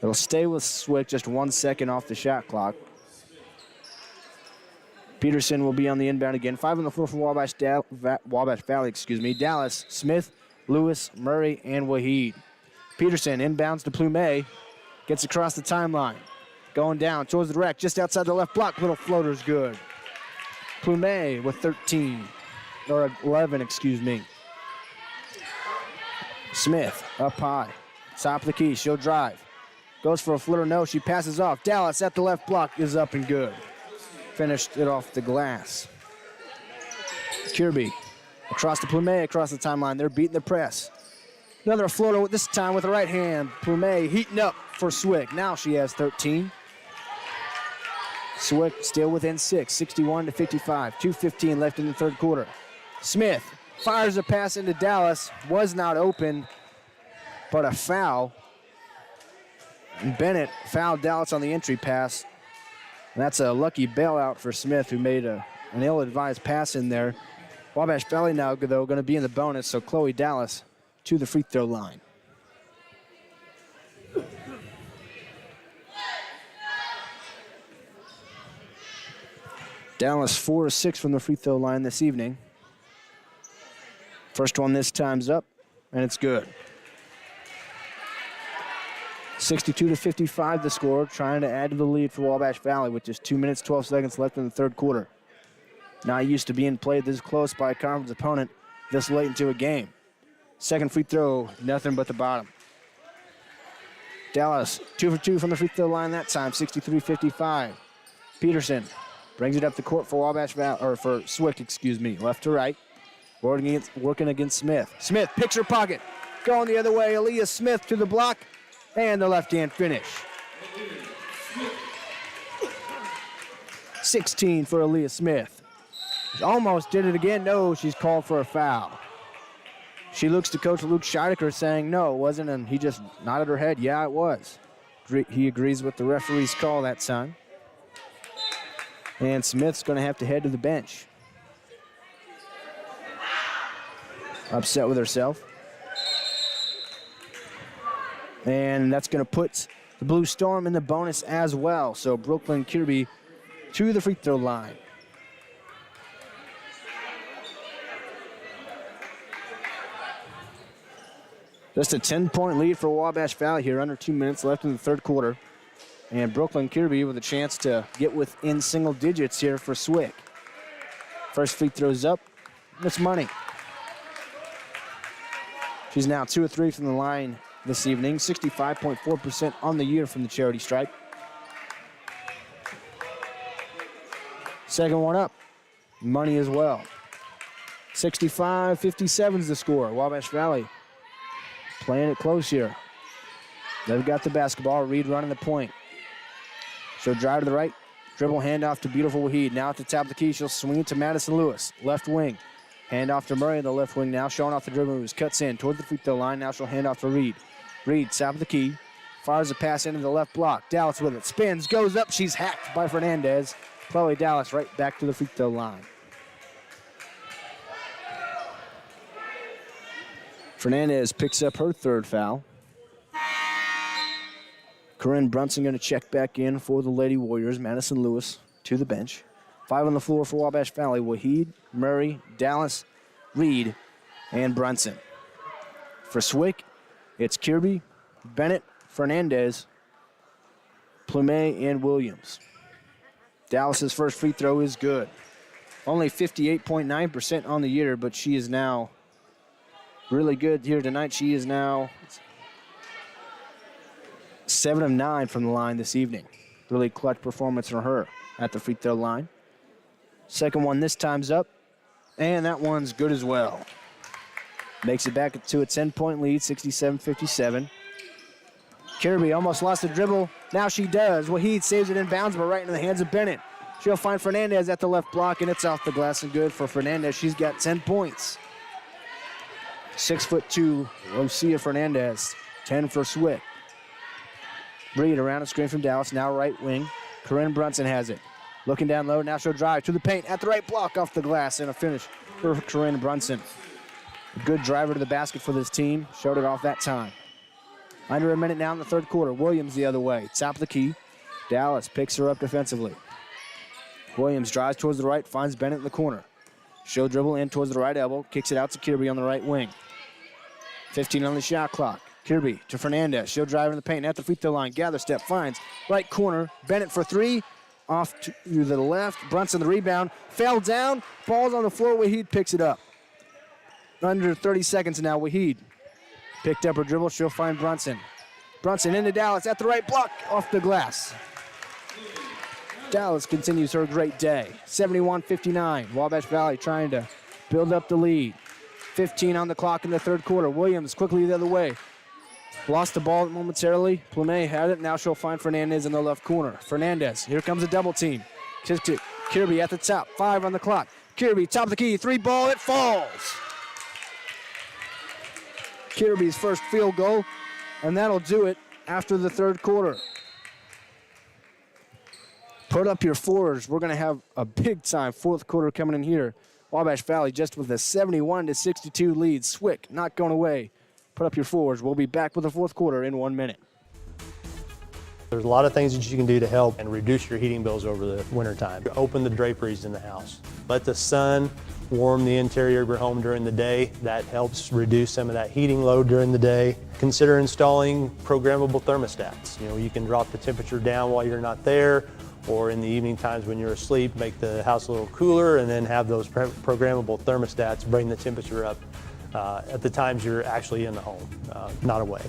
It'll stay with Swick, just 1 second off the shot clock. Peterson will be on the inbound again. 5 on the floor for Wabash Valley, Dallas, Smith, Lewis, Murray, and Wahid. Peterson inbounds to Plumet. Gets across the timeline. Going down towards the rack, just outside the left block. Little floater's good. Plumet with 11. Smith up high. Top of the key, she'll drive. Goes for a flitter, no, she passes off. Dallas at the left block is up and good. Finished it off the glass. Kirby across to Plumet, across the timeline. They're beating the press. Another floater, this time with the right hand. Plumet heating up for Swick. Now she has 13. Swick still within 6, 61-55. 2:15 left in the third quarter. Smith fires a pass into Dallas. Was not open, but a foul. And Bennett fouled Dallas on the entry pass. And that's a lucky bailout for Smith, who made an ill-advised pass in there. Wabash Valley now, though, going to be in the bonus, so Chloe Dallas to the free throw line. Dallas 4 of 6 from the free throw line this evening. First one this time's up, and it's good. 62-55 the score, trying to add to the lead for Wabash Valley with just 2 minutes, 12 seconds left in the third quarter. Not used to being played this close by a conference opponent this late into a game. Second free throw, nothing but the bottom. Dallas 2 for 2 from the free throw line that time, 63-55. Peterson brings it up the court for Wabash Valley, or for Swick, left to right. Working against Smith. Smith picks her pocket. Going the other way, Aaliyah Smith to the block. And the left-hand finish. 16 for Aaliyah Smith. Almost did it again. No, she's called for a foul. She looks to Coach Luke Scheidecker saying, no, it wasn't, and he just nodded her head. Yeah, it was. He agrees with the referee's call that time. And Smith's going to have to head to the bench. Upset with herself. And that's going to put the Blue Storm in the bonus as well. So Brooklyn Kirby to the free throw line. Just a 10-point lead for Wabash Valley here, under 2 minutes left in the third quarter. And Brooklyn Kirby with a chance to get within single digits here for Swick. First free throw's up. It's money. She's now 2 of 3 from the line this evening, 65.4% on the year from the charity stripe. Second one up, money as well. 65-57 is the score. Wabash Valley playing it close here. They've got the basketball. Reed running the point. She'll drive to the right. Dribble handoff to beautiful Wahid. Now at the top of the key, she'll swing it to Madison Lewis. Left wing. Hand off to Murray on the left wing now. Showing off the dribble moves. Cuts in toward the free throw line. Now she'll hand off to Reed. Reed, top of the key. Fires a pass into the left block. Dallas with it. Spins. Goes up. She's hacked by Fernandez. Chloe Dallas right back to the free throw line. Fernandez picks up her third foul. Corinne Brunson going to check back in for the Lady Warriors. Madison Lewis to the bench. 5 on the floor for Wabash Valley. Wahid, Murray, Dallas, Reed, and Brunson. For Swick, it's Kirby, Bennett, Fernandez, Plumet, and Williams. Dallas's first free throw is good. Only 58.9% on the year, but she is now really good here tonight. She is now 7 of 9 from the line this evening. Really clutch performance from her at the free throw line. Second one this time's up, and that one's good as well. Makes it back to a 10-point lead, 67-57. Kirby almost lost the dribble. Now she does. Wahid saves it in bounds, but right in the hands of Bennett. She'll find Fernandez at the left block, and it's off the glass and good for Fernandez. She's got 10 points. 6'2", Lucia Fernandez, 10 for Swick. Reed around a screen from Dallas, now right wing. Corinne Brunson has it. Looking down low, now she'll drive to the paint at the right block off the glass, and a finish for Corinne Brunson. A good driver to the basket for this team. Showed it off that time. Under a minute now in the third quarter. Williams the other way. Top of the key. Dallas picks her up defensively. Williams drives towards the right, finds Bennett in the corner. She'll dribble in towards the right elbow, kicks it out to Kirby on the right wing. 15 on the shot clock. Kirby to Fernandez. She'll drive in the paint at the free throw line. Gather step, finds right corner. Bennett for 3. Off to the left. Brunson the rebound. Fell down. Ball's on the floor. Wahid picks it up. Under 30 seconds now. Wahid picked up her dribble. She'll find Brunson. Brunson into Dallas at the right block. Off the glass. Dallas continues her great day. 71-59. Wabash Valley trying to build up the lead. 15 on the clock in the third quarter. Williams quickly the other way. Lost the ball momentarily. Plumet had it. Now she'll find Fernandez in the left corner. Fernandez, here comes a double team. Kirby at the top. 5 on the clock. Kirby, top of the key. 3 ball. It falls. Kirby's first field goal, and that'll do it after the third quarter. Put up your fours. We're going to have a big-time fourth quarter coming in here. Wabash Valley just with a 71-62 lead. Swick not going away. Put up your fours. We'll be back with the fourth quarter in 1 minute. There's a lot of things that you can do to help and reduce your heating bills over the wintertime. Open the draperies in the house. Let the sun warm the interior of your home during the day. That helps reduce some of that heating load during the day. Consider installing programmable thermostats. You can drop the temperature down while you're not there, or in the evening times when you're asleep, make the house a little cooler, and then have those programmable thermostats bring the temperature up at the times you're actually in the home, not away.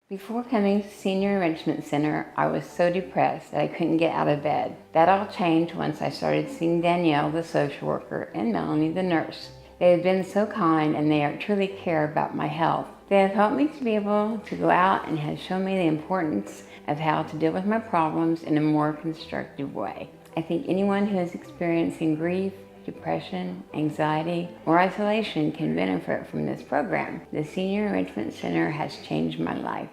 Before coming to Senior Enrichment Center, I was so depressed that I couldn't get out of bed. That all changed once I started seeing Danielle, the social worker, and Melanie, the nurse. They have been so kind, and they truly care about my health. They have helped me to be able to go out and have shown me the importance of how to deal with my problems in a more constructive way. I think anyone who is experiencing grief, depression, anxiety, or isolation can benefit from this program. The Senior Enrichment Center has changed my life.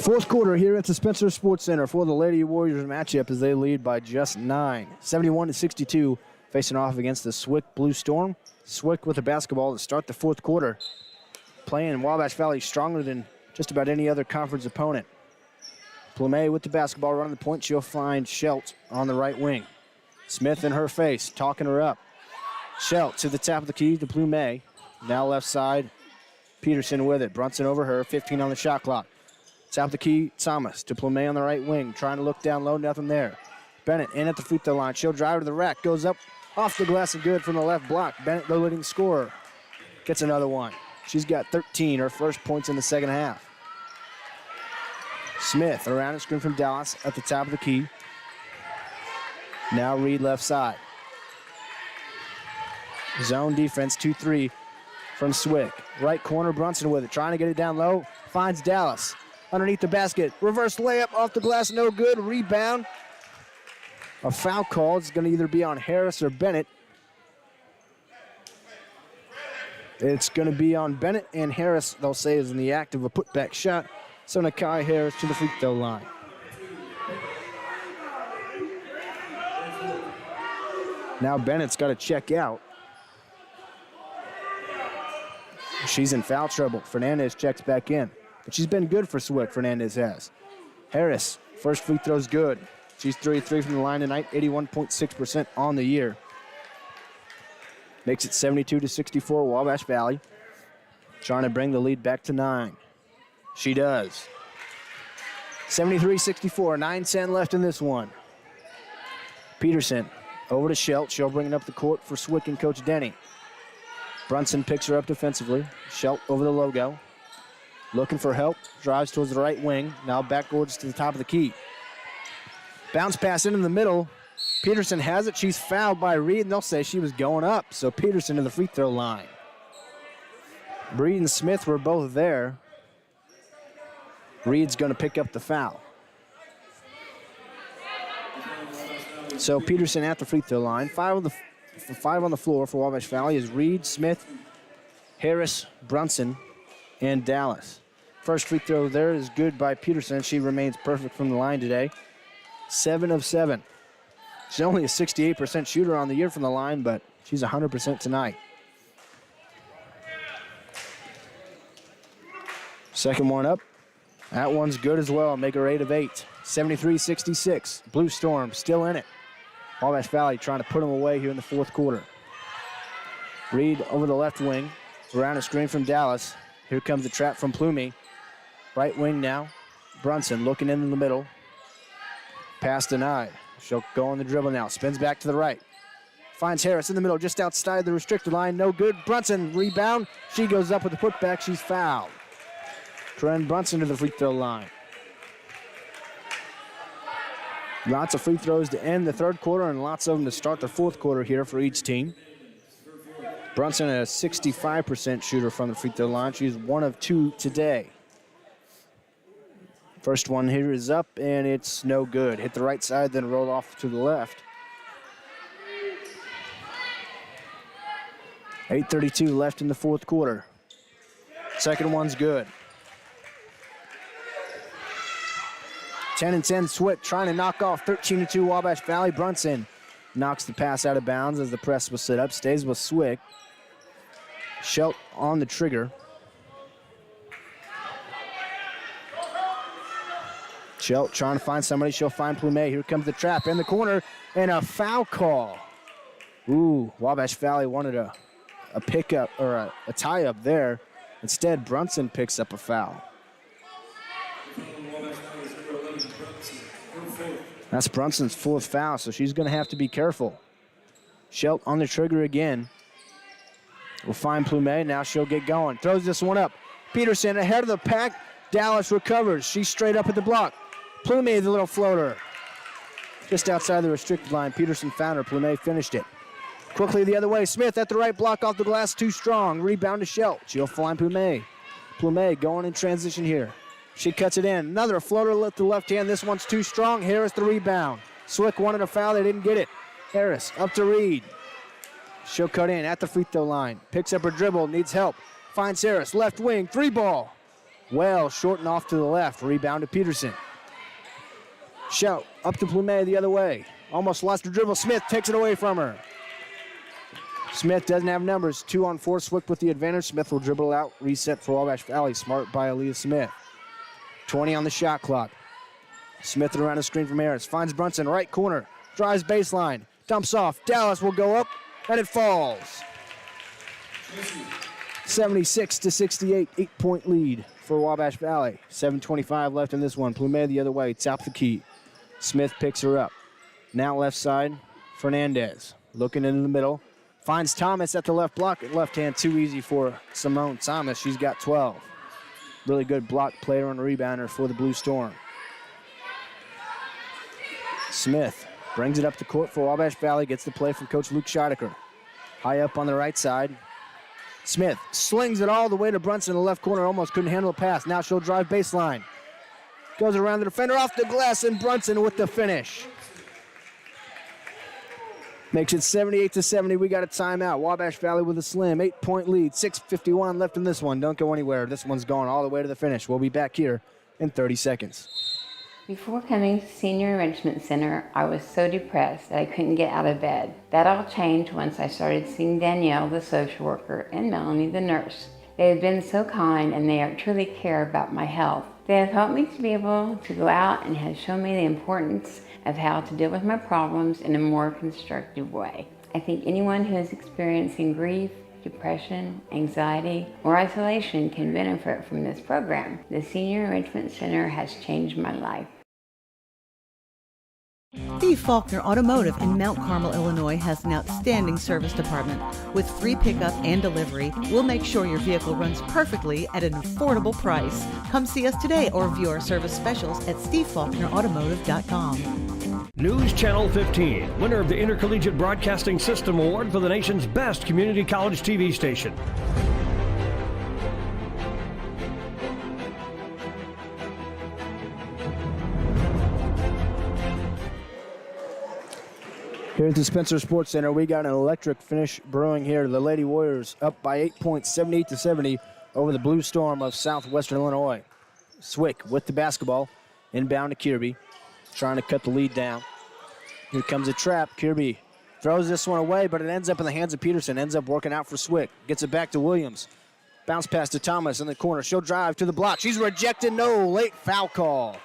Fourth quarter here at the Spencer Sports Center for the Lady Warriors matchup as they lead by just 9. 71-62, facing off against the Swick Blue Storm. Swick with the basketball to start the fourth quarter. Playing Wabash Valley stronger than just about any other conference opponent. Plumet with the basketball running the point. She'll find Schelt on the right wing. Smith in her face, talking her up. Shelt to the top of the key to Plumet. Now left side, Peterson with it. Brunson over her, 15 on the shot clock. Top of the key, Thomas to Plumet on the right wing. Trying to look down low, nothing there. Bennett in at the free throw line. She'll drive to the rack, goes up off the glass and good from the left block. Bennett, the leading scorer, gets another one. She's got 13, her first points in the second half. Smith around the screen from Dallas at the top of the key. Now Reed left side. Zone defense, 2-3 from Swick. Right corner, Brunson with it, trying to get it down low. Finds Dallas underneath the basket. Reverse layup off the glass, no good. Rebound. A foul call. It's going to either be on Harris or Bennett. It's going to be on Bennett, and Harris, they'll say, is in the act of a putback shot. So Nakai Harris to the free throw line. Now Bennett's got to check out. She's in foul trouble. Fernandez checks back in. But she's been good for Swick, Fernandez has. Harris, first free throw's good. She's 3-3 from the line tonight, 81.6% on the year. Makes it 72-64, Wabash Valley. Trying to bring the lead back to 9. She does. 73-64, 9-10 left in this one. Peterson over to Shelt. She'll bring it up the court for Swick and Coach Denny. Brunson picks her up defensively. Shelt over the logo. Looking for help. Drives towards the right wing. Now backwards to the top of the key. Bounce pass in the middle. Peterson has it. She's fouled by Reed, and they'll say she was going up. So Peterson to the free throw line. Reed and Smith were both there. Reed's going to pick up the foul. So Peterson at the free throw line. Five on the floor for Wabash Valley is Reed, Smith, Harris, Brunson, and Dallas. First free throw there is good by Peterson. She remains perfect from the line today. 7 of 7. She's only a 68% shooter on the year from the line, but she's 100% tonight. Second one up. That one's good as well. Make her 8 of 8. 73-66. Blue Storm still in it. Wabash Valley trying to put them away here in the fourth quarter. Reed over the left wing. Around a screen from Dallas. Here comes the trap from Plumy. Right wing now. Brunson looking in the middle. Pass denied. She'll go on the dribble now. Spins back to the right. Finds Harris in the middle just outside the restricted line. No good. Brunson rebound. She goes up with the putback. She's fouled. Trent Brunson to the free throw line. Lots of free throws to end the third quarter and lots of them to start the fourth quarter here for each team. Brunson a 65% shooter from the free throw line. She's 1 of 2 today. First one here is up, and it's no good. Hit the right side, then roll off to the left. 8:32 left in the fourth quarter. Second one's good. 10-10 Swick trying to knock off 13-2 Wabash Valley. Brunson knocks the pass out of bounds as the press was set up. Stays with Swick. Shelt on the trigger. Shelt trying to find somebody. She'll find Plumet. Here comes the trap in the corner and a foul call. Ooh, Wabash Valley wanted a pickup or a tie up there. Instead, Brunson picks up a foul. That's Brunson's 4th foul, so she's going to have to be careful. Shelt on the trigger again. We'll find Plumet. Now she'll get going. Throws this one up. Peterson ahead of the pack. Dallas recovers. She's straight up at the block. Plumet, the little floater. Just outside the restricted line. Peterson found her. Plumet finished it. Quickly the other way. Smith at the right block off the glass. Too strong. Rebound to Shelt. She'll find Plumet. Plumet going in transition here. She cuts it in. Another floater with the left hand. This one's too strong. Harris the rebound. Swick wanted a foul. They didn't get it. Harris up to Reed. She'll cut in at the free throw line. Picks up her dribble. Needs help. Finds Harris. Left wing. 3 ball. Well, short and off to the left. Rebound to Peterson. Shelt up to Plumet the other way. Almost lost her dribble. Smith takes it away from her. Smith doesn't have numbers. 2-on-4. Swick with the advantage. Smith will dribble out. Reset for Wabash Valley. Smart by Aaliyah Smith. 20 on the shot clock. Smith around the screen from Harris. Finds Brunson. Right corner. Drives baseline. Dumps off. Dallas will go up, and it falls. 76-68, 8-point lead for Wabash Valley. 7:25 left in this one. Plumet the other way, top of the key. Smith picks her up. Now left side, Fernandez. Looking into the middle. Finds Thomas at the left block. Left hand too easy for Simone Thomas. She's got 12. Really good block player and rebounder for the Blue Storm. Smith brings it up the court for Wabash Valley. Gets the play from Coach Luke Scheidecker. High up on the right side. Smith slings it all the way to Brunson in the left corner. Almost couldn't handle the pass. Now she'll drive baseline. Goes around the defender off the glass, and Brunson with the finish. Makes it 78-70. We got a timeout. Wabash Valley with a slim 8-point lead. 6:51 left in this one. Don't go anywhere. This one's going all the way to the finish. We'll be back here in 30 seconds. Before coming to Senior Enrichment Center, I was so depressed that I couldn't get out of bed. That all changed once I started seeing Danielle, the social worker, and Melanie, the nurse. They have been so kind, and they truly care about my health. They have helped me to be able to go out and have shown me the importance of how to deal with my problems in a more constructive way. I think anyone who is experiencing grief, depression, anxiety, or isolation can benefit from this program. The Senior Enrichment Center has changed my life. D. Faulkner Automotive in Mount Carmel, Illinois has an outstanding service department. With free pickup and delivery, we'll make sure your vehicle runs perfectly at an affordable price. Come see us today or view our service specials at stevefaulknerautomotive.com. News Channel 15, winner of the Intercollegiate Broadcasting System Award for the nation's best community college TV station. Here at the Spencer Sports Center, we got an electric finish brewing here. The Lady Warriors up by 8 points, 78-70 over the Blue Storm of Southwestern Illinois. Swick with the basketball, inbound to Kirby, trying to cut the lead down. Here comes a trap. Kirby throws this one away, but it ends up in the hands of Peterson. Ends up working out for Swick. Gets it back to Williams. Bounce pass to Thomas in the corner. She'll drive to the block. She's rejected. No, late foul call.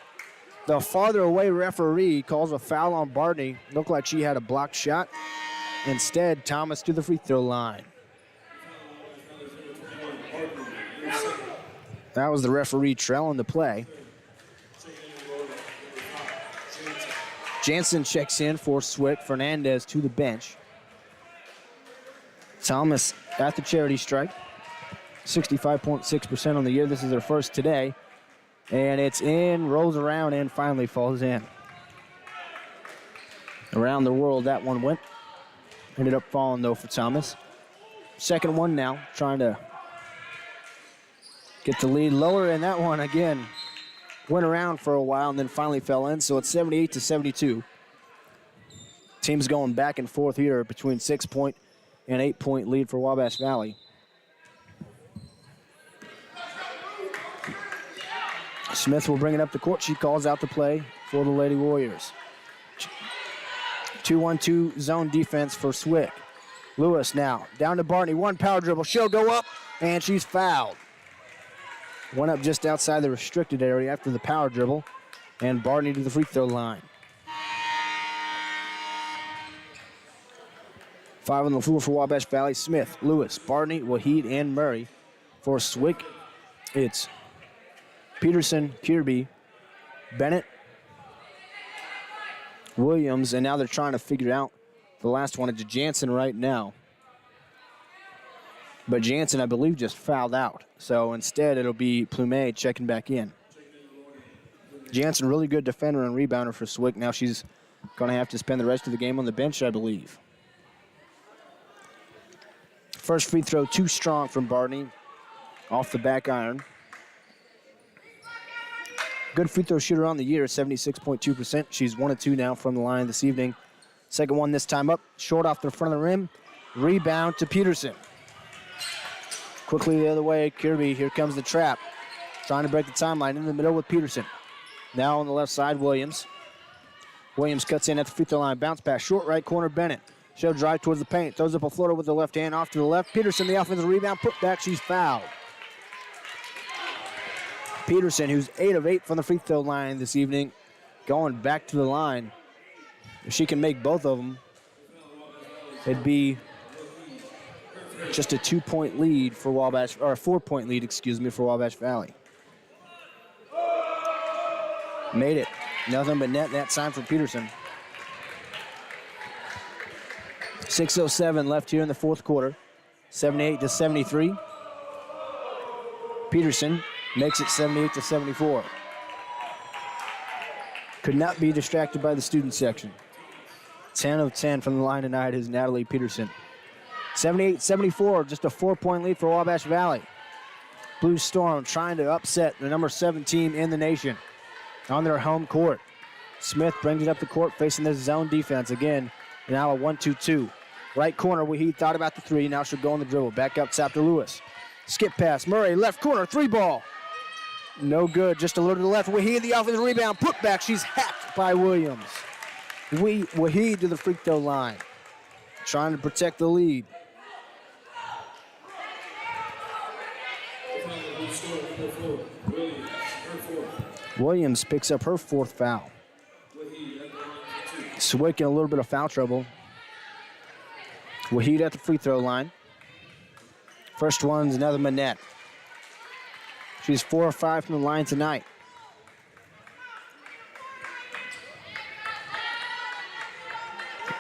The farther away referee calls a foul on Barney. Looked like she had a blocked shot. Instead, Thomas to the free throw line. That was the referee trailing the play. Jansen checks in for Swick. Fernandez to the bench. Thomas at the charity strike. 65.6% on the year. This is their first today. And it's in, rolls around, and finally falls in. Around the world that one went. Ended up falling, though, for Thomas. Second one now, trying to get the lead lower, and that one, again, went around for a while and then finally fell in, so it's 78-72. Teams going back and forth here between 6-point and 8-point lead for Wabash Valley. Smith will bring it up the court. She calls out the play for the Lady Warriors. 2-1-2 zone defense for Swick. Lewis now down to Barney. One power dribble. She'll go up, and she's fouled. Went up just outside the restricted area after the power dribble, and Barney to the free throw line. 5 on the floor for Wabash Valley. Smith, Lewis, Barney, Wahid, and Murray. For Swick, it's Peterson, Kirby, Bennett, Williams, and now they're trying to figure out the last one. It's Jansen right now. But Jansen, I believe, just fouled out. So instead, it'll be Plumet checking back in. Jansen, really good defender and rebounder for Swick. Now she's going to have to spend the rest of the game on the bench, I believe. First free throw too strong from Barney. Off the back iron. Good free throw shooter on the year, 76.2%. She's 1 of 2 now from the line this evening. Second one this time up, short off the front of the rim. Rebound to Peterson. Quickly the other way, Kirby, here comes the trap. Trying to break the timeline in the middle with Peterson. Now on the left side, Williams. Williams cuts in at the free throw line, bounce pass, short right corner, Bennett. She'll drive towards the paint, throws up a floater with the left hand, off to the left. Peterson, the offensive rebound, put back, she's fouled. Peterson, who's 8 of 8 from the free throw line this evening, going back to the line. If she can make both of them, It'd be just a 2-point lead for Wabash, or a 4-point lead, excuse me, for Wabash Valley. Made it. Nothing but net that time for Peterson. 6:07 left here in the fourth quarter. 78-73. Peterson makes it 78-74. Could not be distracted by the student section. 10 of 10 from the line tonight is Natalie Peterson. 78-74, just a 4-point lead for Wabash Valley. Blue Storm trying to upset the number 7 team in the nation on their home court. Smith brings it up the court facing this zone defense again. Now a 1-2-2. Right corner, Wahid thought about the three. Now she'll go on the dribble. Back up top to Lewis. Skip pass. Murray, left corner, 3-ball. No good. Just a little to the left. Wahid, the offensive rebound. Put back. She's hacked by Williams. Wahid to the free throw line. Trying to protect the lead. Williams picks up her 4th foul. Swick in a little bit of foul trouble. Wahid at the free throw line. First one's another Manette. She's 4 or 5 from the line tonight.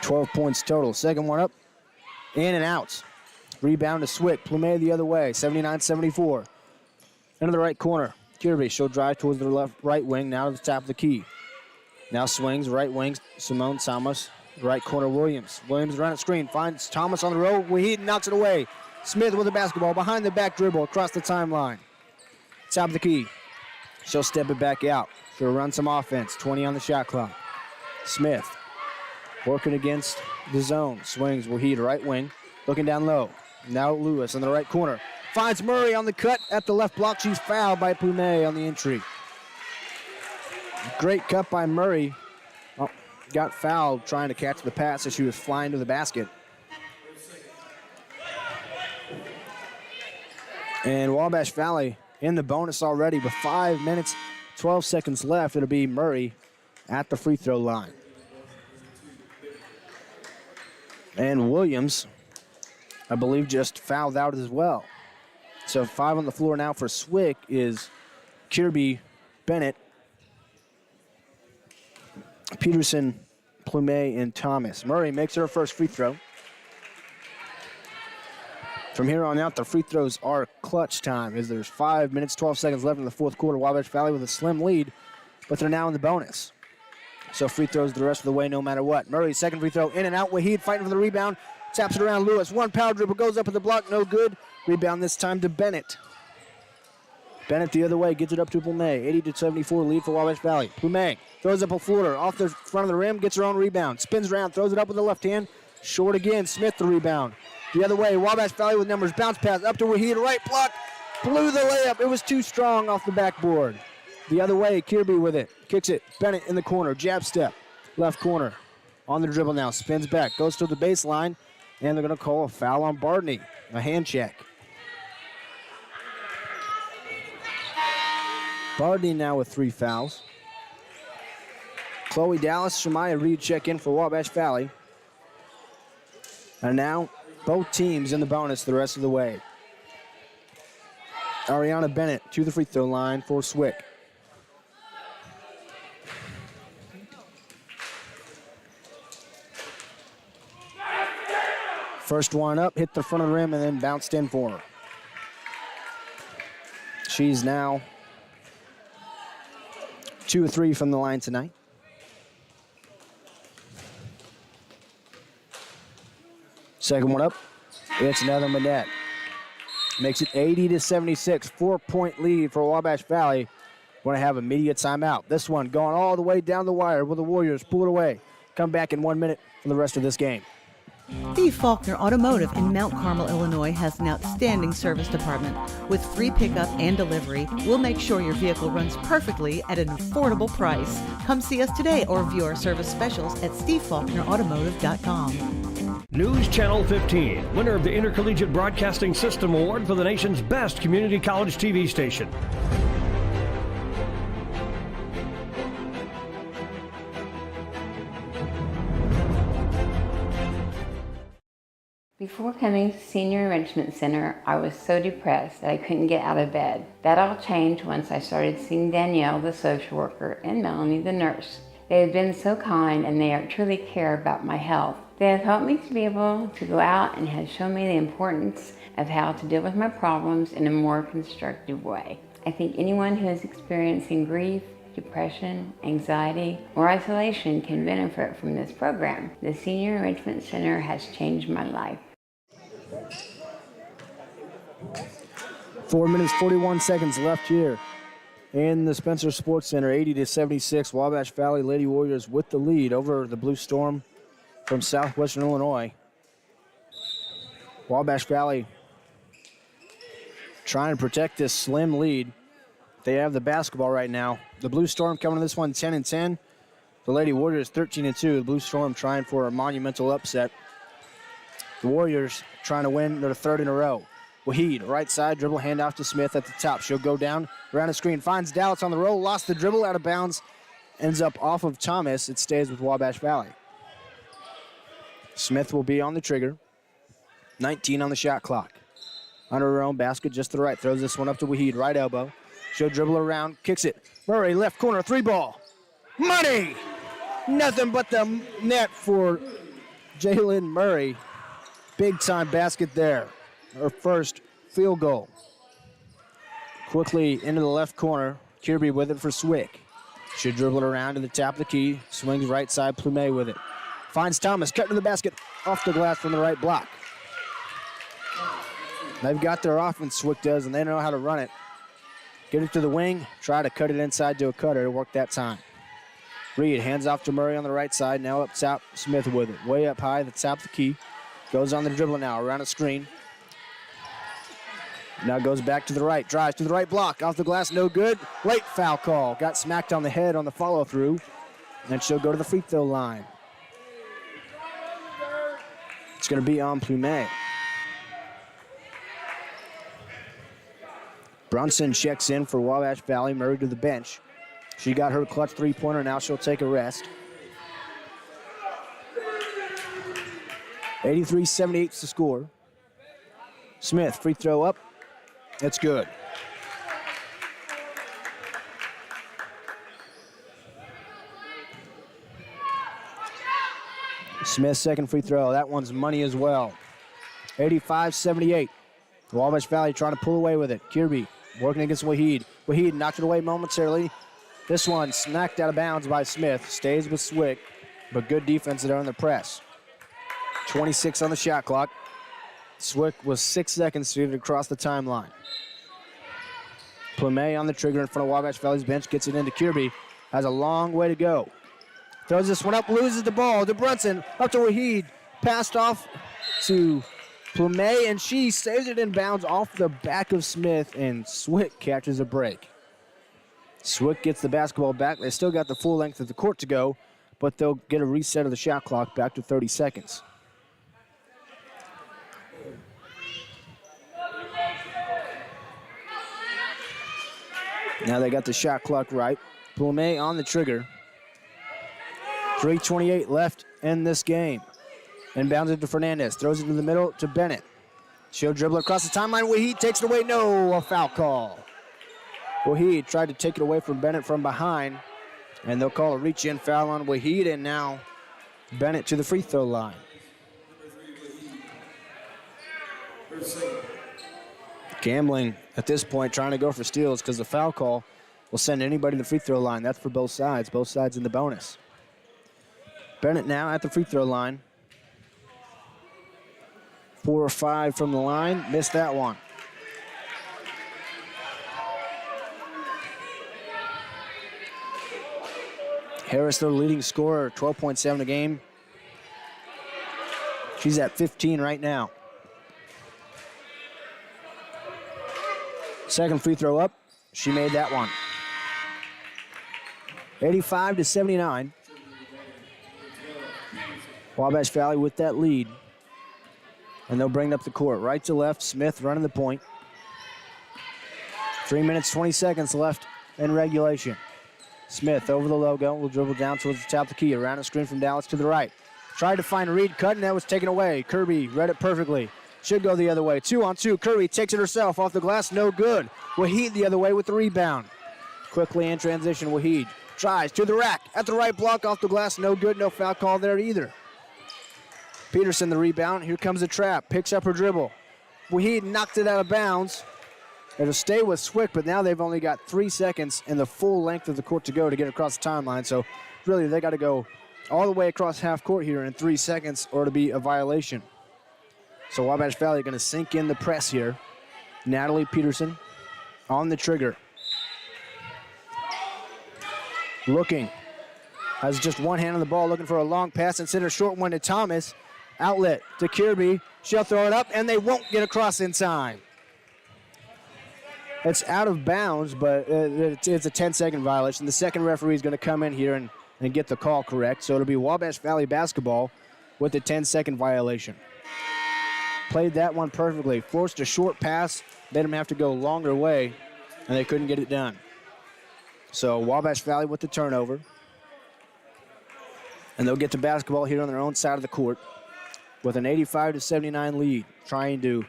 $12 points total. Second one up, in and out. Rebound to Swick. Plumet the other way, 79-74. Into the right corner. Kirby, she'll drive towards the left right wing, now to the top of the key. Now swings, right wing, Simone Thomas. Right corner, Williams. Williams around the screen, finds Thomas on the row. Wahid knocks it away. Smith with the basketball, behind the back dribble, across the timeline. Top of the key. She'll step it back out. She'll run some offense, 20 on the shot clock. Smith working against the zone. Swings, Wahid, right wing, looking down low. Now Lewis in the right corner. Finds Murray on the cut at the left block. She's fouled by Plumet on the entry. Great cut by Murray. Oh, got fouled trying to catch the pass as she was flying to the basket. And Wabash Valley in the bonus already with 5 minutes, 12 seconds left. It'll be Murray at the free throw line. And Williams, I believe, just fouled out as well. So 5 on the floor now for Swick is Kirby, Bennett, Peterson, Plumet, and Thomas. Murray makes her first free throw. From here on out, the free throws are clutch time as there's 5 minutes, 12 seconds left in the fourth quarter. Wabash Valley with a slim lead, but they're now in the bonus. So free throws the rest of the way no matter what. Murray's second free throw in and out. Wahid fighting for the rebound. Taps it around Lewis. One power dribble goes up at the block. No good. Rebound this time to Bennett. Bennett the other way gets it up to Plumet. 80-74 lead for Wabash Valley. Plumet throws up a floater off the front of the rim. Gets her own rebound. Spins around. Throws it up with the left hand. Short again. Smith the rebound. The other way. Wabash Valley with numbers. Bounce pass up to Wahid. Right block. Blew the layup. It was too strong off the backboard. The other way. Kirby with it. Kicks it. Bennett in the corner. Jab step. Left corner. On the dribble now. Spins back. Goes to the baseline. And they're going to call a foul on Bardney. A hand check. Bardney now with 3 fouls. Chloe Dallas, Shemaya Reed check in for Wabash Valley. And now both teams in the bonus the rest of the way. Ariana Bennett to the free throw line for Swick. First one up, hit the front of the rim, and then bounced in for her. She's now 2 of 3 from the line tonight. Second one up, it's another Manette. Makes it 80-76, 4-point lead for Wabash Valley. Want to have immediate timeout. This one going all the way down the wire. Will the Warriors pull it away? Come back in 1 minute for the rest of this game. The Faulkner Automotive in Mount Carmel, Illinois has an outstanding service department. With free pickup and delivery, we'll make sure your vehicle runs perfectly at an affordable price. Come see us today or view our service specials at stevefaulknerautomotive.com. News Channel 15, winner of the Intercollegiate Broadcasting System Award for the nation's best community college TV station. Before coming to Senior Enrichment Center, I was so depressed that I couldn't get out of bed. That all changed once I started seeing Danielle, the social worker, and Melanie, the nurse. They have been so kind and they truly care about my health. They have helped me to be able to go out and have shown me the importance of how to deal with my problems in a more constructive way. I think anyone who is experiencing grief, depression, anxiety, or isolation can benefit from this program. The Senior Enrichment Center has changed my life. 4 minutes, 41 seconds left here in the Spencer Sports Center. 80-76, Wabash Valley Lady Warriors with the lead over the Blue Storm from Southwestern Illinois. Wabash Valley trying to protect this slim lead. They have the basketball right now. The Blue Storm coming to this one 10-10. The Lady Warriors 13-2. The Blue Storm trying for a monumental upset. The Warriors trying to win their third in a row. Wahid, right side, dribble, handoff to Smith at the top. She'll go down around the screen. Finds Dallas on the roll, lost the dribble, out of bounds. Ends up off of Thomas. It stays with Wabash Valley. Smith will be on the trigger. 19 on the shot clock. Under her own basket, just to the right. Throws this one up to Wahid, right elbow. She'll dribble around, kicks it. Murray, left corner, three ball. Money! Nothing but the net for Jalen Murray. Big time basket there. Her first field goal. Quickly into the left corner. Kirby with it for Swick. Should dribble it around to the top of the key. Swings right side, Plumet with it. Finds Thomas, cut to the basket, off the glass from the right block. They've got their offense, Swick does, and they know how to run it. Get it to the wing, try to cut it inside to a cutter. It worked that time. Reed hands off to Murray on the right side. Now up top, Smith with it. Way up high, the top of the key. Goes on the dribble now, around a screen. Now goes back to the right, drives to the right block. Off the glass, no good. Late foul call. Got smacked on the head on the follow-through. And she'll go to the free throw line. It's going to be on Plumet. Brunson checks in for Wabash Valley. Murray to the bench. She got her clutch three-pointer. Now she'll take a rest. 83-78 is the score. Smith, free throw up. That's good. Smith's second free throw. That one's money as well. 85-78. Wabash Valley trying to pull away with it. Kirby working against Wahid. Wahid knocked it away momentarily. This one smacked out of bounds by Smith. Stays with Swick, but good defense there on the press. 26 on the shot clock. Swick was 6 seconds to get it across the timeline. Plumet on the trigger in front of Wabash Valley's bench. Gets it into Kirby. Has a long way to go. Throws this one up, loses the ball to Brunson. Up to Wahid. Passed off to Plumet, and she saves it in bounds off the back of Smith, and Swick catches a break. Swick gets the basketball back. They still got the full length of the court to go, but they'll get a reset of the shot clock back to 30 seconds. Now they got the shot clock right. Plumet on the trigger. 3:28 left in this game. Inbounds it to Fernandez. Throws it to the middle to Bennett. She'll dribble across the timeline. Wahid takes it away. No, a foul call. Wahid tried to take it away from Bennett from behind. And they'll call a reach-in foul on Wahid. And now Bennett to the free throw line. Gambling at this point, trying to go for steals because the foul call will send anybody to the free throw line. That's for both sides in the bonus. Bennett now at the free throw line. 4 or 5 from the line. Missed that one. Harris, their leading scorer, 12.7 a game. She's at 15 right now. Second free throw up. She made that one. 85-79. Wabash Valley with that lead. And they'll bring it up the court. Right to left, Smith running the point. 3 minutes, 20 seconds left in regulation. Smith over the logo, will dribble down towards the top of the key. Around a screen from Dallas to the right. Tried to find Reed cutting, that was taken away. Kirby read it perfectly. Should go the other way. 2-on-2. Kirby takes it herself off the glass. No good. Wahid the other way with the rebound. Quickly in transition, Wahid tries to the rack. At the right block off the glass. No good. No foul call there either. Peterson the rebound. Here comes the trap. Picks up her dribble. Wahid knocked it out of bounds. It'll stay with Swick, but now they've only got 3 seconds and the full length of the court to go to get across the timeline. So really they got to go all the way across half court here in 3 seconds or to be a violation. So Wabash Valley going to sink in the press here. Natalie Peterson on the trigger. Looking. Has just one hand on the ball, looking for a long pass and send a short one to Thomas. Outlet to Kirby. She'll throw it up, and they won't get across in time. It's out of bounds, but it's a 10-second violation. The second referee is going to come in here and get the call correct. So it'll be Wabash Valley basketball with the 10-second violation. Played that one perfectly. Forced a short pass, made them have to go longer way, and they couldn't get it done. So Wabash Valley with the turnover. And they'll get to basketball here on their own side of the court with an 85-79 lead, trying to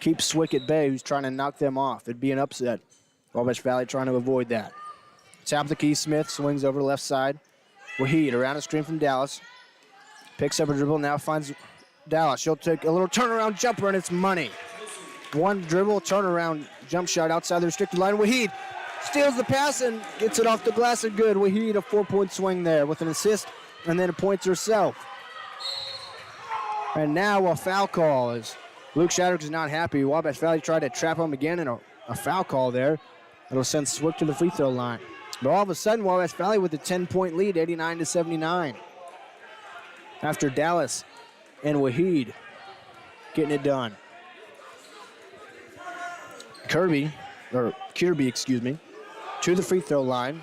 keep Swick at bay, who's trying to knock them off. It'd be an upset. Wabash Valley trying to avoid that. Top of the key, Smith swings over the left side. Wahid around a screen from Dallas. Picks up a dribble, now finds Dallas. She'll take a little turnaround jumper, and it's money. One dribble, turnaround jump shot outside the restricted line. Wahid steals the pass and gets it off the glass and good. Wahid, a 4-point swing there with an assist and then a point herself. And now a foul call as Luke Shadrick is not happy. Wabash Valley tried to trap him again, and a foul call there. It'll send Swick to the free throw line. But all of a sudden, Wabash Valley with a 10-point lead, 89-79. After Dallas and Wahid getting it done. Kirby, to the free throw line.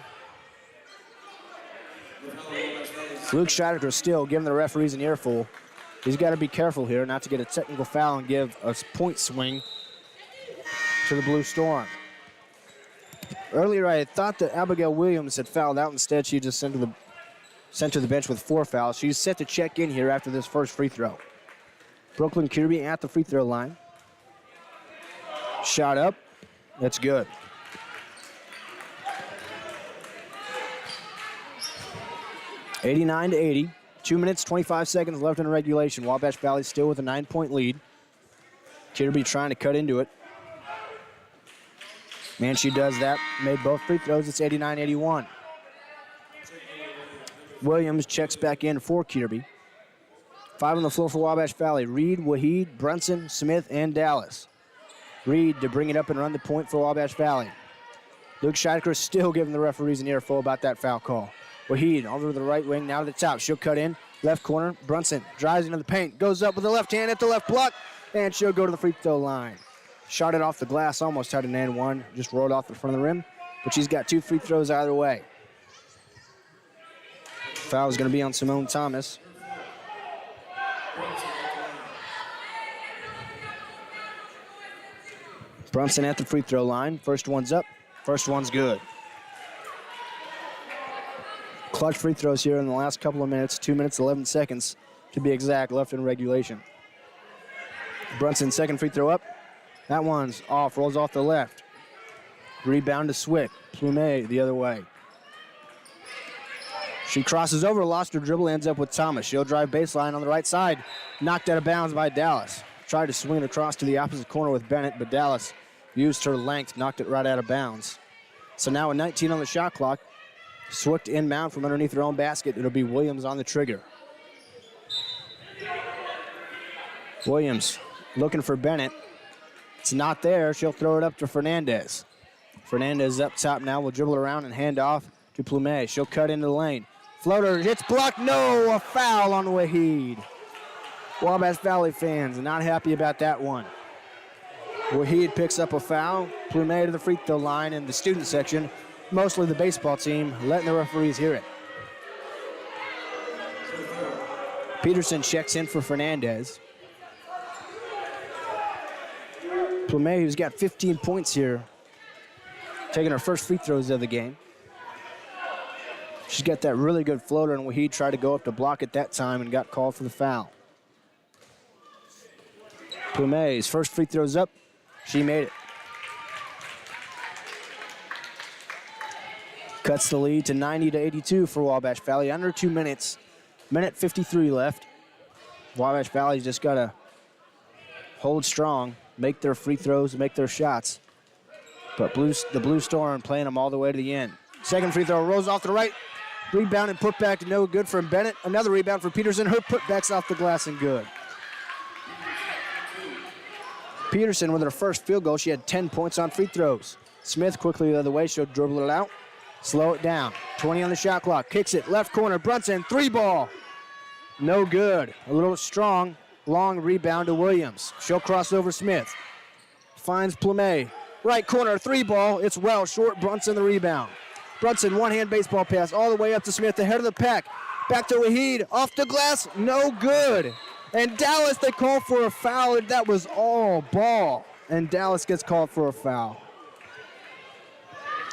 Luke Shadrick still giving the referees an earful. He's got to be careful here not to get a technical foul and give a point swing to the Blue Storm. Earlier, I had thought that Abigail Williams had fouled out. Instead, she just sent to the bench with 4 fouls. She's set to check in here after this first free throw. Brooklyn Kirby at the free throw line. Shot up. That's good. (89-80). 2 minutes, 25 seconds left in regulation. Wabash Valley still with a 9-point lead. Kirby trying to cut into it. And she does that. Made both free throws. It's 89-81. Williams checks back in for Kirby. 5 on the floor for Wabash Valley. Reed, Wahid, Brunson, Smith, and Dallas. Reed to bring it up and run the point for Wabash Valley. Luke Scheidker still giving the referees an earful about that foul call. Wahid over to the right wing, now to the top. She'll cut in, left corner. Brunson drives into the paint, goes up with the left hand at the left block, and she'll go to the free throw line. Shot it off the glass, almost had an and one, just rolled off the front of the rim, but she's got 2 free throws either way. Foul is going to be on Simone Thomas. Brunson at the free throw line. First one's up, first one's good. Clutch free throws here in the last couple of minutes, 2 minutes, 11 seconds to be exact, left in regulation. Brunson, second free throw up. That one's off, rolls off the left. Rebound to Swick. Plumet the other way. She crosses over, lost her dribble, ends up with Thomas. She'll drive baseline on the right side. Knocked out of bounds by Dallas. Tried to swing it across to the opposite corner with Bennett, but Dallas used her length, knocked it right out of bounds. So now with 19 on the shot clock, Swick inbound from underneath her own basket. It'll be Williams on the trigger. Williams looking for Bennett. It's not there. She'll throw it up to Fernandez. Fernandez up top now. Will dribble around and hand off to Plumet. She'll cut into the lane. Floater hits blocked. No, a foul on Wahid. Wabash Valley fans not happy about that one. Wahid picks up a foul. Plumet to the free throw line in the student section. Mostly the baseball team letting the referees hear it. Peterson checks in for Fernandez. Plumet, who's got 15 points here, taking her first free throws of the game. She's got that really good floater, and Wahid tried to go up to block at that time and got called for the foul. Plumet's first free throw's up. She made it. Cuts the lead to 90-82 for Wabash Valley. Under 2 minutes. Minute 53 left. Wabash Valley's just got to hold strong, make their free throws, make their shots. But the Blue Storm playing them all the way to the end. Second free throw rolls off the right. Rebound and put back, no good from Bennett. Another rebound for Peterson. Her putback's off the glass and good. Peterson with her first field goal. She had 10 points on free throws. Smith quickly the other way. She'll dribble it out. Slow it down. 20 on the shot clock. Kicks it. Left corner. Brunson. 3-ball. No good. A little strong. Long rebound to Williams. She'll cross over Smith. Finds Plumet. Right corner. 3-ball. It's well short. Brunson the rebound. Brunson, one-hand baseball pass all the way up to Smith, ahead of the pack. Back to Wahid, off the glass, no good. And Dallas, they call for a foul, and that was all ball. And Dallas gets called for a foul.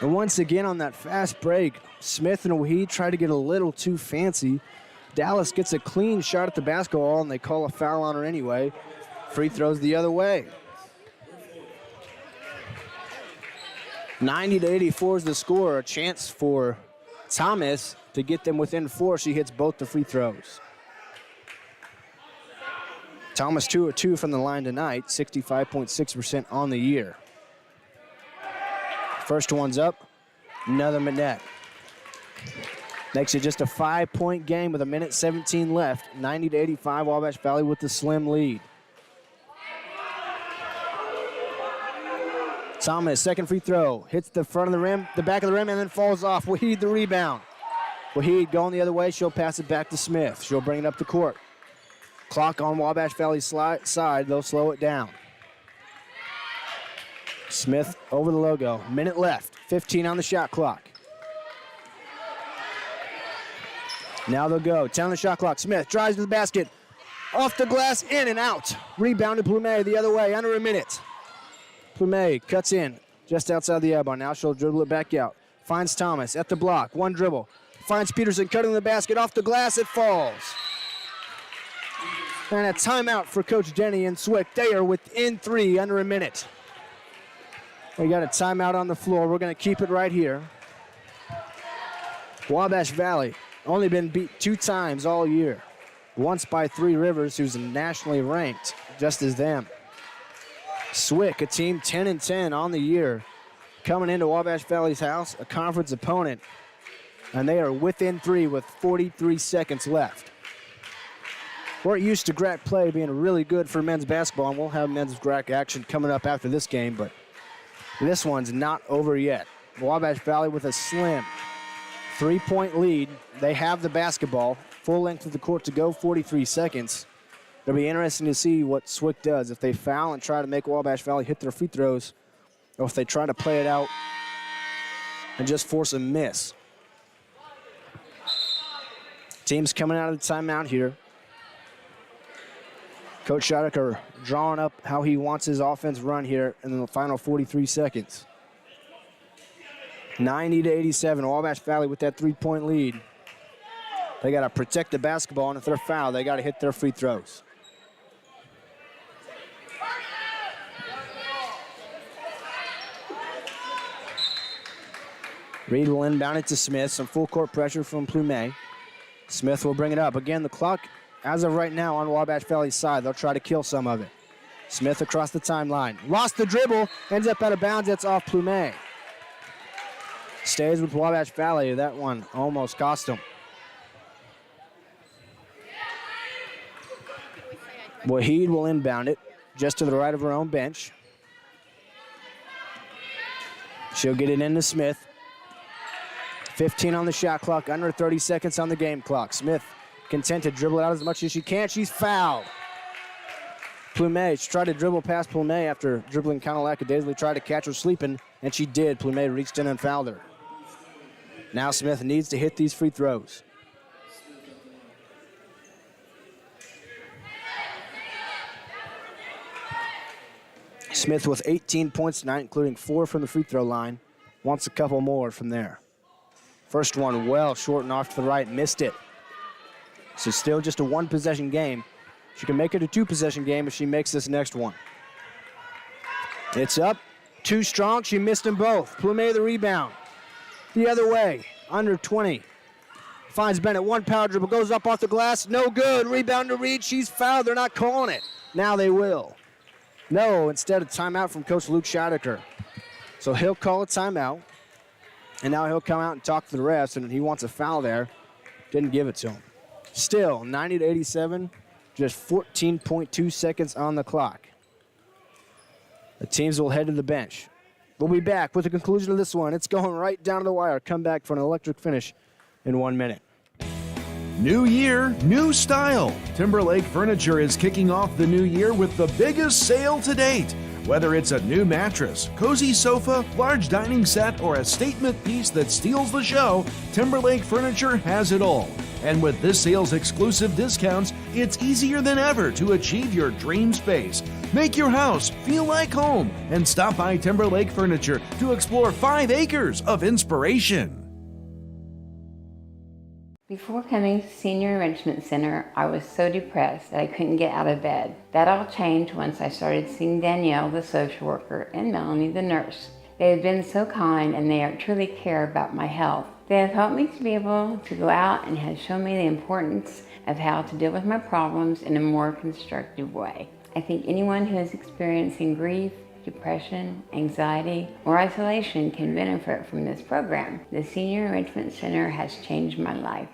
And once again on that fast break, Smith and Wahid try to get a little too fancy. Dallas gets a clean shot at the basketball, and they call a foul on her anyway. Free throws the other way. 90-84 is the score. A chance for Thomas to get them within 4. She hits both the free throws. Thomas 2 of 2 from the line tonight, 65.6% on the year. First one's up, another net. Makes it just a 5-point game with 1:17 left. 90-85, Wabash Valley with the slim lead. Thomas, second free throw, hits the front of the rim, the back of the rim, and then falls off. Wahid the rebound. Wahid going the other way. She'll pass it back to Smith. She'll bring it up the court. Clock on Wabash Valley's side. They'll slow it down. Smith over the logo. Minute left. 15 on the shot clock. Now they'll go. 10 on the shot clock. Smith drives to the basket. Off the glass, in and out. Rebounded Plumet the other way, under a minute. Plumet cuts in just outside the elbow. Now she'll dribble it back out. Finds Thomas at the block. One dribble. Finds Peterson cutting the basket. Off the glass, it falls. And a timeout for Coach Denny and Swick. They are within 3, under a minute. We got a timeout on the floor. We're going to keep it right here. Wabash Valley only been beat 2 times all year. Once by Three Rivers, who's nationally ranked, just as them. Swick, a team 10-10 on the year, coming into Wabash Valley's house, a conference opponent, and they are within 3 with 43 seconds left. We're used to GRAC play being really good for men's basketball, and we'll have men's GRAC action coming up after this game, but this one's not over yet. Wabash Valley with a slim 3-point lead. They have the basketball, full length of the court to go, 43 seconds. It'll be interesting to see what Swick does, if they foul and try to make Wabash Valley hit their free throws, or if they try to play it out and just force a miss. Team's coming out of the timeout here. Coach Scheidegger drawing up how he wants his offense run here in the final 43 seconds. 90-87, Wabash Valley with that 3-point lead. They got to protect the basketball, and if they're fouled, they got to hit their free throws. Reed will inbound it to Smith. Some full court pressure from Plumet. Smith will bring it up. Again, the clock, as of right now, on Wabash Valley's side. They'll try to kill some of it. Smith across the timeline. Lost the dribble. Ends up out of bounds. That's off Plumet. Stays with Wabash Valley. That one almost cost him. Wahid will inbound it just to the right of her own bench. She'll get it into Smith. 15 on the shot clock, under 30 seconds on the game clock. Smith content to dribble it out as much as she can. She's fouled. Plumet, she tried to dribble past Plumet after dribbling kind of lackadaisically, tried to catch her sleeping, and she did. Plumet reached in and fouled her. Now Smith needs to hit these free throws. Smith with 18 points tonight, including 4 from the free throw line. Wants a couple more from there. First one well short and off to the right, missed it. So still just a one-possession game. She can make it a two-possession game if she makes this next one. It's up, too strong, she missed them both. Plumet the rebound. The other way, under 20. Finds Bennett, one power dribble, goes up off the glass, no good. Rebound to Reed, she's fouled, they're not calling it. Now they will. No, instead of timeout from Coach Luke Scheidecker. So he'll call a timeout, and now he'll come out and talk to the refs, and he wants a foul there. Didn't give it to him. Still, 90-87, just 14.2 seconds on the clock. The teams will head to the bench. We'll be back with the conclusion of this one. It's going right down to the wire. Come back for an electric finish in 1 minute. New year, new style. Timberlake Furniture is kicking off the new year with the biggest sale to date. Whether it's a new mattress, cozy sofa, large dining set, or a statement piece that steals the show, Timberlake Furniture has it all. And with this sale's exclusive discounts, it's easier than ever to achieve your dream space. Make your house feel like home and stop by Timberlake Furniture to explore 5 acres of inspiration. Before coming to Senior Enrichment Center, I was so depressed that I couldn't get out of bed. That all changed once I started seeing Danielle, the social worker, and Melanie, the nurse. They have been so kind and they truly care about my health. They have helped me to be able to go out and have shown me the importance of how to deal with my problems in a more constructive way. I think anyone who is experiencing grief, depression, anxiety, or isolation can benefit from this program. The Senior Enrichment Center has changed my life.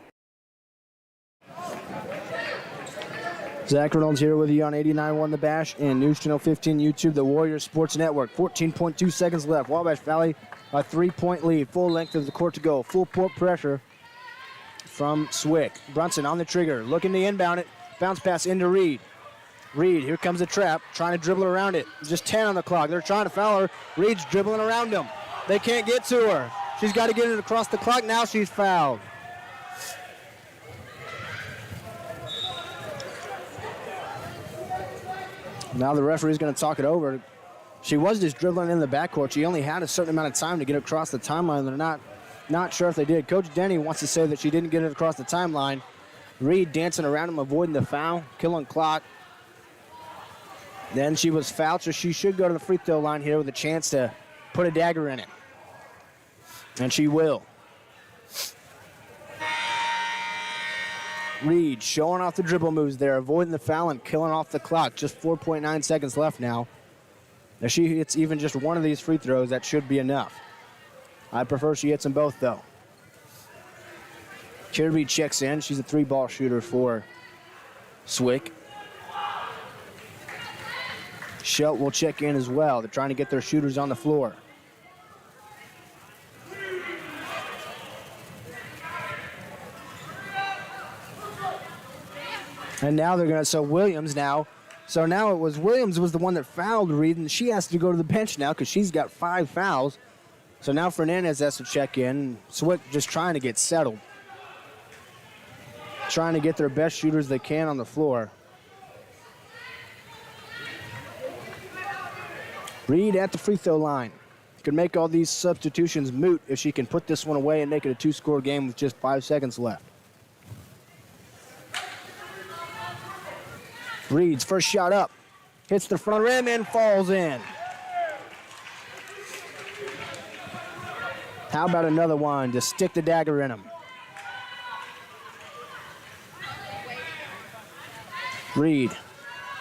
Zach Reynolds here with you on 89.1 The Bash and News Channel 15 YouTube, the Warriors Sports Network. 14.2 seconds left. Wabash Valley a 3-point lead. Full length of the court to go. Full court pressure from Swick. Brunson on the trigger, looking to inbound it. Bounce pass into Reed. Reed, here comes a trap, trying to dribble around it. Just 10 on the clock. They're trying to foul her. Reed's dribbling around them. They can't get to her. She's got to get it across the clock. Now she's fouled. Now the referee's going to talk it over. She was just dribbling in the backcourt. She only had a certain amount of time to get across the timeline. They're not sure if they did. Coach Denny wants to say that she didn't get it across the timeline. Reed dancing around him, avoiding the foul, killing clock. Then she was fouled, so she should go to the free throw line here with a chance to put a dagger in it. And she will. Reed showing off the dribble moves there, avoiding the foul and killing off the clock. Just 4.9 seconds left now. If she hits even just one of these free throws, that should be enough. I prefer she hits them both, though. Kirby checks in. She's a 3-ball shooter for Swick. Schelt will check in as well. They're trying to get their shooters on the floor. And now they're going to, so Williams now. So now it was Williams was the one that fouled Reed, and she has to go to the bench now because she's got 5 fouls. So now Fernandez has to check in. Swick just trying to get settled. Trying to get their best shooters they can on the floor. Reed at the free throw line. Could make all these substitutions moot if she can put this one away and make it a 2-score game with just 5 seconds left. Reed's first shot up. Hits the front rim and falls in. How about another one to stick the dagger in him? Reed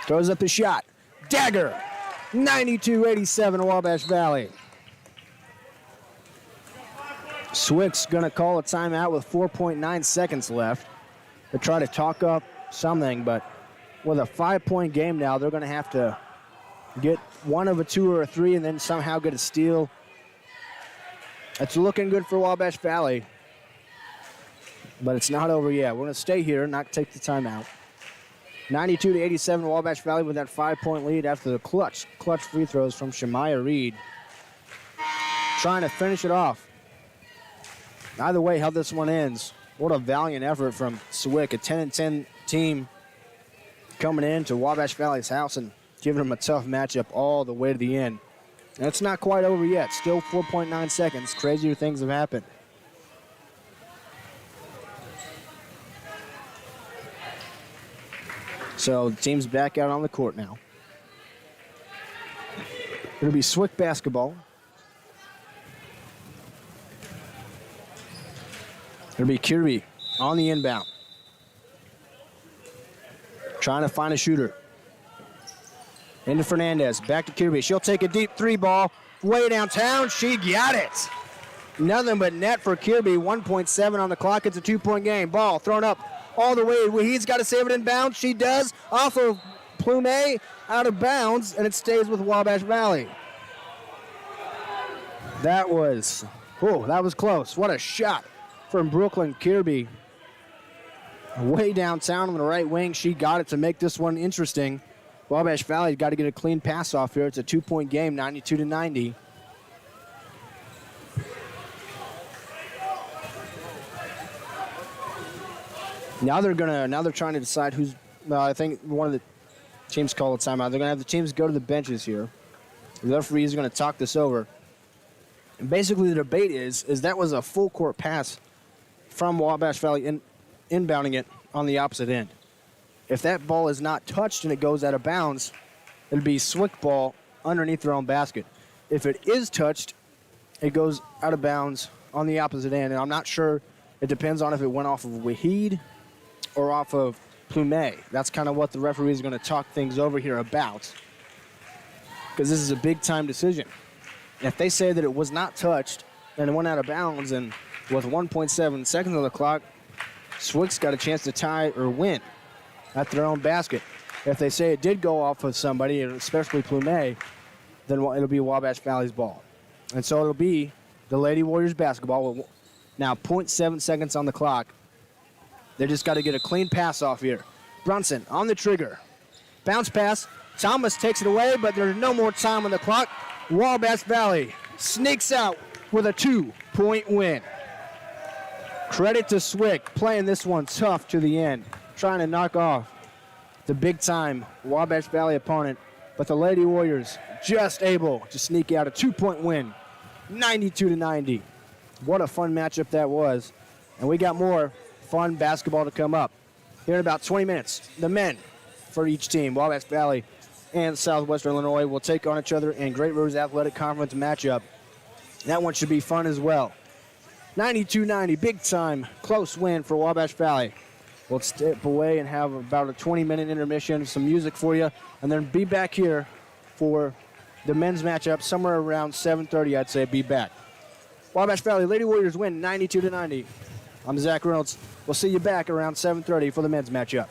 throws up the shot. Dagger. 92-87 Wabash Valley. Swick's going to call a timeout with 4.9 seconds left to try to talk up something, but with a 5-point game now, they're going to have to get one of a 2 or a 3 and then somehow get a steal. It's looking good for Wabash Valley, but it's not over yet. We're going to stay here, not take the timeout. 92-87 Wabash Valley with that 5-point lead after the clutch free throws from Shemaya Reed. Trying to finish it off. Either way, how this one ends, what a valiant effort from Swick, a 10-10 team coming into Wabash Valley's house and giving them a tough matchup all the way to the end. And it's not quite over yet. Still 4.9 seconds. Crazier things have happened. So the team's back out on the court now. It'll be Swick basketball. It'll be Kirby on the inbound. Trying to find a shooter. Into Fernandez. Back to Kirby. She'll take a deep three ball. Way downtown. She got it. Nothing but net for Kirby. 1.7 on the clock. It's a 2-point game. Ball thrown up all the way. He's got to save it in bounds. She does. Off of Plume. Out of bounds. And it stays with Wabash Valley. That was close. What a shot from Brooklyn Kirby. Way downtown on the right wing. She got it to make this one interesting. Wabash Valley got to get a clean pass off here. It's a 2-point game, 92-90. Now they're trying to decide who's. I think one of the teams called a timeout. They're gonna have the teams go to the benches here. The referee is gonna talk this over. And basically, the debate is that was a full court pass from Wabash Valley inbounding it on the opposite end. If that ball is not touched and it goes out of bounds, it'll be Swick ball underneath their own basket. If it is touched, it goes out of bounds on the opposite end. And I'm not sure. It depends on if it went off of Wahid or off of Plume. That's kind of what the referee is going to talk things over here about, because this is a big-time decision. If they say that it was not touched and it went out of bounds, and with 1.7 seconds on the clock, Swick's got a chance to tie or win at their own basket. If they say it did go off of somebody, especially Plume, then it'll be Wabash Valley's ball. And so it'll be the Lady Warriors basketball with now 0.7 seconds on the clock. They just got to get a clean pass off here. Brunson on the trigger. Bounce pass. Thomas takes it away, but there's no more time on the clock. Wabash Valley sneaks out with a 2-point win. Credit to Swick, playing this one tough to the end, trying to knock off the big-time Wabash Valley opponent, but the Lady Warriors just able to sneak out a 2-point win, 92-90. What a fun matchup that was, and we got more fun basketball to come up. Here in about 20 minutes, the men for each team, Wabash Valley and Southwestern Illinois, will take on each other in Great Rivers Athletic Conference matchup. That one should be fun as well. 92-90, big time, close win for Wabash Valley. We'll step away and have about a 20-minute intermission, some music for you, and then be back here for the men's matchup somewhere around 7:30, I'd say, be back. Wabash Valley Lady Warriors win 92-90. I'm Zach Reynolds. We'll see you back around 7:30 for the men's matchup.